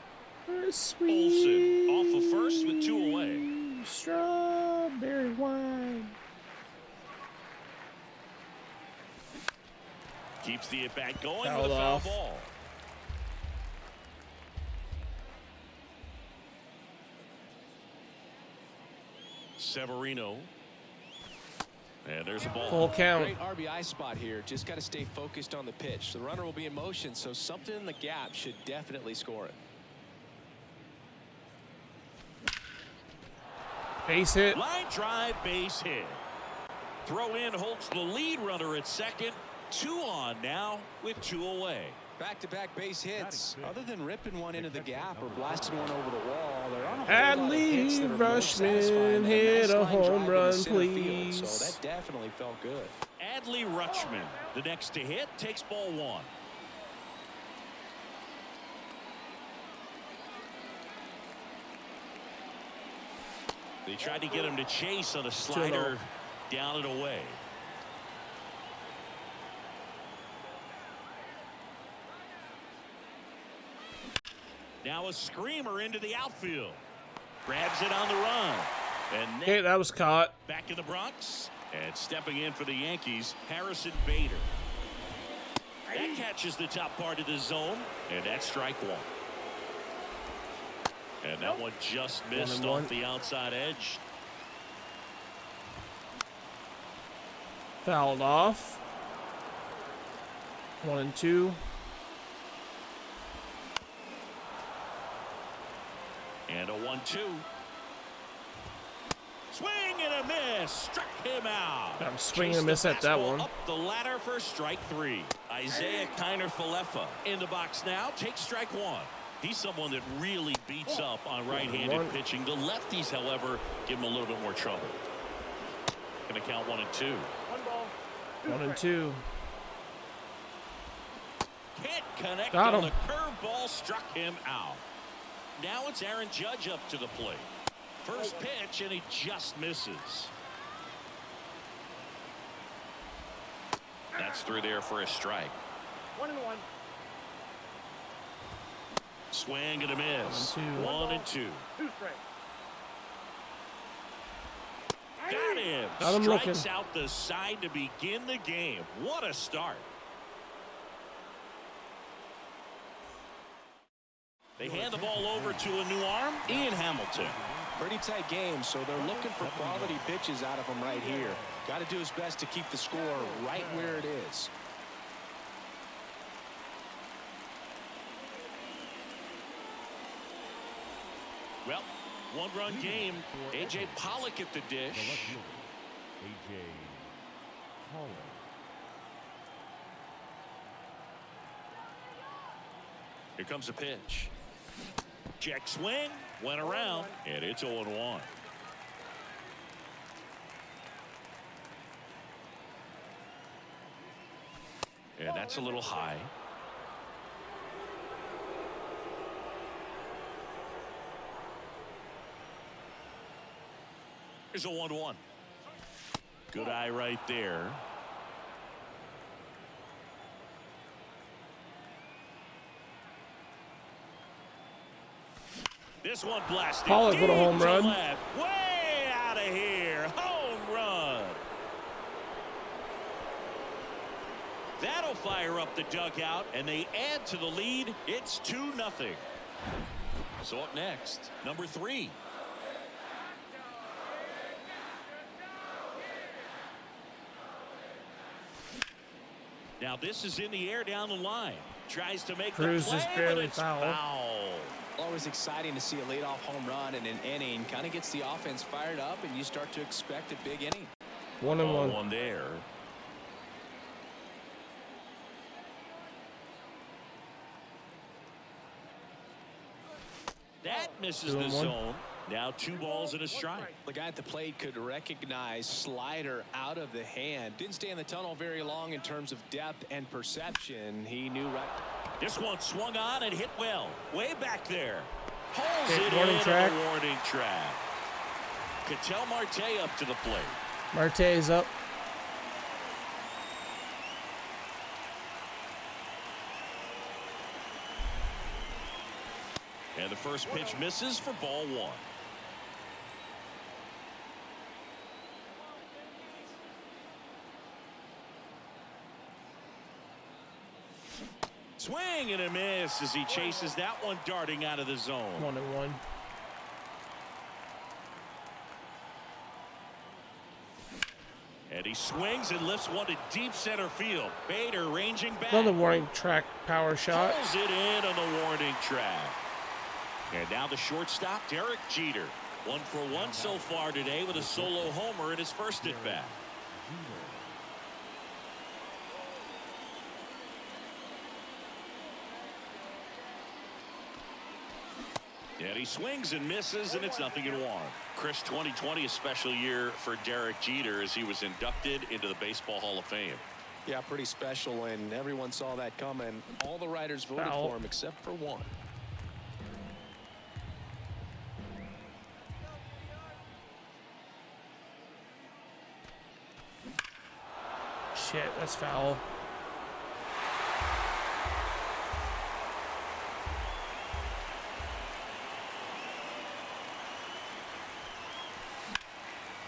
A: Sweet
C: Olsen off of first with 2 away.
A: strawberry wine.
C: Keeps the at-bat going
A: Fouled
C: with a foul
A: off.
C: ball. Severino. And there's a ball.
A: Full count.
D: Great RBI spot here. Just got to stay focused on the pitch. The runner will be in motion, so something in the gap should definitely score it.
A: Base hit.
C: Line drive, base hit. Throw in holds the lead runner at second. 2 on now with 2 away.
D: Back-to-back base hits. Other than ripping one into the gap or blasting one over the wall, there aren't a whole lot of hits that are more
A: Rushman
D: satisfying than a
A: hit
D: nice
A: a
D: line
A: home
D: drive in the
A: run,
D: center field.
A: please.
D: So that definitely felt good.
C: Adley Rutschman, the next to hit, takes ball 1. They tried to get him to chase on a slider down and away. Now a screamer into the outfield. Grabs it on the run. And
A: Okay, that was caught.
C: back in the Bronx. And stepping in for the Yankees, Harrison Bader. That catches the top part of the zone. And that's strike 1. And that one just missed
A: 1-1.
C: off the outside edge.
A: Fouled off. 1 and 2.
C: And a 1-2. Swing and a miss. Struck him out.
A: I'm swinging
C: Chased
A: and miss
C: the
A: at that
C: fastball
A: one.
C: Up the ladder for strike 3. Isaiah Kiner-Falefa in the box now. Takes strike 1. He's someone that really beats up on right-handed pitching. The lefties, however, give him a little bit more trouble. Going to count 1 and 2.
E: 1 ball.
A: 1 and 2.
C: Can't connect
A: Got
C: on
A: him.
C: the curveball. Struck him out. Now it's Aaron Judge up to the plate. First pitch, and he just misses. That's through there for a strike.
E: 1 and 1.
C: Swing and a miss.
A: 1 and 2.
C: 1 and 2.
E: 2 straight.
C: Got him.
A: Got him
C: Strikes
A: looking.
C: out the side to begin the game. What a start. They hand the ball over to a new arm, Ian Hamilton.
D: Pretty tight game, so they're looking for quality pitches out of him right here. Got to do his best to keep the score right where it is.
C: Well, 1-run game. A.J. Pollock at the dish.
B: A.J. Pollock.
C: Here comes a pitch. Check swing. Went around. And it's 0-1. And that's a little high. Here's a 1-1. Good eye right there. This one blasted.
A: Pollock with a home
C: deep to
A: run.
C: left. Way out of here. Home run. That'll fire up the dugout, and they add to the lead. It's 2-0. So up next, number 3. Now this is in the air down the line. Tries to make
A: Cruz
C: the play,
A: is barely
C: but it's
A: foul.
D: Always exciting to see a leadoff home run in an inning. Kind of gets the offense fired up, and you start to expect a big inning.
A: 1 and 1.
C: 1 there. That misses
A: 2
C: the
A: and 1.
C: zone. Now 2 balls and a strike.
D: The guy at the plate could recognize slider out of the hand. Didn't stay in the tunnel very long in terms of depth and perception. He knew right.
C: This one swung on and hit well. Way back there. Holds
A: Okay,
C: it
A: warning
C: in
A: track.
C: on the warning track. Ketel Marte up to the plate.
A: Marte is up.
C: And the first pitch misses for ball one. Swing and a miss as he chases that one darting out of the zone.
A: 1-1.
C: And he swings and lifts one to deep center field. Bader ranging back.
A: Another warning track power shot.
C: Pulls it in on the warning track. And now the shortstop, Derek Jeter. 1 for 1 so far today with a solo homer in his first at bat. And he swings and misses, and it's 0-1. Chris, 2020 a special year for Derek Jeter as he was inducted into the Baseball Hall of Fame.
D: Yeah, pretty special, and everyone saw that coming. All the writers voted
A: Foul.
D: for him except for one.
A: Shit, that's foul.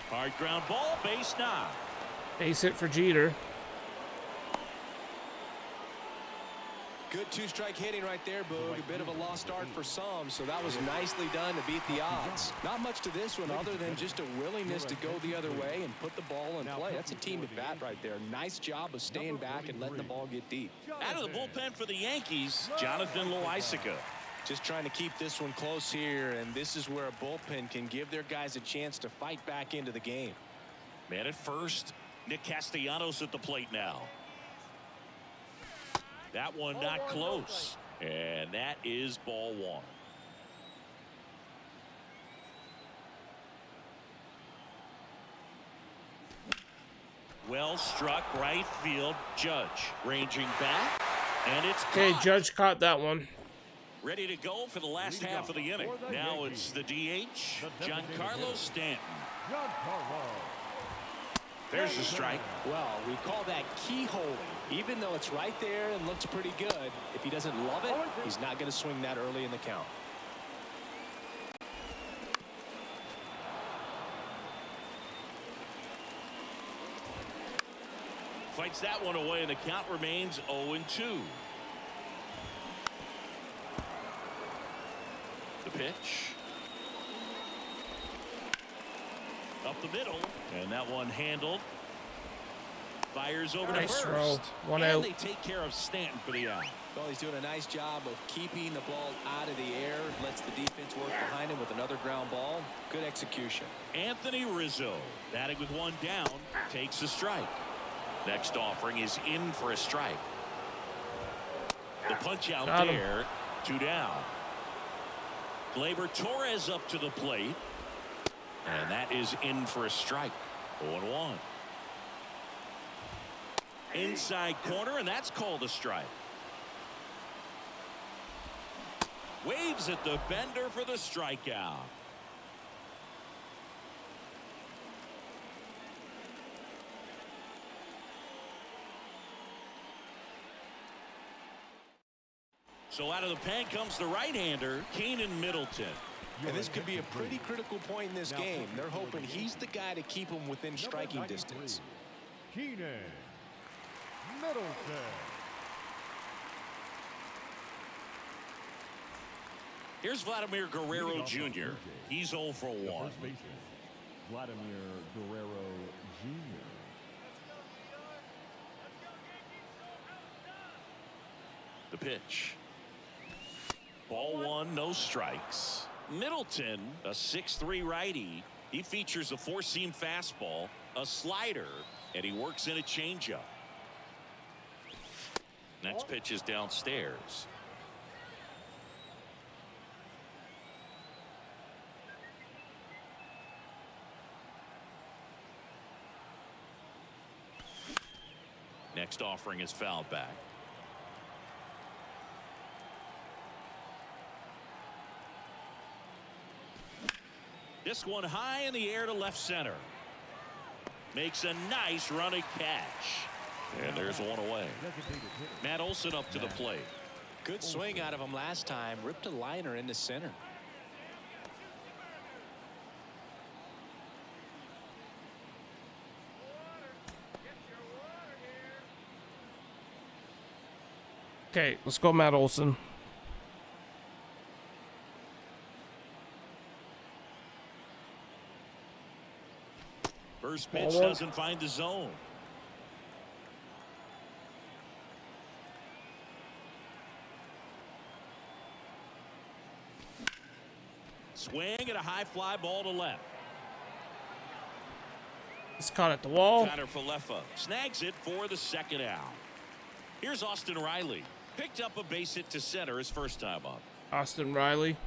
C: Hard ground ball, base knock.
A: Base hit for Jeter.
D: Good two-strike hitting right there, Boog. A bit of a lost start for some, so that was nicely done to beat the odds. Not much to this one other than just a willingness to go the other way and put the ball in play. That's a team at bat right there. Nice job of staying back and letting the ball get deep.
C: Out of the bullpen for the Yankees, Jonathan Loaisiga.
D: Just trying to keep this one close here, and this is where a bullpen can give their guys a chance to fight back into the game.
C: Man at first, Nick Castellanos at the plate now. That one not close, and that is ball one. Well struck right field. Judge ranging back, and it's
A: Okay,
C: caught.
A: Judge caught that one.
C: Ready to go for the last half of the inning. Now it's the DH, Giancarlo Stanton. There's the strike.
D: Well, we call that keyholing. Even though it's right there and looks pretty good, if he doesn't love it, he's not going to swing that early in the count.
C: Fights that one away, and the count remains 0-2. The pitch. Up the middle, and that one handled. Fires over to
A: Nice
C: first.
A: throw. 1
C: and
A: out.
C: they take care of Stanton for the out.
D: Well, he's doing a nice job of keeping the ball out of the air, lets the defense work behind him with another ground ball. Good execution.
C: Anthony Rizzo, batting with one down, takes a strike. Next offering is in for a strike. The punch out
A: Got him.
C: there, 2 down. Gleyber Torres up to the plate, and that is in for a strike. 0-1. Inside corner, and that's called a strike. Waves at the bender for the strikeout. So out of the pen comes the right-hander, Keenan Middleton.
D: And this could be a pretty critical point in this game. They're hoping he's the guy to keep them within striking distance.
B: Keenan Middleton.
C: Here's Vladimir Guerrero Jr. He's 0 for 1.
B: First baseman, Vladimir Guerrero Jr.
C: The pitch. Ball one, no strikes. Middleton, a 6'3" righty. He features a four-seam fastball, a slider, and he works in a changeup. Next pitch is downstairs. Next offering is fouled back. This one high in the air to left center. Makes a nice running catch. And there's one away. Matt Olson up to the plate.
F: Good swing out of him last time. Ripped a liner into center.
A: Okay, let's go Matt Olson.
C: First pitch doesn't find the zone. Swing and a high fly ball to left.
A: It's caught at the wall.
C: Connor Falefa snags it for the second out. Here's Austin Riley. Picked up a base hit to center his first time up.
A: Austin Riley.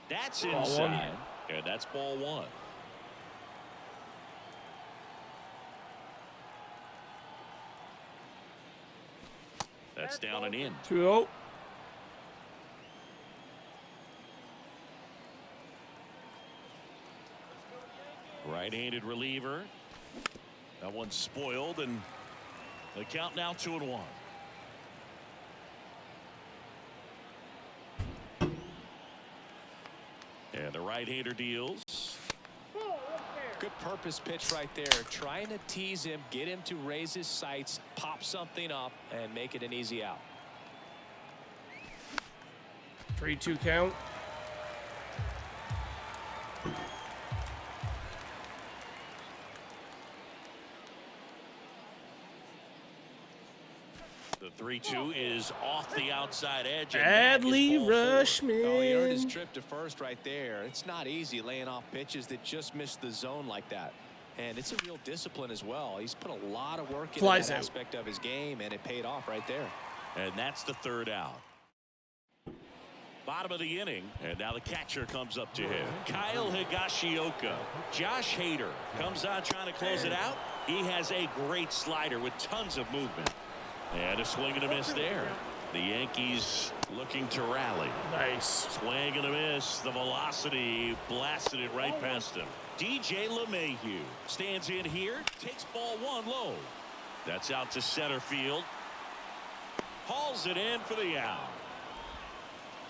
C: That's
A: Ball
C: inside. And that's ball one. That's down and in.
A: 2-0.
C: Right-handed reliever. That one's spoiled, and the count now 2-1. And the right-hander deals.
F: Good purpose pitch right there. Trying to tease him, get him to raise his sights, pop something up, and make it an easy out.
A: 3-2 count.
C: The 3-2 is off the outside edge.
A: Adley
F: Oh, he earned his
A: Rushman.
F: trip to first right there. It's not easy laying off pitches that just miss the zone like that. And it's a real discipline as well. He's put a lot of work into
A: Flies
F: that
A: out.
F: aspect of his game, and it paid off right there.
C: And that's the third out. Bottom of the inning, and now the catcher comes up to him. Kyle Higashioka. Josh Hader comes on trying to close it out. He has a great slider with tons of movement. And a swing and a miss there. The Yankees looking to rally.
A: Nice.
C: Swing and a miss. The velocity blasted it right past him. DJ LeMahieu stands in here, takes ball one low. That's out to center field. Hauls it in for the out.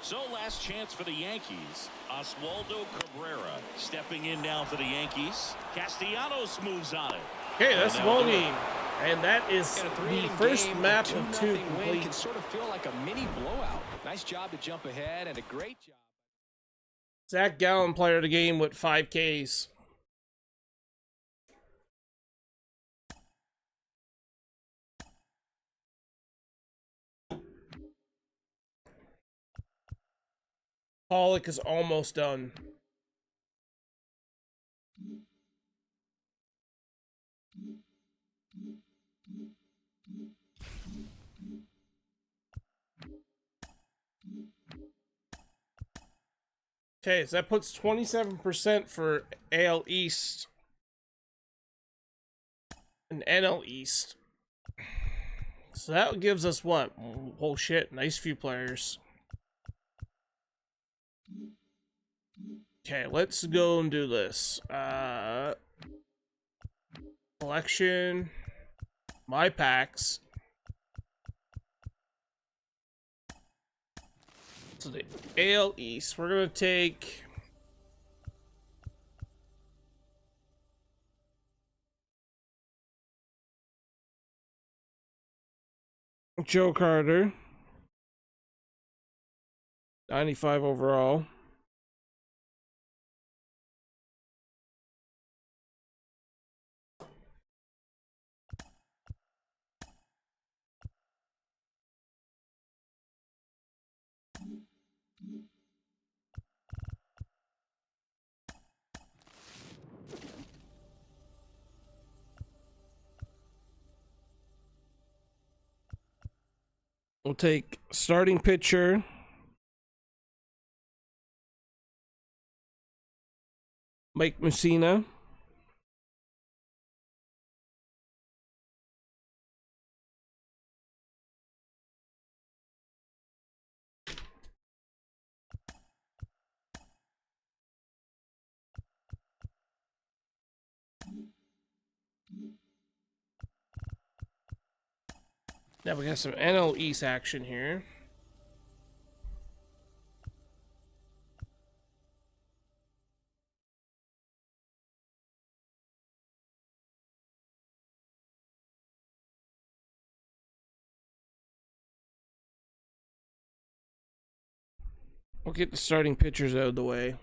C: So last chance for the Yankees. Oswaldo Cabrera stepping in now for the Yankees. Castellanos moves on it.
A: Okay, that's the
C: And now
A: ball
C: the-
A: game. And that is
F: In a
A: the
F: three-inning
A: first
F: game,
A: map
F: a
A: of 2
F: 2-0 win
A: complete.
F: can sort of feel like a mini blowout. Nice job to jump ahead, and a great job.
A: Zach Gallen, player of the game with 5 Ks. Pollock is almost done. Okay, so that puts 27% for AL East and NL East. So that gives us what? Oh shit, nice few players. Okay, let's go and do this. Collection. My packs. So the AL East, we're gonna take Joe Carter, 95 overall. We'll take starting pitcher. Mike Mussina. Now we got some NL East action here. We'll get the starting pitchers out of the way.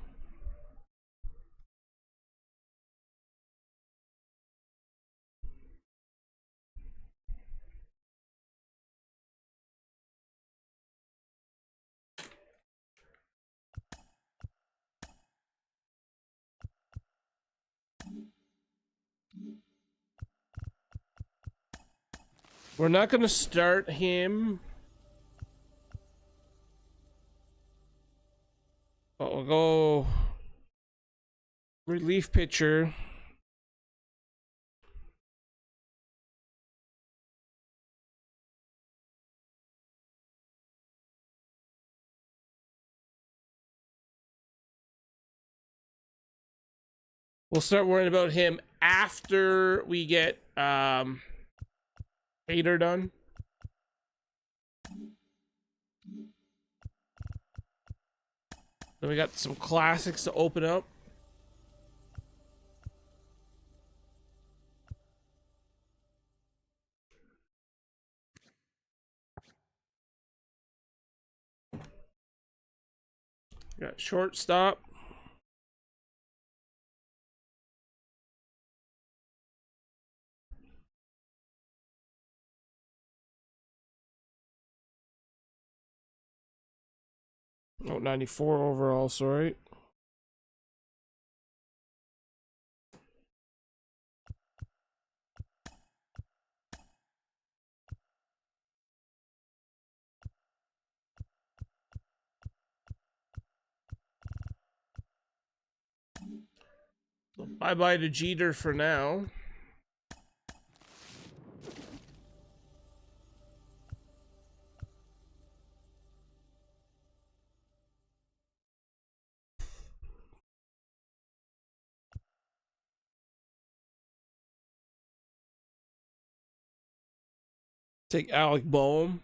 A: We're not going to start him. But we'll go relief pitcher. We'll start worrying about him after we get Hader done. Then we got some classics to open up. Got shortstop. Oh, 94 overall, sorry. So bye-bye to Jeter for now. Take Alec Boehm.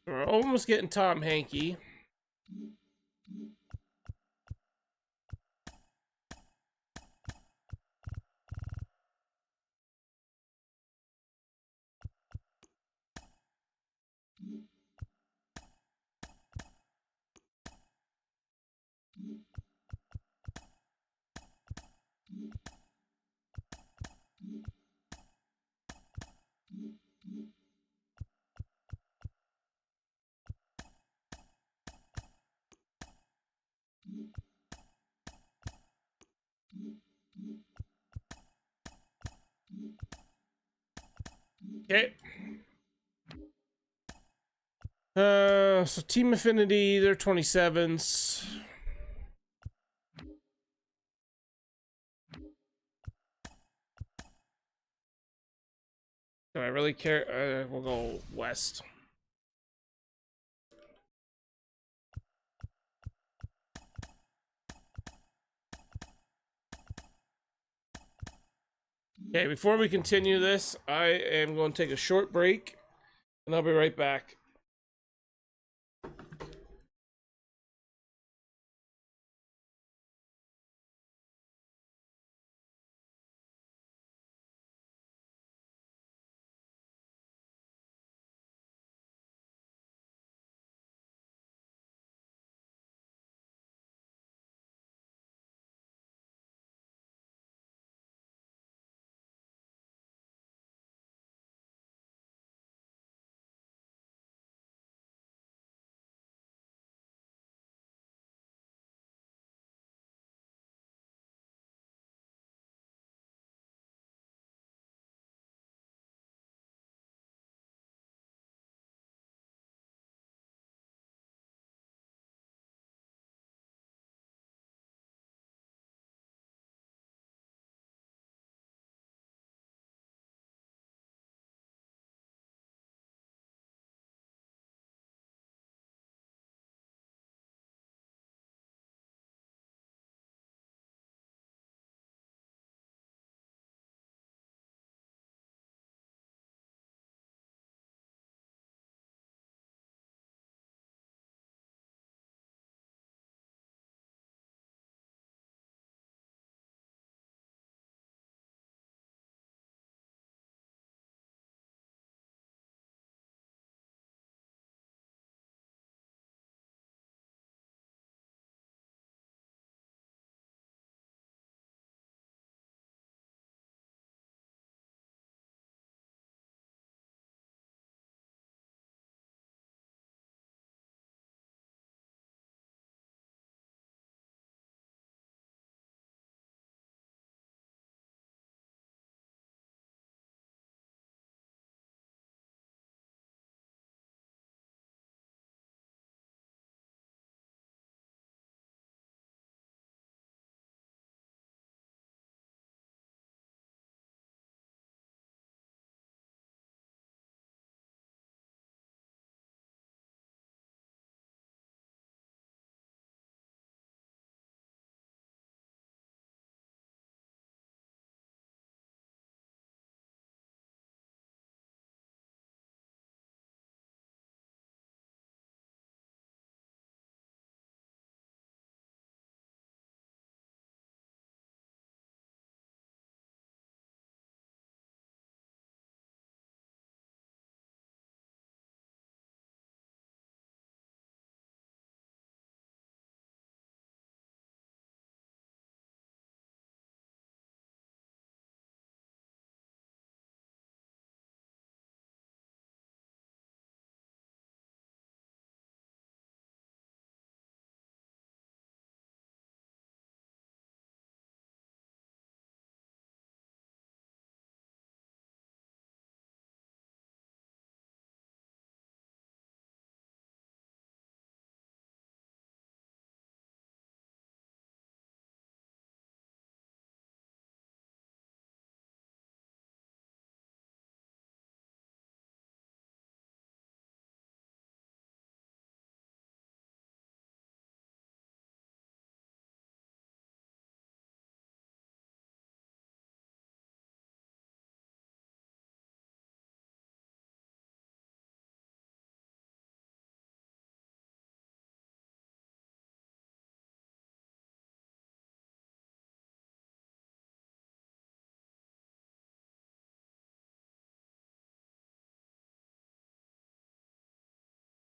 A: We're almost getting Tom Hankey. Okay. So Team Affinity, they're 27s. Do I really care? We'll go West. Okay, before we continue this, I am going to take a short break, and I'll be right back.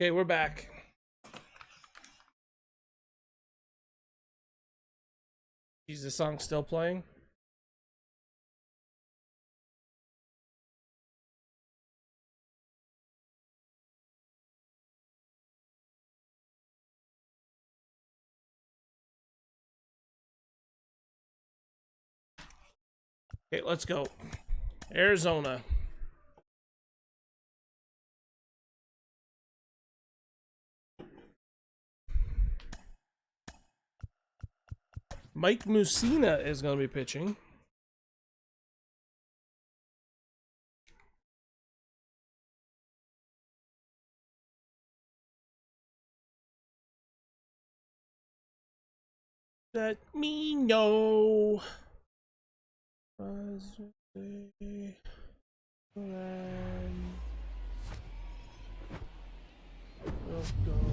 A: Okay, we're back. Is the song still playing? Okay, let's go. Arizona. Mike Mussina is going to be pitching. Let me know.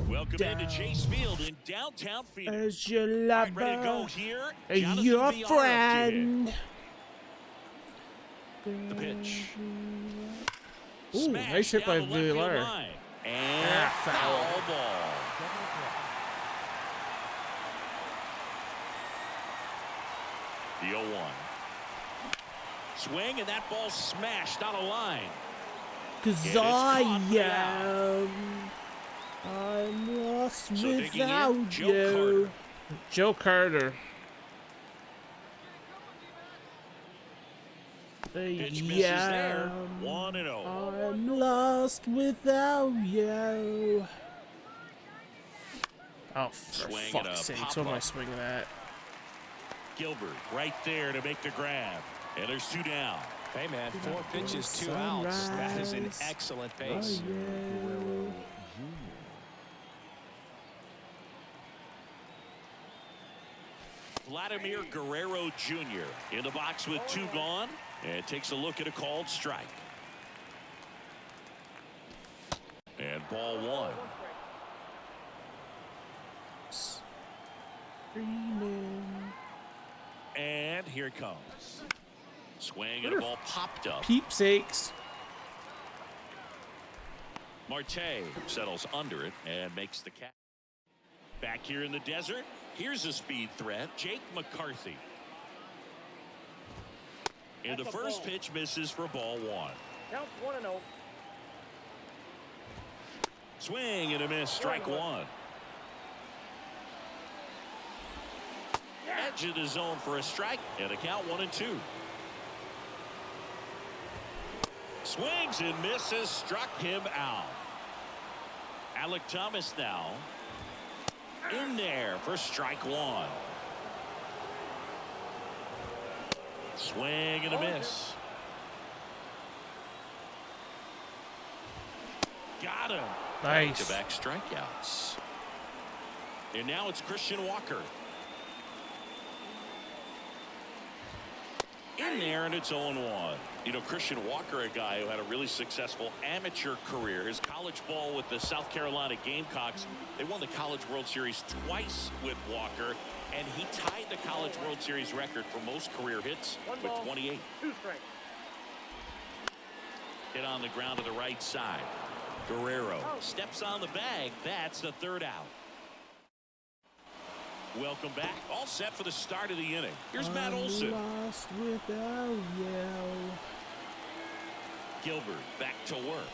C: Welcome into Chase Field in downtown Phoenix.
A: As your
C: All right,
A: lover,
C: ready to go here.
A: your
C: Jonathan Villar
A: friend.
C: The pitch.
A: Ooh,
C: Smash
A: nice hit by
C: down the left field
A: Villar.
C: line. And foul ball. The 0-1. Swing, and that ball smashed down a line.
A: 'Cause I'm lost without you. Joe Carter.
C: Pitch misses there. 1-0.
A: I'm lost without you. Oh, for
C: Swing and a
A: fuck's sake,
C: pop
A: what am I
C: up.
A: swinging at?
C: Gilbert right there to make the grab. And there's 2 down.
F: Hey, man, 4 pitches, 2 outs. That is an excellent pace.
C: Vladimir Guerrero Jr. in the box with 2 gone. And takes a look at a called strike. And ball 1. And here it comes. Swing and a ball popped up.
A: Peepsakes.
C: Marte settles under it and makes the catch. Back here in the desert, here's a speed threat, Jake McCarthy. And the first pitch misses for ball 1.
E: Count 1-0.
C: Swing and a miss, strike 1. Edge of the zone for a strike, and a count 1-2. Swings and misses, struck him out. Alec Thomas now in there for strike 1. Swing and a miss. Got him.
A: Nice.
C: Back-to-back strikeouts. And now it's Christian Walker. In there, and it's 0-1. You know, Christian Walker, a guy who had a really successful amateur career. His college ball with the South Carolina Gamecocks. They won the College World Series twice with Walker, and he tied the College World Series record for most career hits with 28.
E: 2 strikes.
C: Hit on the ground to the right side. Guerrero steps on the bag. That's the 3rd out. Welcome back. All set for the start of the inning. Here's Matt Olson.
A: Lost without you.
C: Gilbert back to work.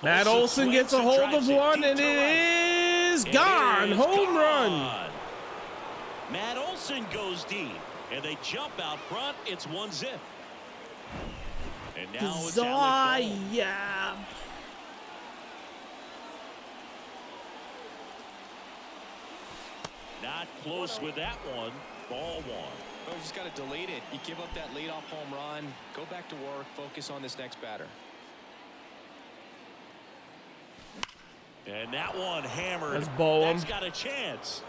A: Matt Olson gets a hold of one, and it is gone. Home run.
C: Matt Olson goes deep, and they jump out front. It's 1-0. And now it's Alec Bohm.
A: Yeah.
C: Not close with that one. Ball 1.
D: Oh, you just got to delete it. You give up that leadoff home run. Go back to work. Focus on this next batter.
C: And that one hammered.
A: That's Bohm.
C: That's got a chance.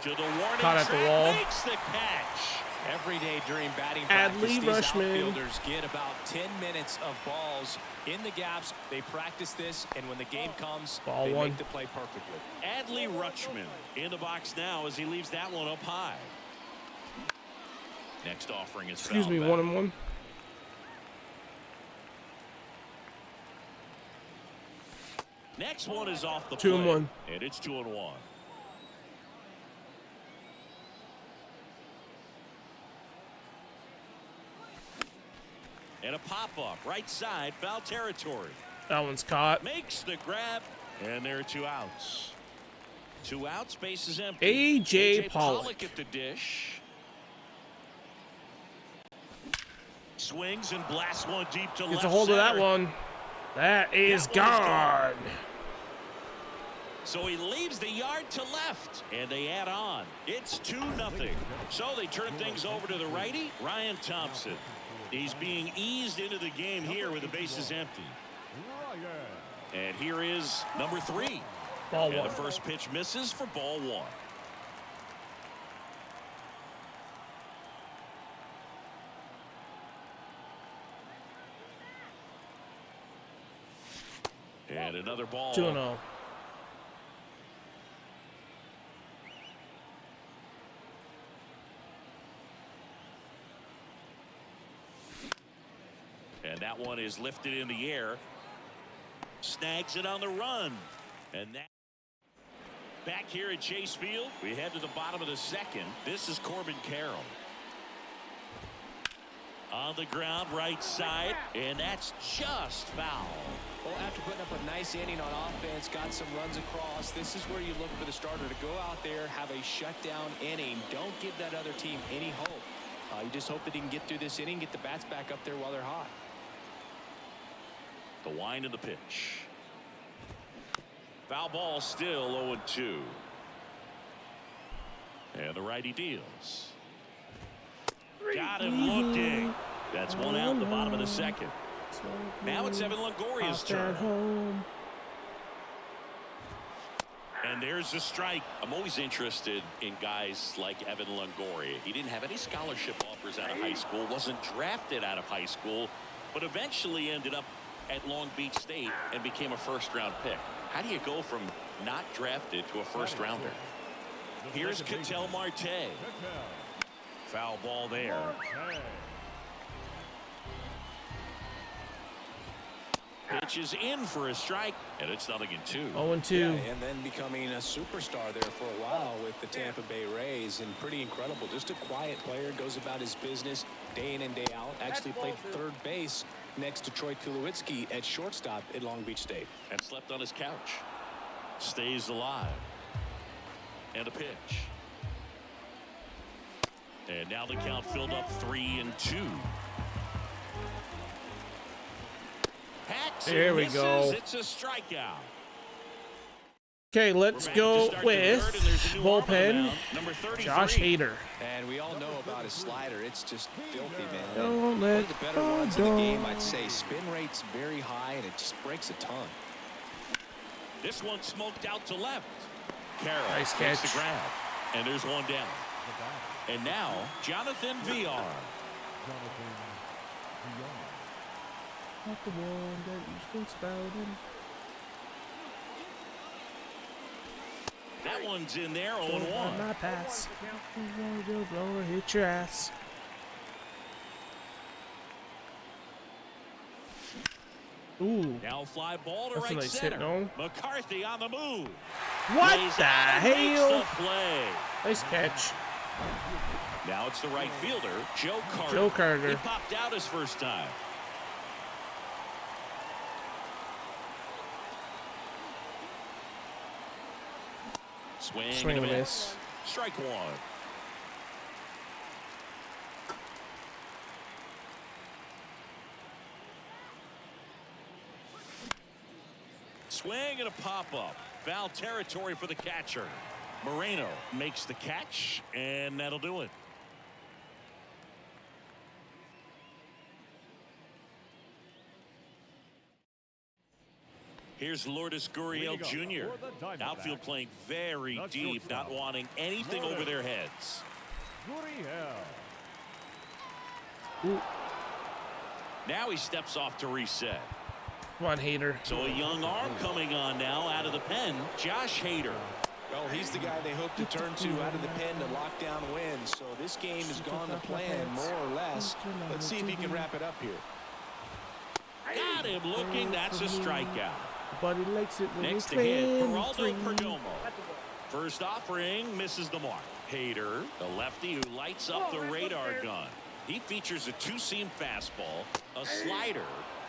C: To the warning
A: Caught at the
C: track,
A: wall.
C: makes the catch.
F: Everyday during batting
A: Adley
F: practice, these
A: Rushman.
F: outfielders get about 10 minutes of balls in the gaps. They practice this, and when the game comes,
A: Ball
F: they
A: 1.
F: make the play perfectly.
C: Adley Rutschman in the box now as he leaves that one up high. Next offering is
A: Excuse
C: fouled
A: me,
C: back.
A: 1-1.
C: Next one is off the
A: 2-1.
C: plate, and it's 2-1. And a pop-up, right side, foul territory.
A: That one's caught.
C: Makes the grab, and there are 2 outs. 2 outs, base is empty.
A: A.J. Pollock
C: at the dish. Swings and blasts one deep to left.
A: Gets a hold of that one. That is gone.
C: So he leaves the yard to left, and they add on. It's 2-0. So they turn things over to the righty, Ryan Thompson. He's being eased into the game here with the bases empty. And here is number 3.
A: Ball
C: and
A: one.
C: the first pitch misses for ball 1. And another ball.
A: 2-0.
C: And that one is lifted in the air. Snags it on the run. And that back here at Chase Field, we head to the bottom of the 2nd. This is Corbin Carroll. On the ground, right side, and that's just foul.
D: Well, after putting up a nice inning on offense, got some runs across, this is where you look for the starter to go out there, have a shutdown inning. Don't give that other team any hope. You just hope that he can get through this inning, get the bats back up there while they're hot.
C: The wind of the pitch. Foul ball, still 0-2. And the righty deals. Got him looking. That's 1 out in the bottom of the 2nd. Now it's Evan Longoria's turn. And there's the strike. I'm always interested in guys like Evan Longoria. He didn't have any scholarship offers out of high school, wasn't drafted out of high school, but eventually ended up at Long Beach State and became a first-round pick. How do you go from not drafted to a first-rounder? Here's Ketel Marte. Foul ball there. Pitch is in for a strike, and it's 0-2.
A: 0-2.
D: Yeah, and then becoming a superstar there for a while with the Tampa Bay Rays, and pretty incredible. Just a quiet player, goes about his business day in and day out. Actually played third base next to Troy Tulowitzki at shortstop at Long Beach State.
C: And slept on his couch. Stays alive. And a pitch. And now the count filled up 3-2.
A: There we go.
C: It's a strikeout.
A: Okay, let's go with bullpen. Josh Hader.
D: And we all know about his slider. It's just filthy, man.
A: Don't
D: One
A: let
D: of the better ones in the game, I'd say. Spin rate's very high, and it just breaks a ton.
C: This one smoked out to left. Carroll
A: Nice
C: takes
A: catch.
C: the grab. And there's one down. And now, Jonathan VR.
A: Not the one that you spoke about him.
C: That one's in there, 0-1.
A: My pass. Blower hit your ass. Ooh.
C: Now fly ball to
A: That's a
C: right
A: nice
C: center.
A: hit, no?
C: McCarthy on the move.
A: What
C: Lays
A: the
C: out and makes
A: hell?
C: the play.
A: Nice catch.
C: Now it's the right fielder, Joe Carter.
A: Joe Carter.
C: He popped out his first time. Swing
A: and a
C: miss.
A: miss.
C: Strike one. Swing and a pop-up. Foul territory for the catcher. Moreno makes the catch, and that'll do it. Here's Lourdes Gurriel Jr. Outfield playing very deep, not wanting anything over their heads. Now he steps off to reset.
A: Come on, Hader.
C: So a young arm coming on now out of the pen, Josh Hader.
D: Well, he's the guy they hope to turn to out of the pen to lock down wins. So this game has gone to plan, more or less. Let's see if he can wrap it up here.
C: Got him looking. That's a strikeout.
A: Buddy likes it when
C: Next to
A: you're
C: hit, Geraldo
A: 23.
C: Perdomo. First offering misses the mark. Hader, the lefty who lights up the radar gun. He features a two-seam fastball, a slider,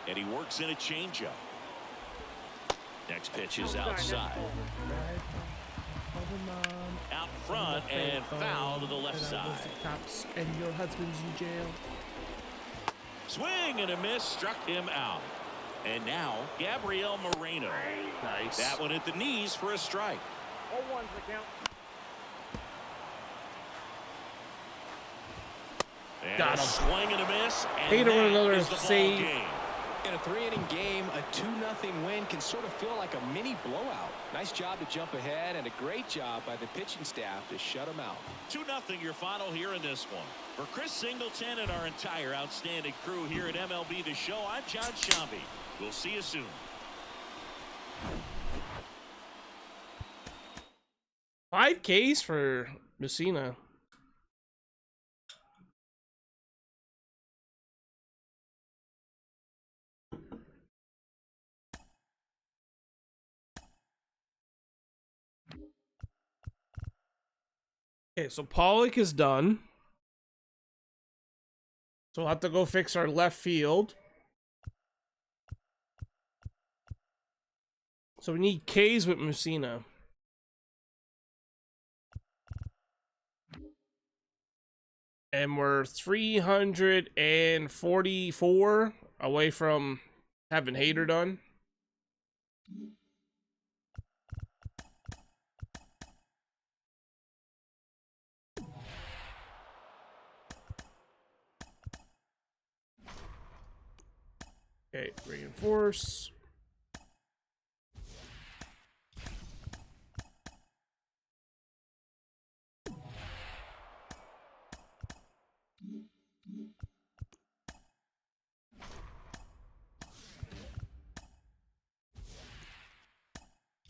C: and he works in a changeup. Next pitch is outside. Out front and foul to the left side.
A: Cops and your husband's in jail.
C: Swing and a miss struck him out. And now Gabriel Moreno.
A: Nice.
C: That one at the knees for a strike.
E: 0-1's the count.
C: And
A: Got
C: a
A: him.
C: swing and a miss. And
A: Hader with
C: that
A: another
C: is the ball
A: save.
C: game.
D: In a 3-inning game, a 2-0 win can sort of feel like a mini blowout. Nice job to jump ahead and a great job by the pitching staff to shut them out.
C: 2-0 your final here in this one. For Chris Singleton and our entire outstanding crew here at MLB The Show, I'm John Shambi. We'll see you soon.
A: 5 Ks for Messina. Okay, so Pollock is done. So we'll have to go fix our left field. So we need Ks with Messina. And we're 344 away from having Hader done. Okay, reinforce.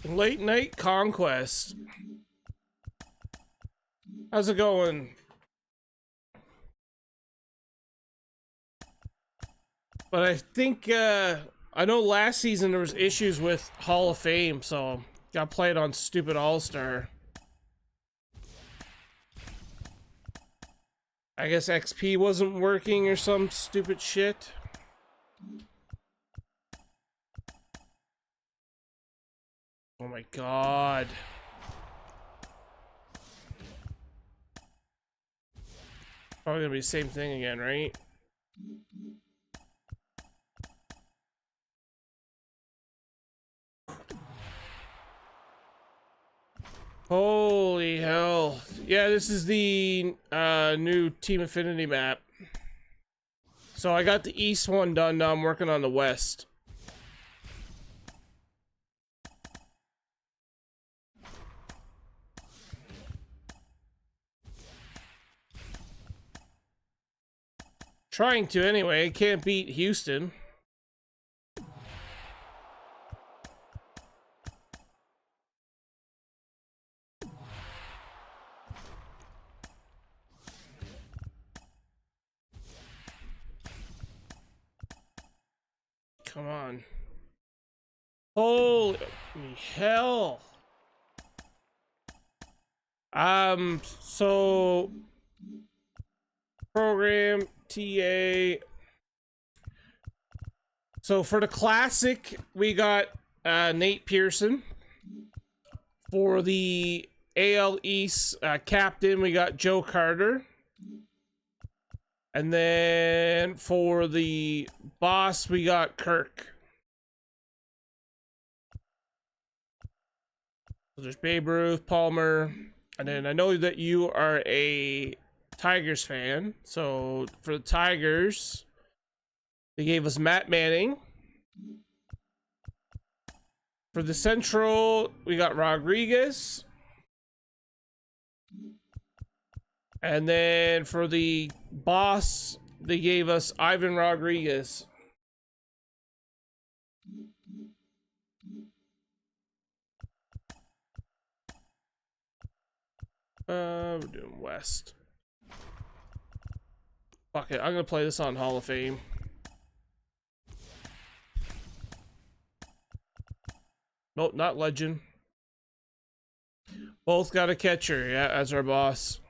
A: Late night conquest. How's it going? But I think I know last season there was issues with Hall of Fame, so got played on stupid All-Star. I guess XP wasn't working or some stupid shit. Oh my god. Probably gonna be the same thing again, right? Holy hell. Yeah, this is the new Team Affinity map. So I got the East one done, now I'm working on the West. Trying to anyway, can't beat Houston. Come on. Holy hell. So program TA. So for the classic, we got Nate Pearson. For the AL East captain, we got Joe Carter. And then for the boss, we got Kirk. So there's Babe Ruth, Palmer, and then I know that you are a Tigers fan. So for the Tigers, they gave us Matt Manning. For the Central, we got Rodriguez. And then for the boss, they gave us Ivan Rodriguez. We're doing West. Fuck it, I'm gonna play this on Hall of Fame. Nope, not legend. Both got a catcher, yeah, as our boss.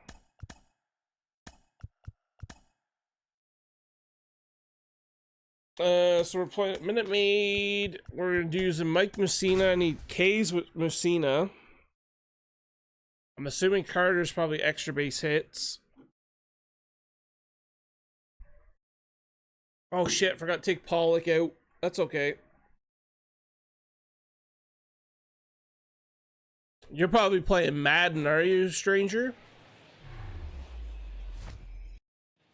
A: So we're playing Minute Maid. We're using Mike Mussina. I need K's with Mussina. I'm assuming Carter's probably extra base hits. Oh shit, forgot to take Pollock out. That's okay. You're probably playing Madden, are you, stranger?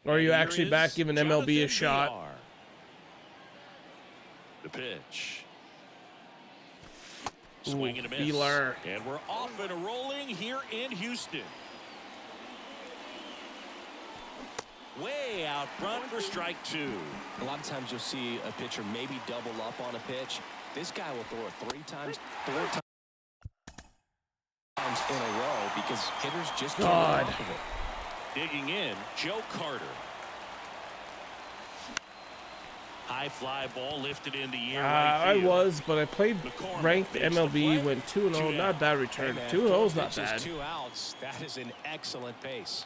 A: Or are you actually back giving MLB a shot?
C: The pitch. Swing and a miss.
A: Feeler.
C: And we're off and rolling here in Houston. Way out front for strike two.
D: A lot of times you'll see a pitcher maybe double up on a pitch. This guy will throw it 3 times, 4 times in a row because hitters just can't get off of it.
C: Digging in, Joe Carter. High fly ball lifted in the air.
A: I was, but I played ranked MLB, went 2-0. Not a bad return. 2-0 is not bad.
F: 2 outs. That is an excellent pace.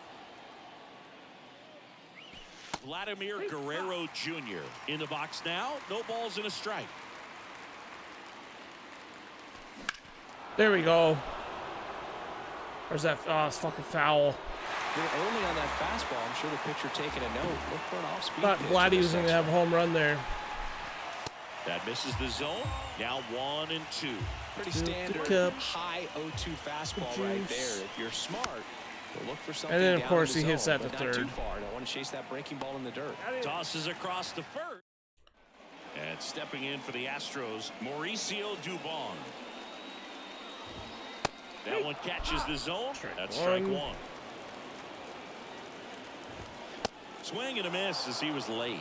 C: Vladimir Guerrero Jr. in the box now. No balls and a strike.
A: There we go. Where's that? Oh, it's fucking foul.
D: They're only on that fastball. I'm sure the pitcher taking a note. Look for an off-speed.
A: Thought Vladdy was going to have a home run there.
C: That misses the zone. Now 1-2.
D: Pretty standard high 0-2 fastball right there. If you're smart, you'll look for something.
A: And then, of
D: down
A: course,
D: in the
A: he hits
D: zone,
A: that to
D: but not
A: third.
D: Too far. Don't want to chase that breaking ball in the dirt.
C: Tosses across the first. And stepping in for the Astros, Mauricio Dubon. That one catches the zone. That's strike one. Swing and a miss as he was late.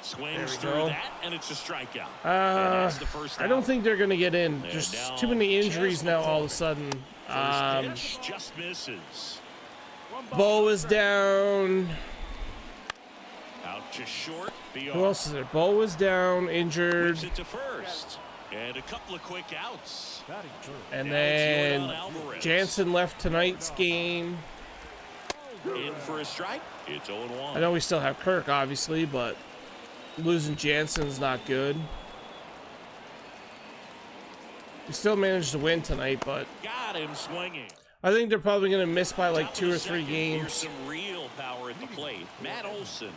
C: Swings through that, and it's a strikeout. That's the first
A: I don't
C: out.
A: think they're going to get in. Just too many injuries now all of a sudden.
C: First pitch just misses.
A: Bo is down.
C: Out to short.
A: Who else is there? Bo is down, injured.
C: Moves it to first. And a couple of quick outs.
A: And
C: Now
A: then
C: it's Yordan Alvarez.
A: Jansen left tonight's game.
C: In for a strike. It's 0-1.
A: I know we still have Kirk, obviously, but losing Jansen's not good. We still managed to win tonight, but
C: Got him swinging.
A: I think they're probably going to miss by like
C: Top
A: 2
C: of
A: or
C: the
A: 3
C: second. Here's
A: games.
C: some real power at the plate. Matt Olson.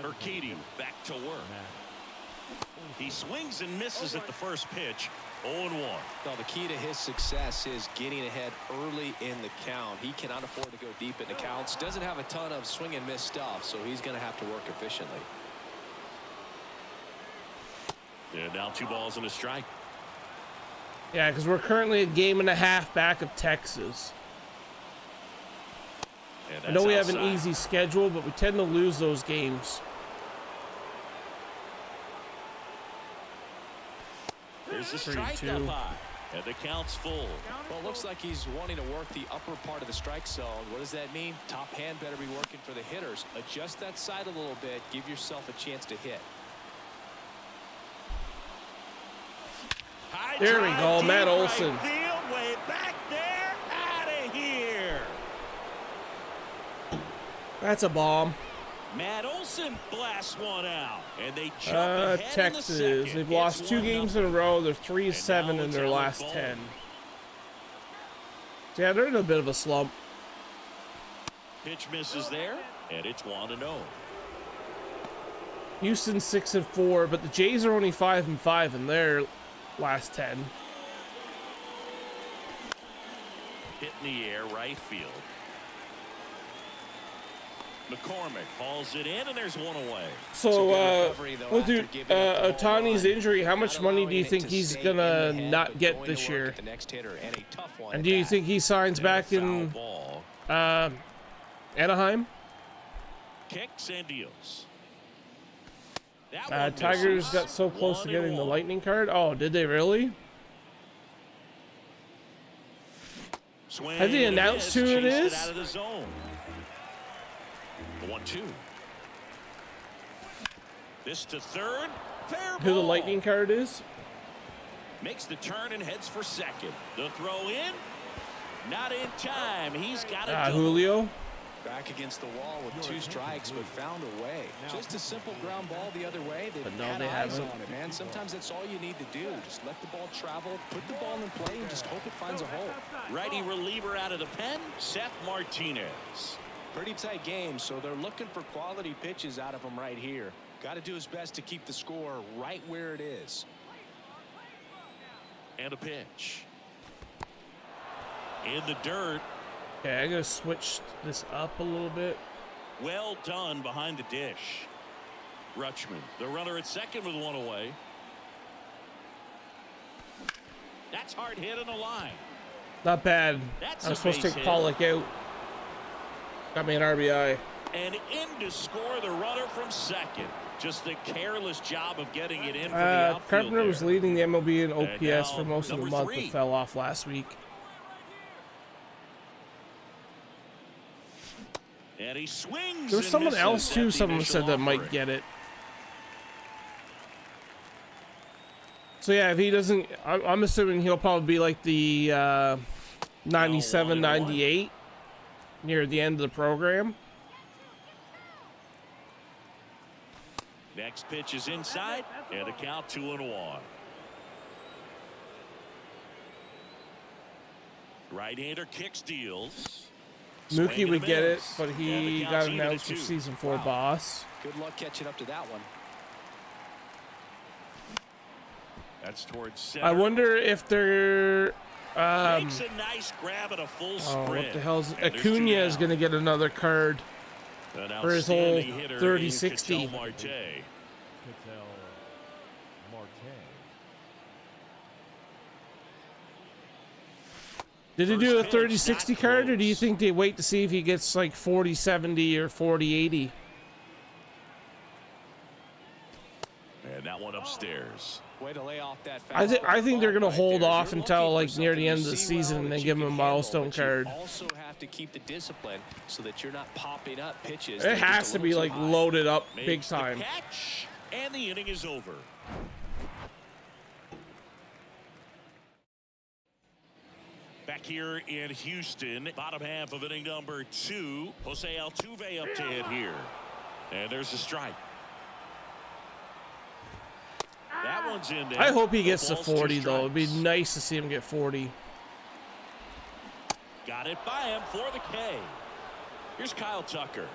C: Urquidy back to work. He swings and misses at the first pitch. 0-1.
D: Well, the key to his success is getting ahead early in the count. He cannot afford to go deep in the counts. Doesn't have a ton of swing and miss stuff, so he's going to have to work efficiently.
C: And now 2 balls and a strike.
A: Yeah, because we're currently a game and a half back of Texas.
C: And
A: I know we have
C: outside.
A: an easy schedule, but we tend to lose those games.
C: There's a strike
A: 3-2.
C: up high. And the count's full.
D: Well, it looks like he's wanting to work the upper part of the strike zone. What does that mean? Top hand better be working for the hitters. Adjust that side a little bit. Give yourself a chance to hit.
C: High
A: There we
C: drive,
A: go,
C: deep
A: Matt
C: right
A: Olson.
C: Field, way back there, out of here.
A: That's a bomb.
C: Matt Olson blasts one out, and they jump ahead in the
A: Texas.
C: second.
A: They've
C: It's
A: lost 2
C: 1-0.
A: games in a row. They're 3-7 in
C: And now
A: their
C: it's
A: last
C: Alec
A: 10.
C: Bohm.
A: Yeah, they're in a bit of a slump.
C: Pitch misses there, and it's 1-0.
A: Houston 6-4, but the Jays are only 5-5 in their last 10.
C: Hit in the air, right field. McCormick hauls it in, and there's one away.
A: So,
D: recovery, though,
A: well,
D: after
A: dude,
D: giving up the home
A: Otani's
D: run.
A: injury, how much
D: Not
A: money do
D: allowing
A: you
D: it
A: think
D: to
A: he's
D: stay
A: gonna
D: in the head,
A: not
D: but
A: get
D: going to
A: this
D: work
A: year?
D: at the next hitter, and a tough one
A: And
D: at
A: do you
D: that.
A: think he signs back
C: Foul
A: in
C: ball.
A: Anaheim?
C: Kicks and deals. That one
A: Tigers
C: misses.
A: got so close to getting the
C: 1-1.
A: lightning card. Oh, did they really?
C: Swing
A: Have they
C: and a
A: announced
C: miss,
A: who it
C: chased
A: is?
C: Out of the zone. The 1-2. This to third. Fair
A: who the
C: ball.
A: lightning card is.
C: Makes the turn and heads for second. The throw in. Not in time. He's got it.
A: Julio.
D: Back against the wall with 2 strikes, but found a way. Just a simple ground ball the other way. They've
A: But no,
D: had
A: they
D: eyes
A: haven't.
D: on it, man. Sometimes that's all you need to do. Just let the ball travel, put the ball in play, and just hope it finds a hole.
C: Righty reliever out of the pen, Seth Martinez.
D: Pretty tight game, so they're looking for quality pitches out of him right here. Got to do his best to keep the score right where it is.
C: And a pitch. In the dirt.
A: Okay, I gotta switch this up a little bit.
C: Well done behind the dish. Rutschman, the runner at second with 1 away. That's hard hit on the line.
A: Not bad.
C: That's
A: I was
C: a
A: supposed to
C: base
A: take
C: hit.
A: Pollock out. Got me an RBI.
C: And in to score the runner from second. Just a careless job of getting it in for the outfield.
A: Carpenter was
C: there.
A: leading the MLB in
C: And
A: OPS
C: now,
A: for most of the
C: number
A: month,
C: 3.
A: but fell off last week.
C: And he swings.
A: There was
C: and
A: someone
C: misses
A: else
C: at
A: too.
C: the
A: Someone
C: initial
A: said that might
C: offering.
A: get it. So yeah, if he doesn't, I'm assuming he'll probably be like the 97, 98 near the end of the program.
C: Next pitch is inside, and a count 2-1. Right-hander kick steals. Swing
A: Mookie
C: and a
A: would get it,
C: miss.
A: but
C: And
A: he
C: the
A: got
C: count's even at
A: announced for
C: 2.
A: season 4
D: Wow.
A: boss.
D: Good luck catching up to that one.
C: That's towards center.
A: I wonder if they're
C: Makes a nice grab at a full
A: oh,
C: sprint.
A: what the hell's
C: And there's 2
A: Acuna is
C: down.
A: going to get another card
C: An
A: for his whole
C: outstanding hitter
A: 30-60.
C: in Ketel Marte.
B: Ketel Marte.
A: Did he
C: First
A: do a
C: pitch,
A: 30-60
C: not
A: card, or do you
C: close.
A: think they wait to see if he gets like 40-70 or 40-80?
C: And that one upstairs.
D: Way to lay off that
A: I think they're gonna
D: fastball
A: hold
D: right
A: off
D: there.
A: until,
D: You're
A: like,
D: looking for
A: near the
D: something
A: end
D: you
A: of the
D: see
A: season
D: well
A: and then
D: that
A: give
D: you
A: him a
D: can handle,
A: milestone
D: but you
A: card.
D: also have to keep the discipline so that you're not popping up pitches.
A: It has to be like loaded up big
C: Makes the
A: time.
C: catch, and the inning is over. Back here in Houston, bottom half of inning number 2. Jose Altuve up to hit here. And there's a strike. That one's in there.
A: I hope he
C: The
A: gets to
C: ball's 2
A: 40 though. It'd be
C: strikes.
A: nice to see him get 40.
C: Got it by him for the K. Here's Kyle Tucker.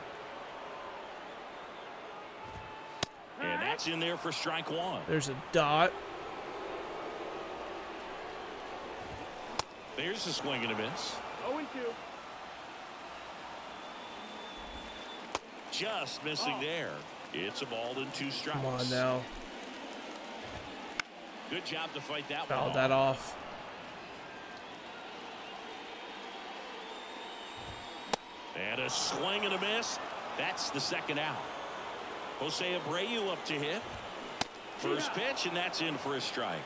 C: And that's in there for strike 1.
A: There's a dot.
C: There's the swing and a miss.
E: 0-2.
C: Just missing there. It's a ball and 2 strikes.
A: Come on now.
C: Good job to fight that one
A: Fouled
C: off.
A: that off.
C: And a swing and a miss. That's the second out. Jose Abreu up to hit. First pitch, and that's in for a strike.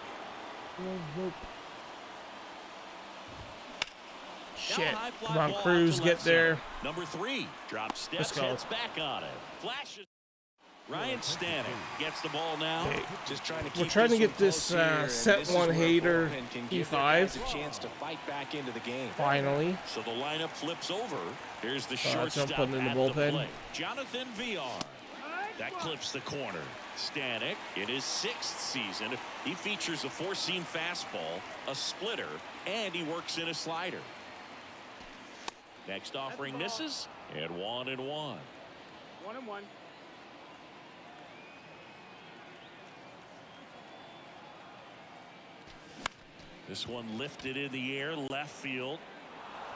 A: Shit.
C: Now a high fly
A: Come on,
C: ball
A: Cruz,
C: to
A: get
C: left
A: there.
C: side. Number 3 drops steps,
A: Let's go.
C: hits back on it. Flashes. Ryan Stanek gets the ball now.
A: Okay.
D: Just trying to
A: We're
D: keep
A: trying to
D: this
A: get
D: one
A: this,
D: close here, and
A: set
D: this is
A: one
D: where
A: hater
D: bullpen can give their
A: E5.
D: guys a chance to fight back into the game.
A: Finally.
C: So the lineup flips over. Here's the
A: that's what I'm
C: shortstop
A: putting in the
C: at
A: bullpen.
C: plate. Jonathan VR. That clips the corner. Stanek in his 6th season. He features a 4-seam fastball, a splitter, and he works in a slider. Next offering misses, and 1-1.
E: 1-1.
C: This one lifted in the air, left field,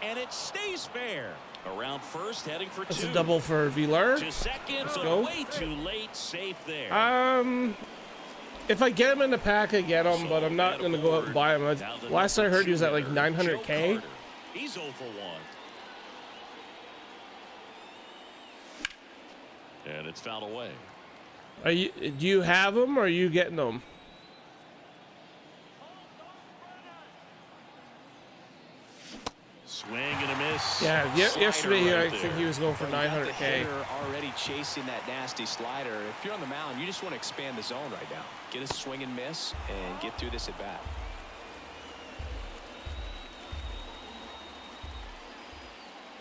C: and it stays fair. Around first, heading for 2.
A: That's a double for Villar.
C: To second,
A: Let's
C: but
A: go.
C: way too late, safe there.
A: If I get him in the pack, I get him, but I'm not going to go out and buy him.
C: Now the
A: Last I
C: number
A: heard, he was at
C: 2
A: like
C: hitter,
A: 900K.
C: Joe Carter. He's 0 for 1. And it's fouled away.
A: Do you have him, or are you getting them?
C: Swing and a miss.
A: Yeah,
C: Slider
A: yesterday
C: right
A: I think
C: there.
A: he was going for
D: Well, you got the
A: 900K.
D: hitter already chasing that nasty slider. If you're on the mound, you just want to expand the zone right now. Get a swing and miss and get through this at bat.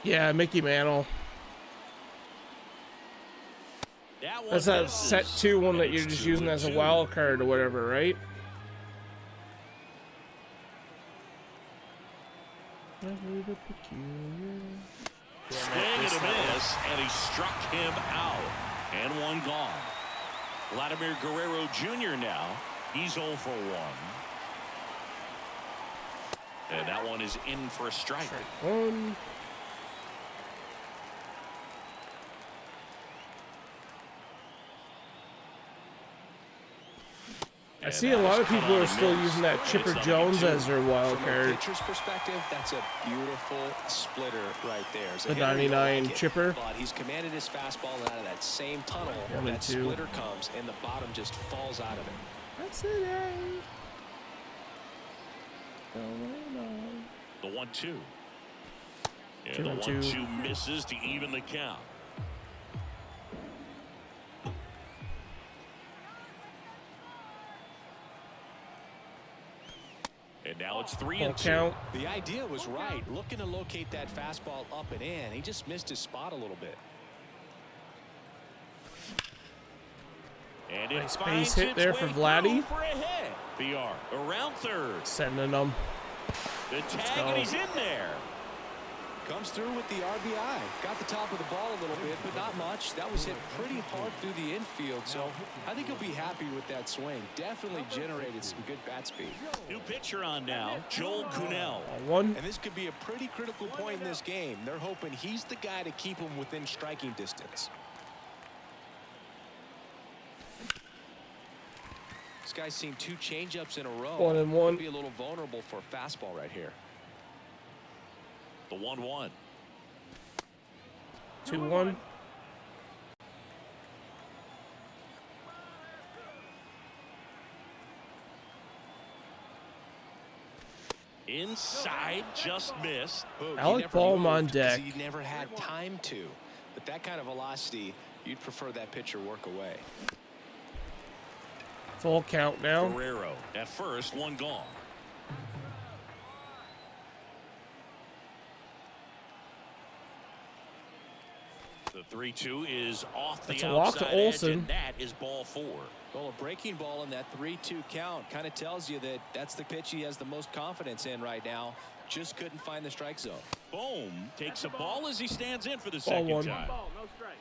A: Yeah, Mickey Mantle.
C: That one
A: That's that
C: misses.
A: set 2 one that
C: And
A: you're
C: it's
A: just
C: 2
A: using
C: and
A: as a
C: 2.
A: wild card or whatever, right?
C: Swing and a miss, and he struck him out. And one gone. Vladimir Guerrero Jr. now. He's 0 for 1. And that one is in for a strike.
A: One. I see a lot of people are still using that Chipper Jones as their wild
D: From a
A: card.
D: pitcher's perspective, that's a beautiful splitter right there. As a
A: The
D: hitter, you
A: 99
D: like it,
A: chipper.
D: But he's commanded his fastball, and out of that same tunnel,
A: 1 and
D: that
A: 2.
D: splitter comes, and the bottom just falls out of it.
A: That's it.
C: The 1-2. And
A: 2
C: the
A: and 2.
C: 1-2 misses to even the count. And now it's 3 and 2.
A: Count.
D: The idea was right, looking to locate that fastball up and in. He just missed his spot a little bit.
C: And it
A: Nice
C: finds
A: base hit
C: its
A: there
C: way
A: for
C: through
A: Vladdy.
C: for a hit. VR around third.
A: Sending them.
C: The tag,
A: go.
C: and he's in there.
D: Comes through with the RBI. Got the top of the ball a little bit, but not much. That was hit pretty hard through the infield, so I think he'll be happy with that swing. Definitely generated some good bat speed.
C: New pitcher on now, Joel Kuhnel.
A: 1.
D: And this could be a pretty critical point in this game. They're hoping he's the guy to keep him within striking distance. This guy's seen 2 changeups in a row.
A: 1 and 1.
D: Could be a little vulnerable for a fastball right here.
C: The 1-1.
A: 2-1.
C: Inside, just missed.
D: Boog, he
A: Alec
D: never
A: Boehm on
D: moved 'cause
A: deck.
D: He never had time to. But that kind of velocity, you'd prefer that pitcher work away.
A: Full count now.
C: Guerrero at first, 1 gone. The 3-2 is off the
A: That's a walk to
C: outside edge,
A: Olsen.
C: and that is ball 4.
D: Well, a breaking ball in that 3-2 count kind of tells you that that's the pitch he has the most confidence in right now. Just couldn't find the strike zone.
C: Boehm takes a ball as he stands in for the
A: Ball
C: second
A: 1.
C: time.
E: Ball, no strike.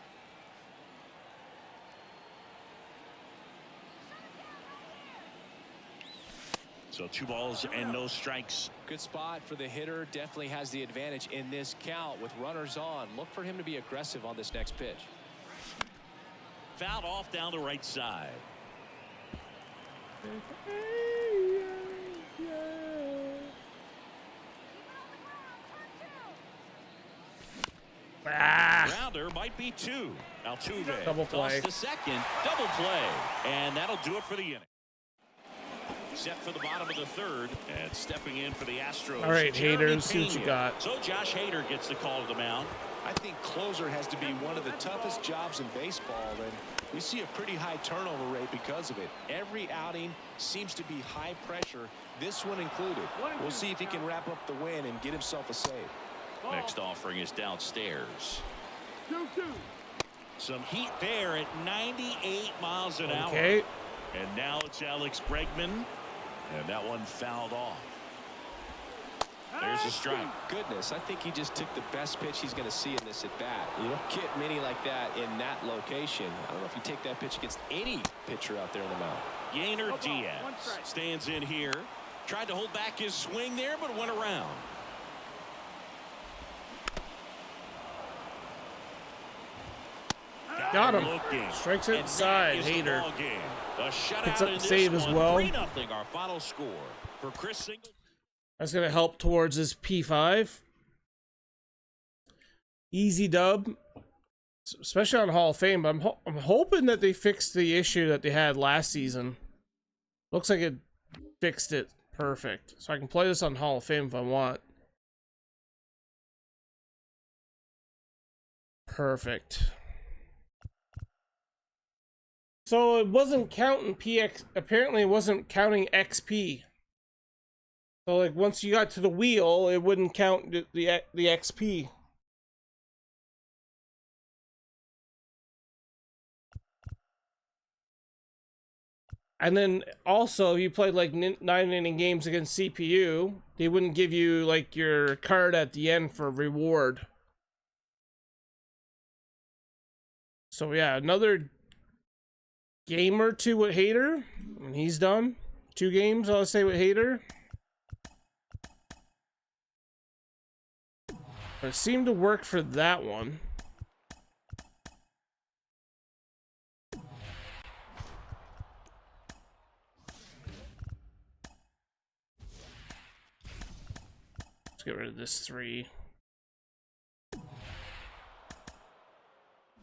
C: So 2 balls and no strikes.
D: Good spot for the hitter. Definitely has the advantage in this count with runners on. Look for him to be aggressive on this next pitch.
C: Fouled off down the right side.
A: Ah,
C: Rounder might be 2. Altuve
A: Double play.
C: tossed to second. Double play. And that'll do it for the inning. Set for the bottom of the 3rd. And stepping in for the Astros.
A: All right,
C: Jeremy
A: Hader, see what you
C: Pena.
A: got.
C: So Josh Hader gets the call to the mound.
D: I think closer has to be one of the toughest jobs in baseball, and we see a pretty high turnover rate because of it. Every outing seems to be high pressure, this one included. We'll see if he can wrap up the win and get himself a save.
C: Next offering is downstairs.
E: 2-2.
C: Some heat there at 98 miles an hour.
A: okay.
C: And now it's Alex Bregman. And that one fouled off. There's a strike.
D: Goodness, I think he just took the best pitch he's going to see in this at bat. You don't get many like that in that location. I don't know if you take that pitch against any pitcher out there in the mound.
C: Yainer
E: One
C: Diaz
E: strike.
C: stands in here. Tried to hold back his swing there, but went around.
A: Got him.
C: Looking.
A: Strikes
C: And
A: outside.
C: that is the
A: Hader.
C: ball game. A shutout
A: Picks up
C: in
A: the
C: this
A: save as
C: one.
A: well.
C: 3-0 our final score for Chris Singleton.
A: That's going to help towards his P5. Easy dub. Especially on Hall of Fame. But I'm hoping that they fixed the issue that they had last season. Looks like it fixed it perfect. So I can play this on Hall of Fame if I want. Perfect. So it wasn't counting PX. Apparently, it wasn't counting XP. So like once you got to the wheel, it wouldn't count the XP. And then also, if you played like 9-inning games against CPU, they wouldn't give you like your card at the end for reward. So yeah, another game or two with Hater, and he's done. 2 games, I'll say, with Hater. But it seemed to work for that one. Let's get rid of this 3.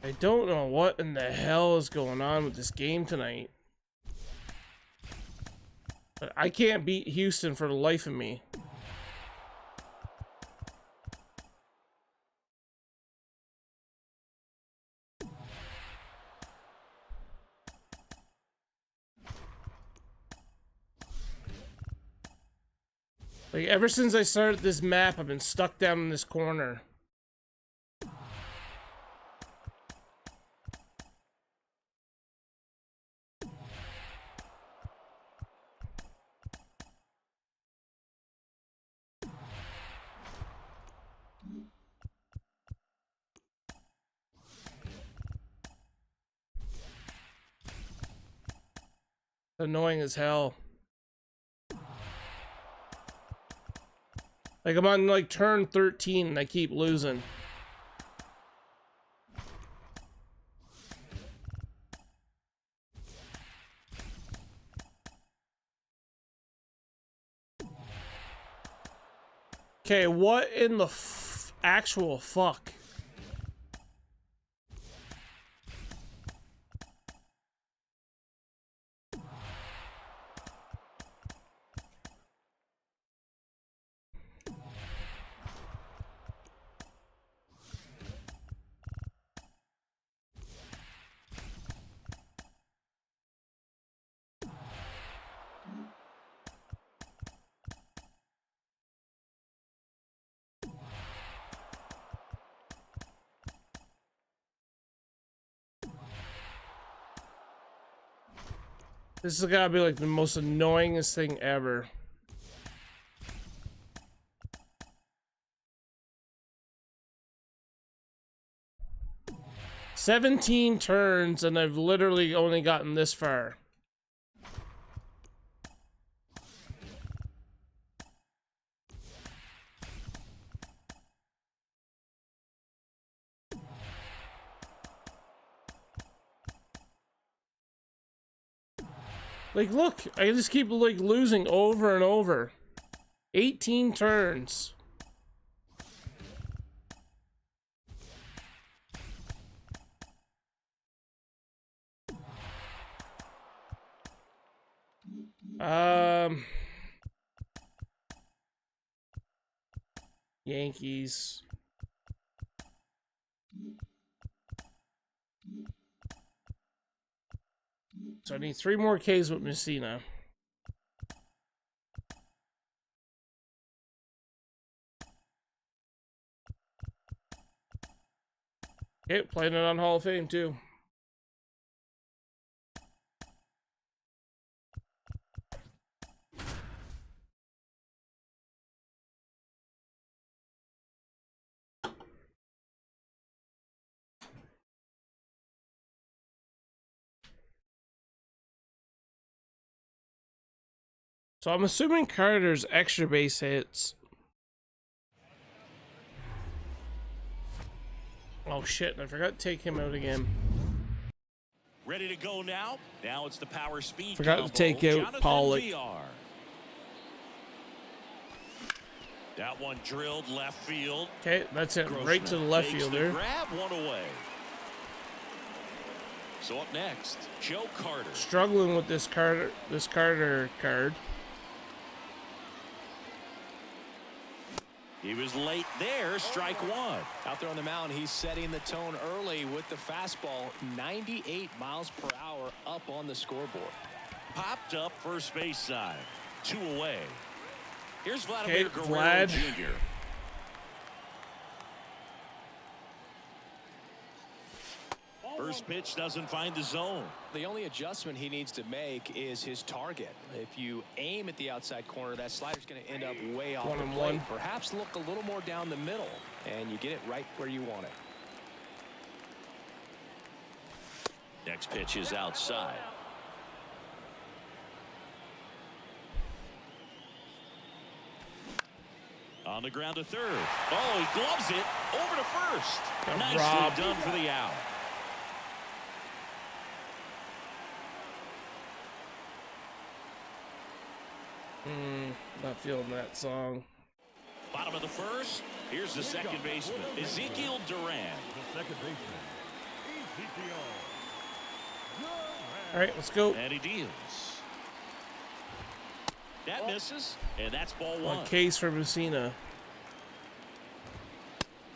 A: I don't know what in the hell is going on with this game tonight. But I can't beat Houston for the life of me. Like, ever since I started this map, I've been stuck down in this corner. Annoying as hell. Like, I'm on like turn 13 and I keep losing. Okay, what in the actual fuck? This has gotta be like the most annoyingest thing ever. "17 turns and I've literally only gotten this far." Like, look, I just keep like losing over and over. 18 turns. Yankees. So I need 3 more Ks with Messina. Okay, playing it on Hall of Fame too. So I'm assuming Carter's extra base hits. Oh shit, I forgot to take him out again.
C: Ready to go now. Now it's the power speed.
A: Forgot to take out Pollock.
C: That one drilled left field.
A: Okay, that's it. Right to the left fielder.
C: Grab one away. So up next, Joe Carter.
A: Struggling with this Carter card.
C: He was late there. Strike one.
F: Out there on the mound, he's setting the tone early with the fastball. 98 miles per hour up on the scoreboard.
C: Popped up first base side. 2 away. Here's Vladimir Guerrero
A: Vlad.
C: Jr. First pitch doesn't find the zone.
F: The only adjustment he needs to make is his target. If you aim at the outside corner, that slider's going to end up way off the plate. Perhaps look a little more down the middle, and you get it right where you want it.
C: Next pitch is outside. On the ground to third. Oh, he gloves it over to first. Nicely done for the out.
A: Not feeling that song.
C: Bottom of the first. Here's the second baseman, Ezekiel Duran.
B: The second baseman, Ezekiel.
A: All right, let's go.
C: And he deals. That misses, and that's ball one.
A: On case for Messina.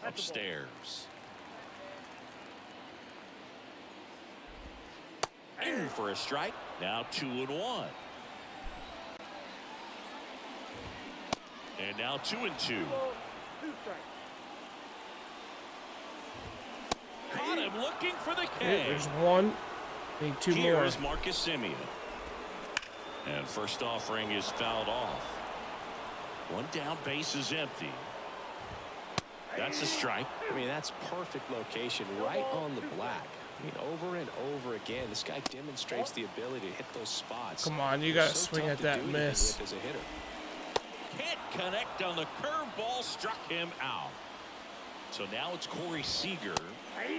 C: Upstairs. In for a strike. Now 2-1. And now 2-2.
E: 2 strikes.
C: Caught him looking for the
A: Okay,
C: K.
A: there's one. Need 2 more.
C: Here's Marcus Semien. And first offering is fouled off. One down, base is empty. That's a strike.
F: I mean, that's perfect location, right on the black. I mean, over and over again, this guy demonstrates the ability to hit those spots.
A: Come on, you got to
F: So
A: swing
F: tough
A: at
F: to
A: that
F: do anything
A: miss.
F: with as a hitter.
C: Can't connect on the curveball, struck him out. So now it's Corey Seager.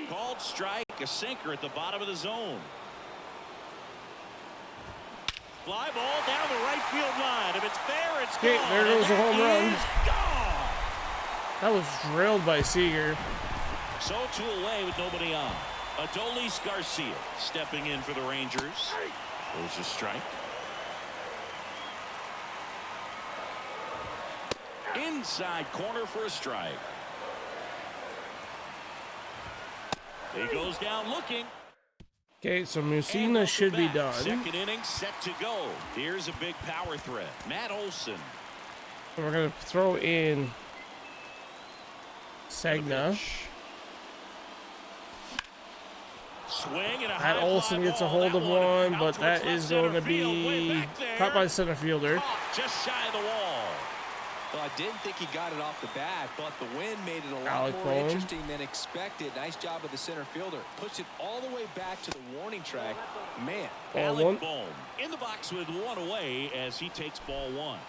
C: Called strike, a sinker at the bottom of the zone. Fly ball down the right field line. If it's fair, it's
A: Okay,
C: gone.
A: there goes
C: And
A: a home
C: that
A: run.
C: is gone.
A: That was drilled by Seager.
C: So 2 away with nobody on. Adolis Garcia stepping in for the Rangers. There's a strike. Inside corner for a strike. He goes down looking.
A: Okay, so Messina should be done.
C: Second inning set to go. Here's a big power threat. Matt Olson.
A: So we're going to throw in Segna.
C: Swing and a
A: Matt
C: high
A: Olson
C: fly
A: gets a
C: ball.
A: hold
C: That
A: of
C: one
A: one,
C: out
A: but
C: towards
A: that
C: left
A: is going to
C: center field, way
A: be
C: back there.
A: caught by the center fielder.
C: Caught just shy of the wall.
D: Well, I didn't think he got it off the bat, but the wind made it a lot
A: Alec
D: more
A: Bohm.
D: interesting than expected. Nice job of the center fielder. Puts it all the way back to the warning track. Man.
A: Ball
C: Alec
A: one.
C: Bohm in the box with 1 away as he takes ball 1.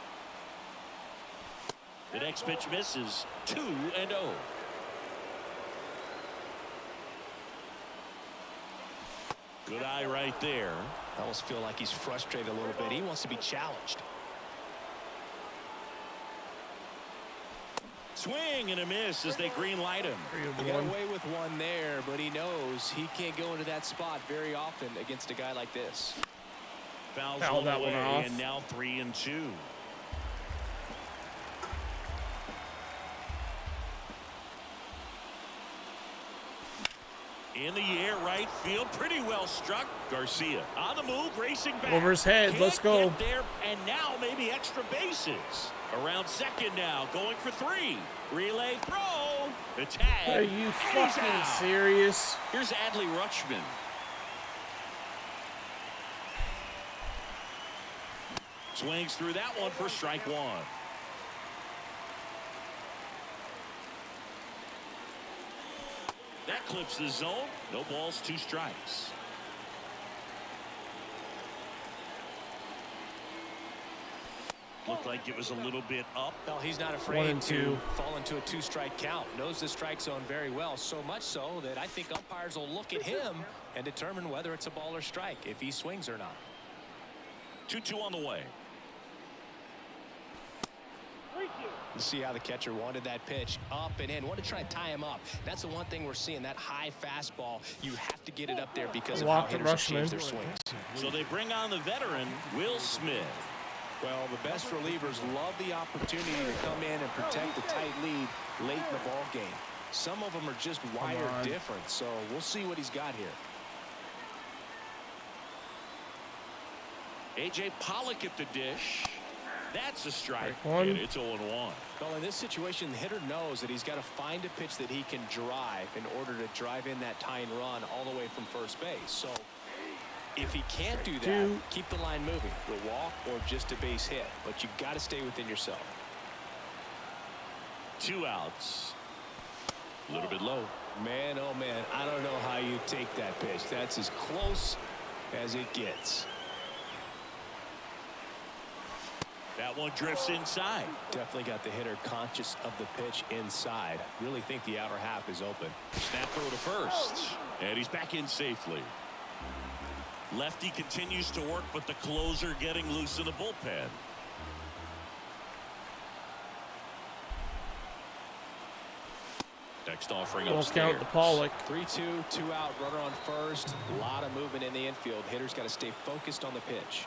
C: The next pitch misses. 2-0. Good eye right there.
F: I almost feel like he's frustrated a little bit. He wants to be challenged.
C: Swing and a miss as they green light him.
D: He got away with one there, but he knows he can't go into that spot very often against a guy like this.
C: Fouls
A: Fouled
C: one
A: that one
C: away,
A: off.
C: and now 3-2. In the air, right field, pretty well struck. Garcia on the move, racing back.
A: Over his head,
C: Can't
A: let's go.
C: get there, and now maybe extra bases. Around second now, going for 3. Relay throw. The tag.
A: Are you
C: and he's
A: fucking
C: out.
A: serious?
C: Here's Adley Rutschman. Swings through that one for strike 1. That clips the zone. No balls, 2 strikes. Looked like it was a little bit up.
F: Well, he's not
A: 1
F: afraid
A: and
F: to
A: 2.
F: fall into a 2-strike count. Knows the strike zone very well. So much so that I think umpires will look at him and determine whether it's a ball or strike, if he swings or not.
C: 2-2 on the way.
F: You see how the catcher wanted that pitch up and in. Want to try and tie him up. That's the one thing we're seeing, that high fastball. You have to get it up there because of how
A: Block the
F: hitters have changed
A: Rutschman.
F: their swings.
C: So they bring on the veteran, Will Smith.
D: Well, the best relievers love the opportunity to come in and protect the tight lead late in the ball game. Some of them are just wired different, so we'll see what he's got here.
C: A.J. Pollock at the dish. That's a strike.
A: And
C: it's 0-1.
D: Well, in this situation, the hitter knows that he's got to find a pitch that he can drive in order to drive in that tying run all the way from first base. So if he can't do that, keep the line moving. A walk or just a base hit. But you've got to stay within yourself.
C: 2 outs. A little bit low.
D: Man, oh man, I don't know how you take that pitch. That's as close as it gets.
C: That one drifts inside.
D: Definitely got the hitter conscious of the pitch inside. Really think the outer half is open.
C: Snap throw to first. And he's back in safely. Lefty continues to work, but the closer getting loose in the bullpen. Next offering
A: Almost
C: upstairs.
A: count the Pollock.
D: 3-2, 2 out, runner on first. A lot of movement in the infield. Hitter's got to stay focused on the pitch.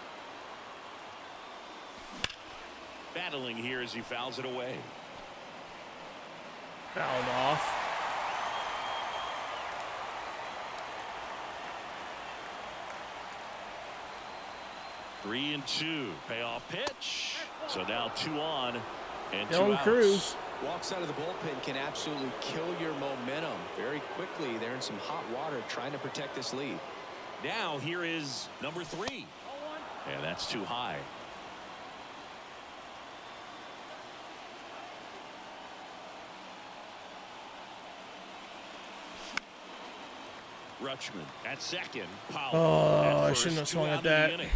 C: Battling here as he fouls it away.
A: Fouled off.
C: Three and 2. Payoff pitch. So now 2 on and 2
A: Dylan
C: outs.
A: Cruz.
D: Walks out of the bullpen can absolutely kill your momentum very quickly. They're in some hot water trying to protect this lead.
C: Now here is number 3. And that's too high. Rutschman at second. Powell
A: Oh,
C: at
A: I
C: first.
A: shouldn't have
C: 2
A: swung
C: out
A: at
C: of the
A: that.
C: inning.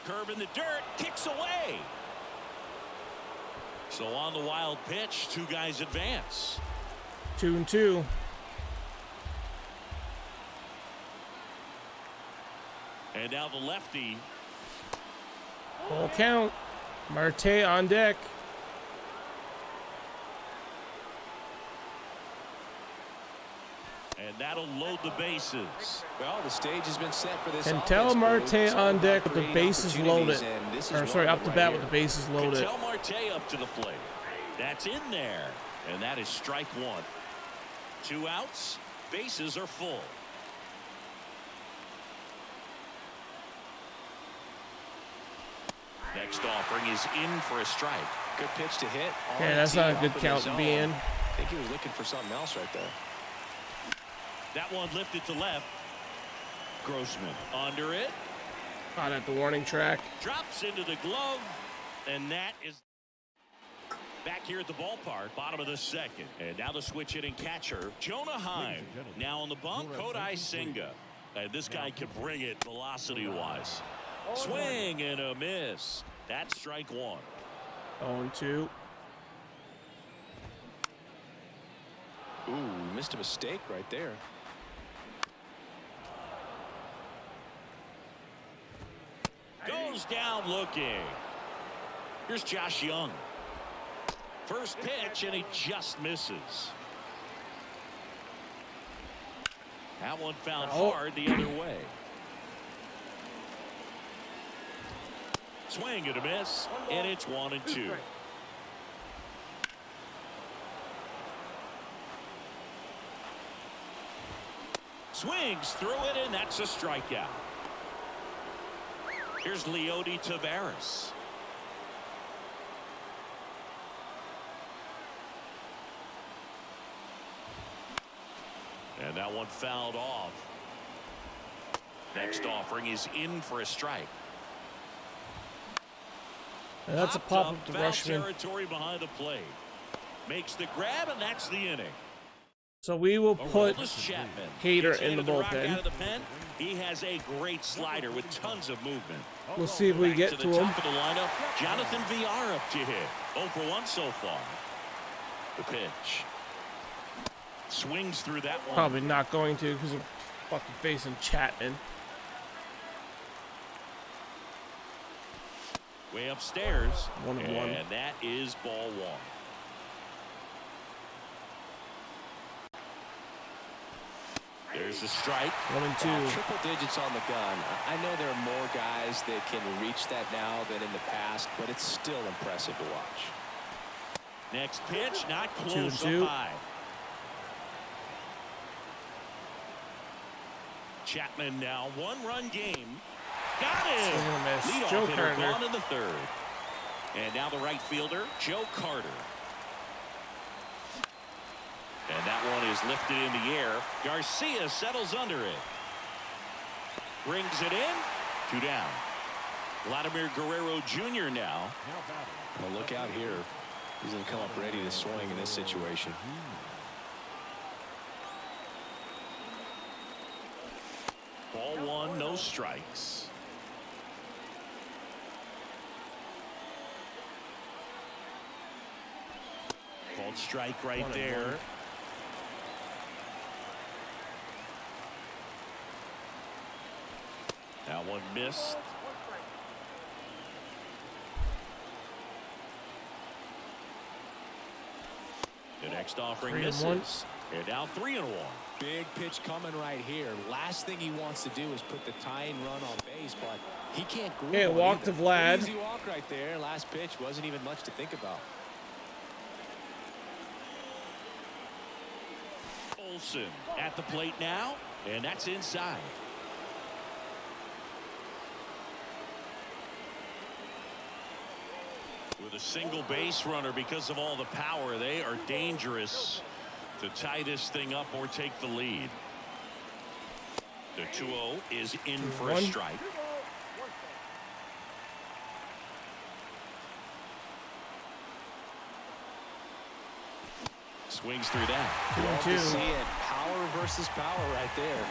C: Curve in the dirt, kicks away. So on the wild pitch, 2 guys advance.
A: 2 and 2.
C: And now the lefty.
A: Full count. Marte on deck.
C: And that'll load the bases.
D: Well, the stage has been set for this.
A: Ketel Marte on deck with the bases loaded. Or sorry, up the bat with the bases loaded.
C: Ketel Marte up to the plate. That's in there. And that is strike 1. 2 outs. Bases are full. Next offering is in for a strike.
D: Good pitch to hit.
A: Yeah, that's not a good count to be in.
D: I think he was looking for something else right there.
C: That one lifted to left. Grossman under it.
A: Caught at the warning track.
C: Drops into the glove. And that is back here at the ballpark. Bottom of the second. And now the switch hitting catcher, Jonah Heim. Now on the bump, Kodai Senga. And this guy can bring it velocity-wise. Swing and a miss. That's strike 1.
A: 0 and 2.
D: Ooh, missed a mistake right there.
C: Goes down looking. Here's Josh Young. First pitch, and he just misses. That one found hard the other way. Swing and a miss, and it's 1 and 2. Swings through it, and that's a strikeout. Here's Leody Taveras. And that one fouled off. Next offering is in for a strike.
A: And that's a pop up to
C: Foul
A: Rutschman.
C: territory behind the plate. Makes the grab, and that's the inning.
A: So we will put
C: Aroldis Chapman
A: Hader
C: gets
A: in the
C: rock
A: bullpen.
C: out of the pen. He has a great slider with tons of movement.
A: We'll see if we
C: Back
A: get
C: to
A: to
C: the
A: him.
C: top of the lineup. Jonathan VR up to hit. 0 for 1 so far. The pitch. Swings through that one.
A: Probably not going to because I'm fucking facing Chapman.
C: Way upstairs.
A: 1-1.
C: And that is ball one. There's a strike.
A: 1-2.
D: Wow, triple digits on the gun. I know there are more guys that can reach that now than in the past, but it's still impressive to watch.
C: Next pitch, not close
A: 2-2.
C: up high. Chapman now, one-run game. Got
A: Swing
C: him.
A: and a miss.
C: Leadoff
A: Joe
C: hitter
A: Carter.
C: gone in the third. And now the right fielder, Joe Carter. And that one is lifted in the air. Garcia settles under it. Brings it in. 2 down. Vladimir Guerrero Jr. now.
D: Well, look out here. He's going to come up ready to swing in this situation.
C: Ball one, no strikes. Called strike right there. That one missed. The next offering
A: 3-1.
C: misses. And now 3-1.
D: Big pitch coming right here. Last thing he wants to do is put the tying run on base, but he can't groove.
A: Okay,
D: on
A: walk
D: either.
A: to Vlad.
D: Easy walk right there. Last pitch wasn't even much to think about.
C: Olsen at the plate now, and that's inside. With a single base runner because of all the power, they are dangerous to tie this thing up or take the lead. The 2-0 is in for a
A: 1.
C: strike. Swings through that.
D: Love to
A: 2-2.
D: see it. Power versus power right there.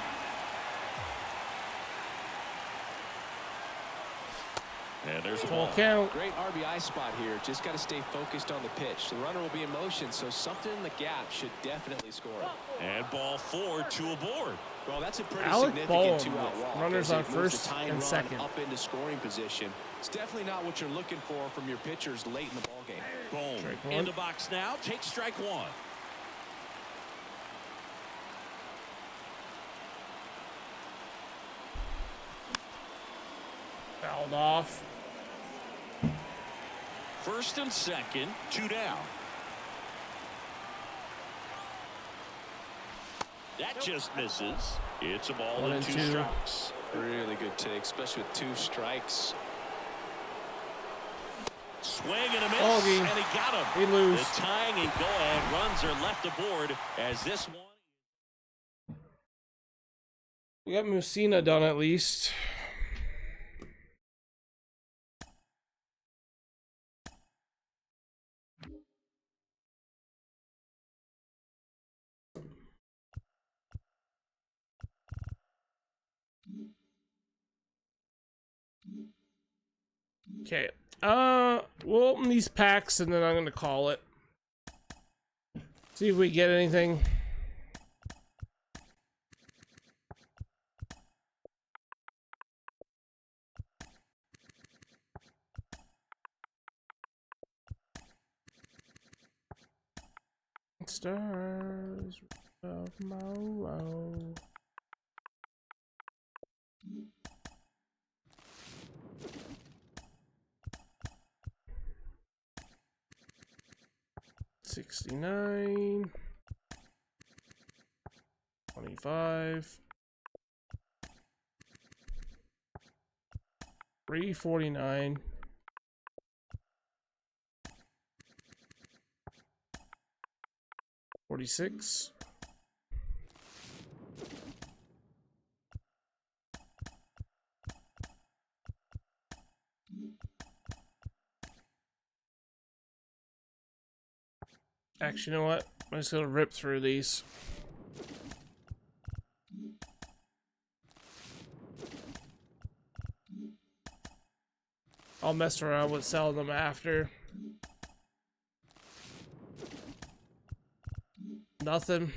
C: And there's a
A: Full
C: ball.
A: count.
D: Great RBI spot here. Just got to stay focused on the pitch. The runner will be in motion, so something in the gap should definitely score.
C: And ball 4, 2 aboard.
D: Well, that's a pretty
A: Alec
D: significant
A: Boehm
D: two-out walk.
A: runners
D: as it
A: on
D: moves the
A: first
D: tying
A: and
D: run
A: second.
D: up into scoring position. It's definitely not what you're looking for from your pitchers late in the ballgame.
C: Boom.
A: Strike
C: In
A: one.
C: the box now. Take strike 1.
A: Fouled off.
C: First and second, 2 down. That just misses. It's a ball
A: 1
C: and
A: and
C: 2
A: 2.
C: strikes.
D: Really good take, especially with 2 strikes.
C: Swing and a miss,
A: Bogey.
C: and he got him.
A: We lose.
C: The tying and go-ahead runs are left aboard as this one.
A: We got Musina done at least. Okay. We'll open these packs and then I'm gonna call it. See if we get anything. Stars of tomorrow. $69, $25, $3.49, $46, actually, you know what? I'm just gonna rip through these. I'll mess around with selling them after. Nothing.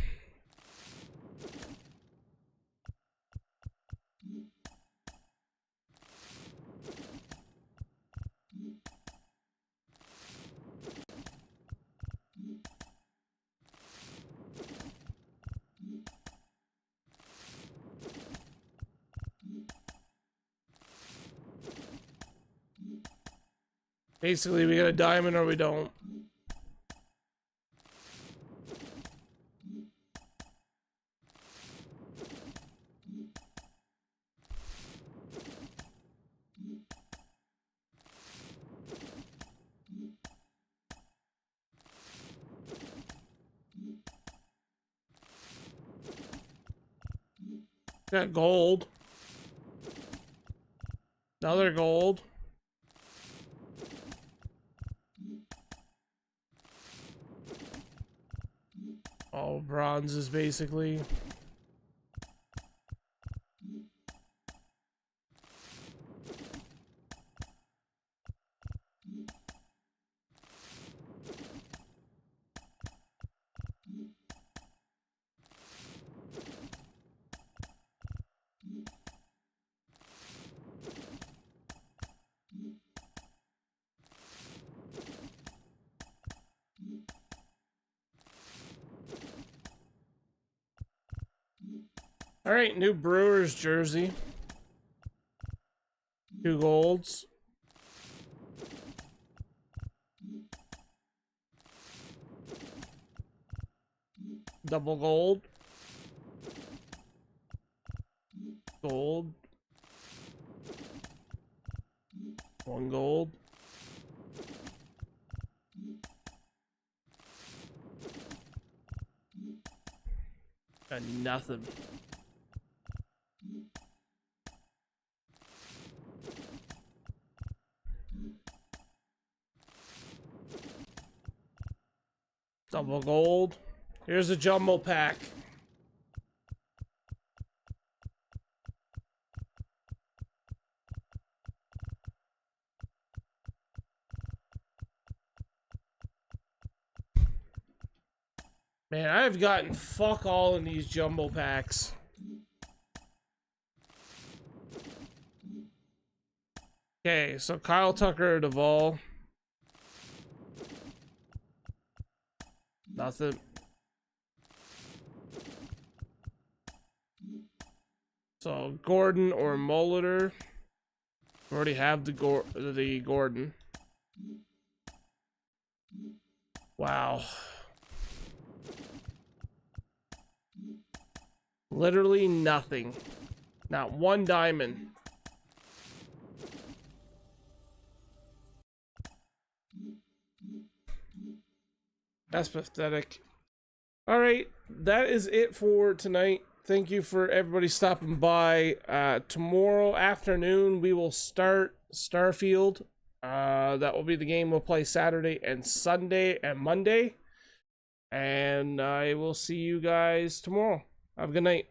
A: Basically, we get a diamond or we don't. Got gold. Another gold. All bronzes, basically. All right, new Brewers jersey. 2 golds. Double gold. Gold. 1 gold. Got nothing. Double gold. Here's a jumbo pack. Man, I've gotten fuck all in these jumbo packs. Okay, so Kyle Tucker, Duvall. Nothing. So Gordon or Molitor. We already have the Gordon. Wow. Literally nothing. Not 1 diamond. That's pathetic. All right, that is it for tonight. Thank you for everybody stopping by. Tomorrow afternoon we will start Starfield. That will be the game we'll play Saturday and Sunday and Monday. And I will see you guys tomorrow. Have a good night.